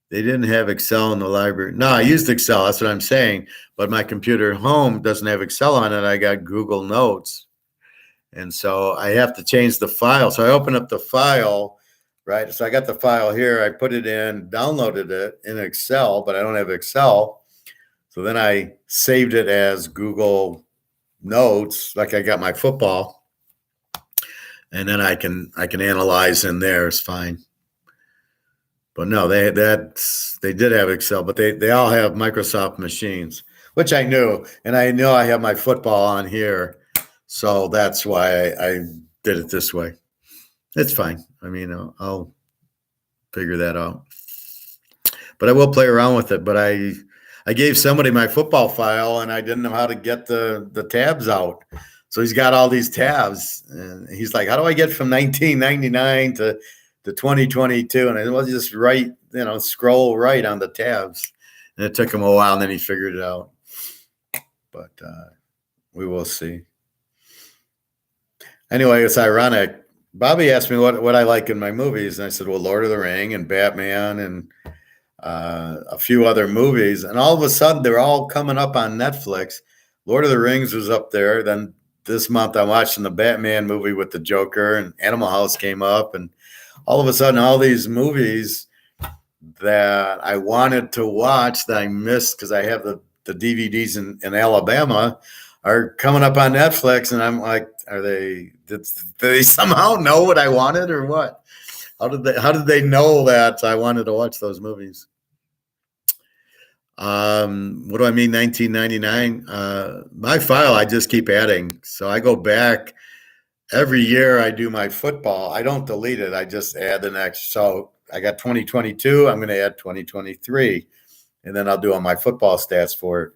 [SPEAKER 1] They didn't have Excel in the library. No, I used Excel. That's what I'm saying. But my computer at home doesn't have Excel on it. I got Google Notes. And so I have to change the file. So I open up the file, right? So I got the file here. I put it in, downloaded it in Excel, but I don't have Excel. So then I saved it as Google Notes, like I got my football. And then I can analyze in there. It's fine. But no, they did have Excel, but they all have Microsoft machines, which I knew. And I know I have my football on here. So that's why I did it this way. It's fine. I mean, I'll figure that out. But I will play around with it. But I gave somebody my football file, and I didn't know how to get the tabs out. So he's got all these tabs. And he's like, how do I get from 1999 to 2022? And I was just scroll right on the tabs. And it took him a while, and then he figured it out. But we will see. Anyway, it's ironic. Bobby asked me what I like in my movies, and I said, well, Lord of the Ring and Batman and a few other movies. And all of a sudden, they're all coming up on Netflix. Lord of the Rings was up there. Then this month, I'm watching the Batman movie with the Joker, and Animal House came up. And all of a sudden, all these movies that I wanted to watch that I missed because I have the DVDs in Alabama are coming up on Netflix. And I'm like, did they somehow know what I wanted or what? How did they know that I wanted to watch those movies? What do I mean 1999? My file, I just keep adding. So I go back every year. I do my football. I don't delete it. I just add the next. So I got 2022. I'm going to add 2023, and then I'll do all my football stats for it.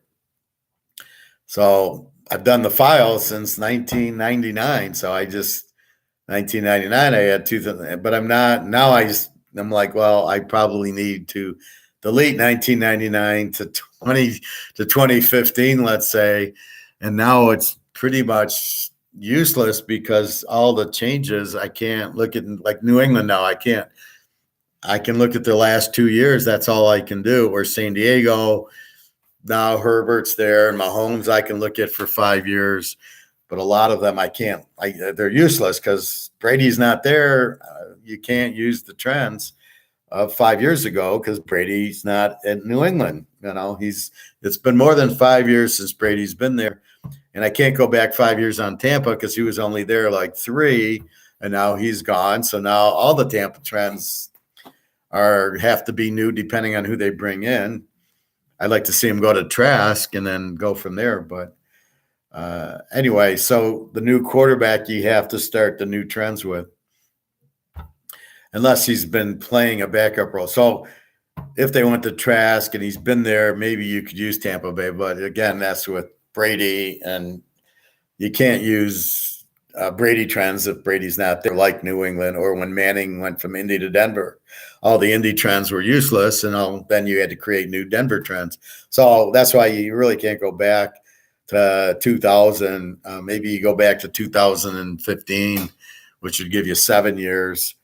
[SPEAKER 1] So I've done the file since 1999. So 1999, I had 2000, but I'm not now. I'm like, well, I probably need to delete 1999 to 2015, let's say, and now it's pretty much useless because all the changes. I can't look at like New England now. I can't. I can look at the last 2 years. That's all I can do. Or San Diego. Now Herbert's there and Mahomes I can look at for 5 years, but a lot of them I can't. They're useless because Brady's not there. You can't use the trends of 5 years ago because Brady's not in New England. It's been more than 5 years since Brady's been there, and I can't go back 5 years on Tampa because he was only there like 3, and now he's gone. So now all the Tampa trends have to be new depending on who they bring in. I'd like to see him go to Trask and then go from there. But anyway, so the new quarterback you have to start the new trends with, unless he's been playing a backup role. So if they went to Trask and he's been there, maybe you could use Tampa Bay. But again, that's with Brady, and you can't use Brady trends if Brady's not there, like New England or when Manning went from Indy to Denver. All the Indy trends were useless, and then you had to create new Denver trends. So that's why you really can't go back to 2000. Maybe you go back to 2015, which would give you 7 years.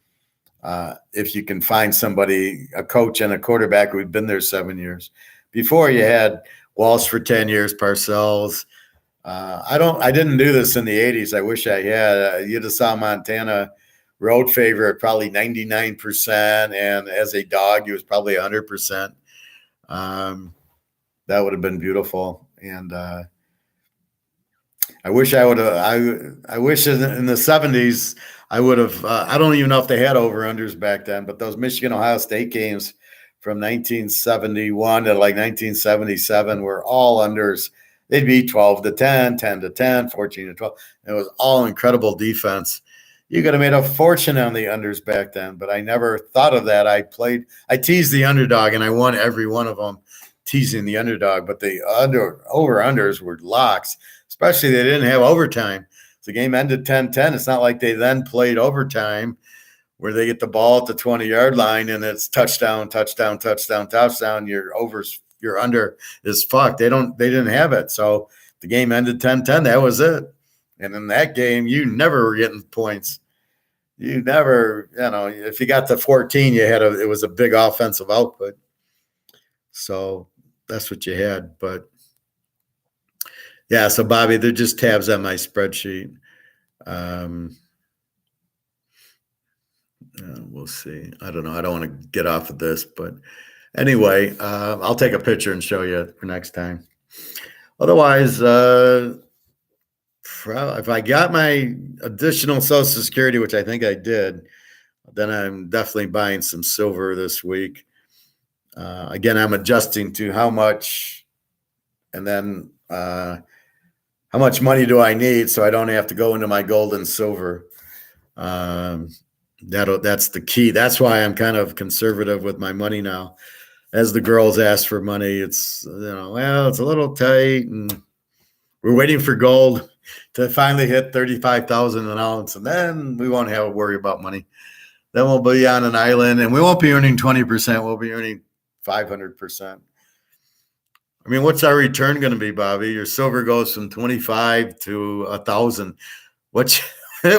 [SPEAKER 1] If you can find somebody, a coach and a quarterback who'd been there 7 years. Before you had Walsh for 10 years, Parcells. I didn't do this in the 80s. I wish I had. You'd have saw Montana road favorite, probably 99%. And as a dog, he was probably 100%. That would have been beautiful. And I wish I would have. I wish in the 70s I would have. I don't even know if they had over-unders back then, but those Michigan-Ohio State games from 1971 to like 1977 were all unders. They'd be 12-10, 10-10, 14-12. It was all incredible defense. You could have made a fortune on the unders back then, but I never thought of that. I teased the underdog, and I won every one of them teasing the underdog, but the over-unders were locks, especially they didn't have overtime. The game ended 10-10. It's not like they then played overtime where they get the ball at the 20-yard line and it's touchdown, touchdown, touchdown, touchdown. Your under is fucked. They didn't have it. So the game ended 10-10. That was it. And in that game, you never were getting points. You never, if you got to 14, it was a big offensive output. So that's what you had. But yeah, so Bobby, they're just tabs on my spreadsheet. We'll see. I don't know. I don't want to get off of this, but anyway, I'll take a picture and show you for next time. Otherwise, if I got my additional Social Security, which I think I did, then I'm definitely buying some silver this week. Again, I'm adjusting to how much, and then how much money do I need so I don't have to go into my gold and silver. That's the key. That's why I'm kind of conservative with my money now. As the girls ask for money, it's it's a little tight, and we're waiting for gold to finally hit 35,000 an ounce, and then we won't have to worry about money. Then we'll be on an island, and we won't be earning 20%. We'll be earning 500%. I mean, what's our return going to be, Bobby? Your silver goes from 25 to 1,000. What's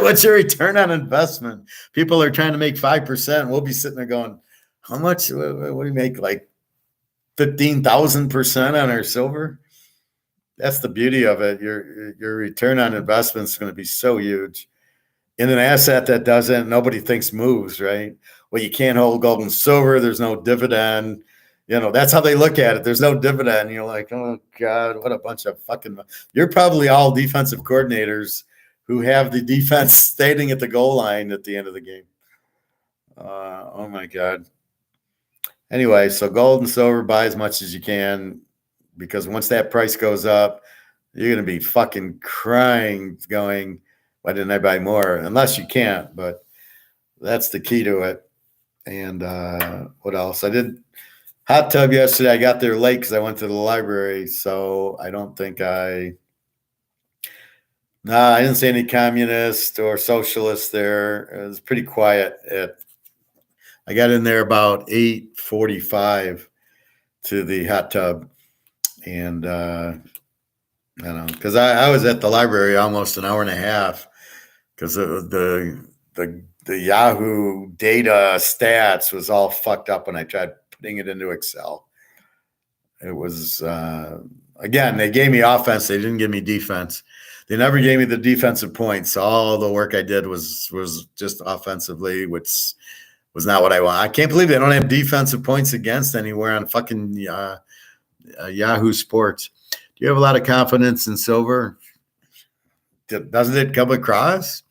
[SPEAKER 1] What's your return on investment? People are trying to make 5%. We'll be sitting there going, how much? What do we make? Like 15,000% on our silver? That's the beauty of it. Your return on investment is going to be so huge. In an asset that doesn't, nobody thinks moves, right? Well, you can't hold gold and silver. There's no dividend. That's how they look at it. There's no dividend. You're like, oh God, what a bunch of fucking. You're probably all defensive coordinators who have the defense standing at the goal line at the end of the game. Oh my God. Anyway, so gold and silver, buy as much as you can, because once that price goes up, you're going to be fucking crying going, why didn't I buy more? Unless you can't, but that's the key to it. And what else? I did hot tub yesterday. I got there late because I went to the library. So I don't think I didn't see any communist or socialist there. It was pretty quiet. I got in there about 8:45 to the hot tub. And I don't know, because I was at the library almost an hour and a half because the Yahoo data stats was all fucked up when I tried putting it into Excel. It was, again, they gave me offense. They didn't give me defense. They never gave me the defensive points. All the work I did was just offensively, which was not what I want. I can't believe they don't have defensive points against anywhere on fucking Yahoo Sports. Do you have a lot of confidence in silver? Doesn't it come across?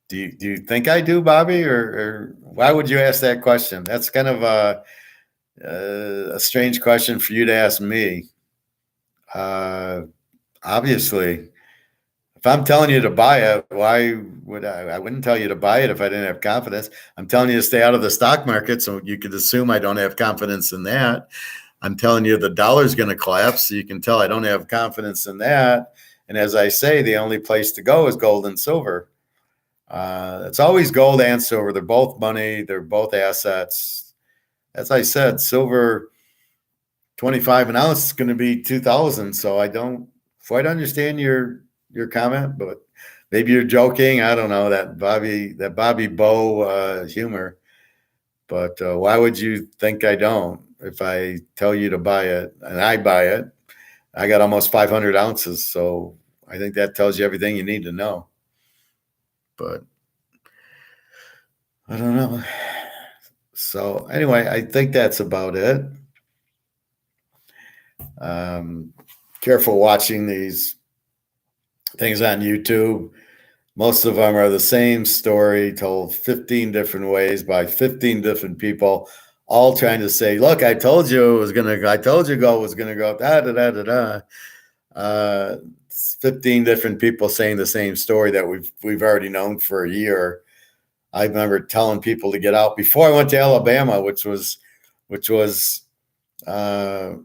[SPEAKER 1] Do you think I do, Bobby? Or why would you ask that question? That's kind of a strange question for you to ask me. Obviously, if I'm telling you to buy it, why would I wouldn't tell you to buy it if I didn't have confidence. I'm telling you to stay out of the stock market, so you could assume I don't have confidence in that. I'm telling you the dollar's going to collapse, so you can tell I don't have confidence in that. And as I say, the only place to go is gold and silver. It's always gold and silver. They're both money. They're both assets. As I said, silver 25 an ounce is going to be 2,000. So I don't quite understand your comment, but maybe you're joking. I don't know, that Bobby Bow humor. But why would you think I don't? If I tell you to buy it and I buy it, I got almost 500 ounces. So I think that tells you everything you need to know. But I don't know. So anyway, I think that's about it. Careful watching these things on YouTube. Most of them are the same story told 15 different ways by 15 different people, all trying to say, look, I told you gold was going to go, da, da, da, da, da. 15 different people saying the same story that we've already known for a year. I remember telling people to get out before I went to Alabama, which was a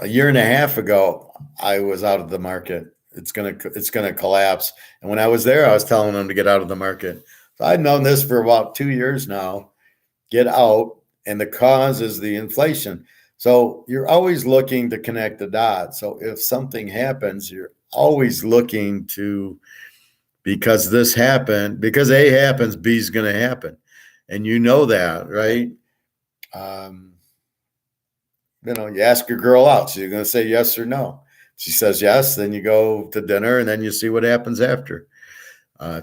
[SPEAKER 1] year and a half ago. I was out of the market. It's gonna collapse. And when I was there, I was telling them to get out of the market. So I've known this for about 2 years now. Get out, and the cause is the inflation. So you're always looking to connect the dots. So if something happens, you're always looking to, because this happened, because A happens, B is going to happen. And you know that, right? You ask your girl out. So you're going to say yes or no. She says yes, then you go to dinner, and then you see what happens after.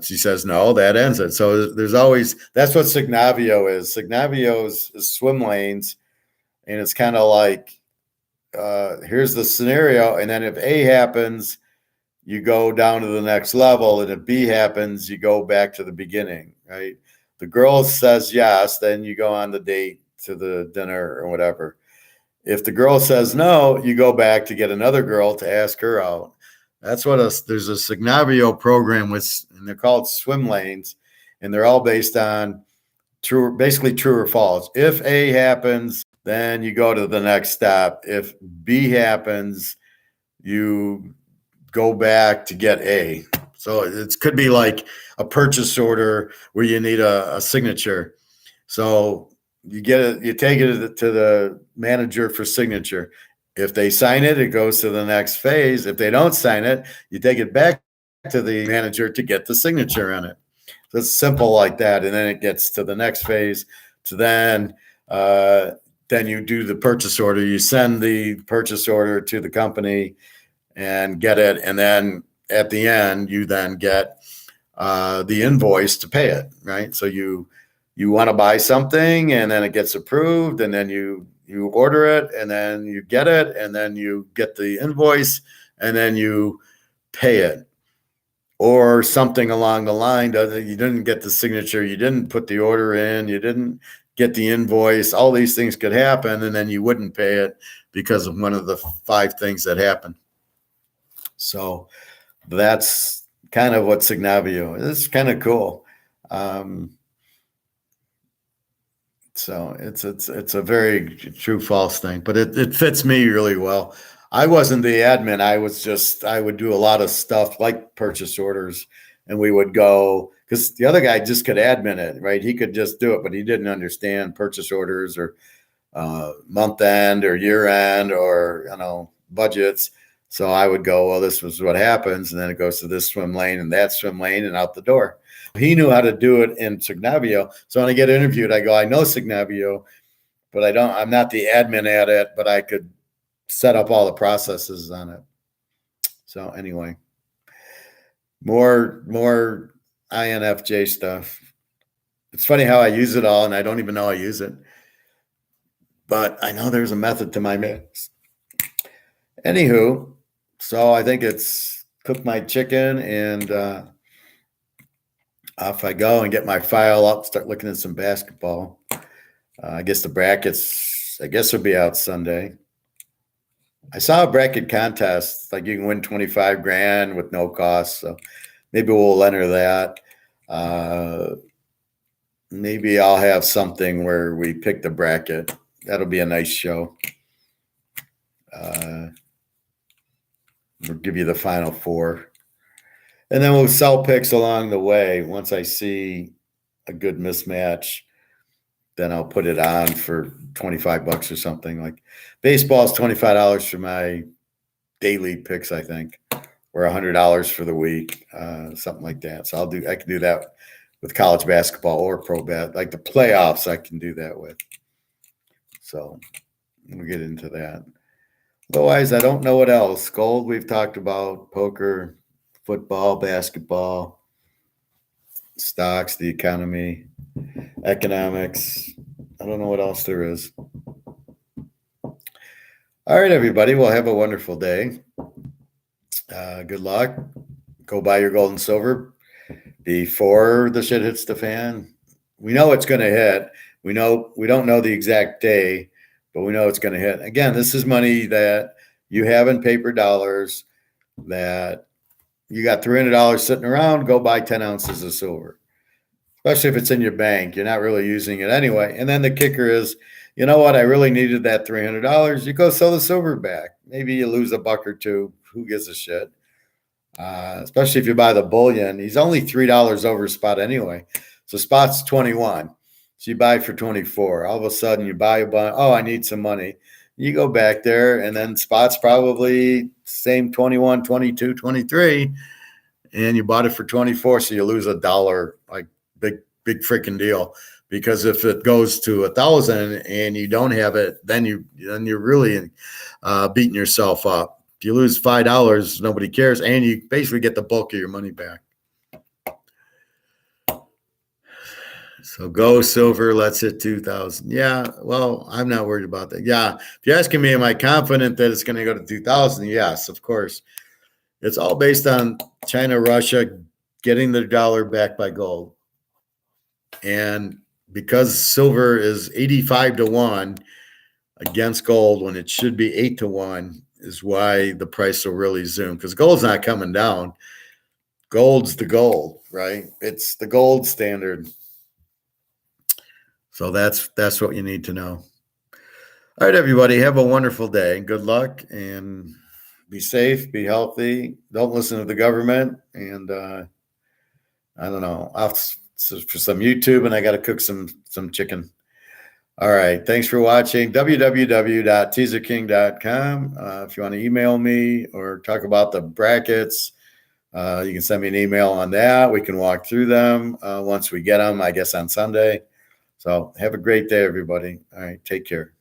[SPEAKER 1] She says no, that ends it. So there's always, that's what Signavio is. Signavio is swim lanes, and it's kind of like, here's the scenario, and then if A happens, you go down to the next level, and if B happens, you go back to the beginning, right? The girl says yes, then you go on the date to the dinner or whatever. If the girl says no, you go back to get another girl to ask her out. That's what there's a Signavio program and they're called swim lanes, and they're all based on basically true or false. If A happens, then you go to the next step. If B happens, you go back to get A. So it could be like a purchase order where you need a signature. So you take it to the manager for signature. If they sign it, it goes to the next phase. If they don't sign it, you take it back to the manager to get the signature on it. So it's simple like that. And then it gets to the next phase. To then you do the purchase order. You send the purchase order to the company and get it. And then at the end, you then get the invoice to pay it, right? So you want to buy something, and then it gets approved, and then you order it, and then you get it, and then you get the invoice, and then you pay it. Or something along the line, you didn't get the signature, you didn't put the order in, you didn't get the invoice. All these things could happen, and then you wouldn't pay it because of one of the 5 things that happened. So that's kind of what Signavio is. It's kind of cool. So it's a very true false thing, but it fits me really well. I wasn't the admin. I would do a lot of stuff like purchase orders, and we would go, because the other guy just could admin it, right? He could just do it, but he didn't understand purchase orders or month end or year end or, budgets. So I would go, well, this was what happens. And then it goes to this swim lane and that swim lane and out the door. He knew how to do it in Signavio. So when I get interviewed, I go, I know Signavio, but I'm not the admin at it, but I could set up all the processes on it. So anyway, more INFJ stuff. It's funny how I use it all, and I don't even know I use it, but I know there's a method to my mix. Anywho, so I think it's cook my chicken, and off I go and get my file up, start looking at some basketball. I guess the brackets, will be out Sunday. I saw a bracket contest, like you can win 25 grand with no cost. So maybe we'll enter that. Maybe I'll have something where we pick the bracket. That'll be a nice show. We'll give you the final 4. And then we'll sell picks along the way. Once I see a good mismatch, then I'll put it on for $25 or something. Like baseball is $25 for my daily picks, I think, or $100 for the week, something like that. So I can do that with college basketball or pro bat, like the playoffs. I can do that with. So we'll get into that. Otherwise, I don't know what else. Gold, we've talked about, poker, football, basketball, stocks, the economy, economics. I don't know what else there is. All right, everybody. Well, have a wonderful day. Good luck. Go buy your gold and silver before the shit hits the fan. We know it's going to hit. We don't know the exact day, but we know it's going to hit. Again, this is money that you have in paper dollars that you got $300 sitting around. Go buy 10 ounces of silver, especially if it's in your bank. You're not really using it anyway. And then the kicker is, you know what? I really needed that $300. You go sell the silver back. Maybe you lose $1 or $2. Who gives a shit? Especially if you buy the bullion. He's only $3 over spot anyway. So spot's 21. So you buy for 24. All of a sudden you buy a bunch. Oh, I need some money. You go back there, and then spot's probably same 21, 22, 23, and you bought it for 24. So you lose $1, like big freaking deal. Because if it goes to 1,000 and you don't have it, then you're really beating yourself up. If you lose $5, nobody cares, and you basically get the bulk of your money back. So go silver. Let's hit 2,000. Yeah, well, I'm not worried about that. Yeah, if you're asking me, am I confident that it's going to go to 2,000? Yes, of course. It's all based on China, Russia getting their dollar backed by gold, and because silver is 85-1 against gold when it should be 8-1 is why the price will really zoom, because gold's not coming down. Gold's the gold, right? It's the gold standard. So that's what you need to know. All right, everybody, have a wonderful day. Good luck, and be safe, be healthy. Don't listen to the government. And I don't know. For some YouTube, and I got to cook some chicken. All right. Thanks for watching. www.teaserking.com. If you want to email me or talk about the brackets, You can send me an email on that. We can walk through them once we get them, I guess, on Sunday. So have a great day, everybody. All right, take care.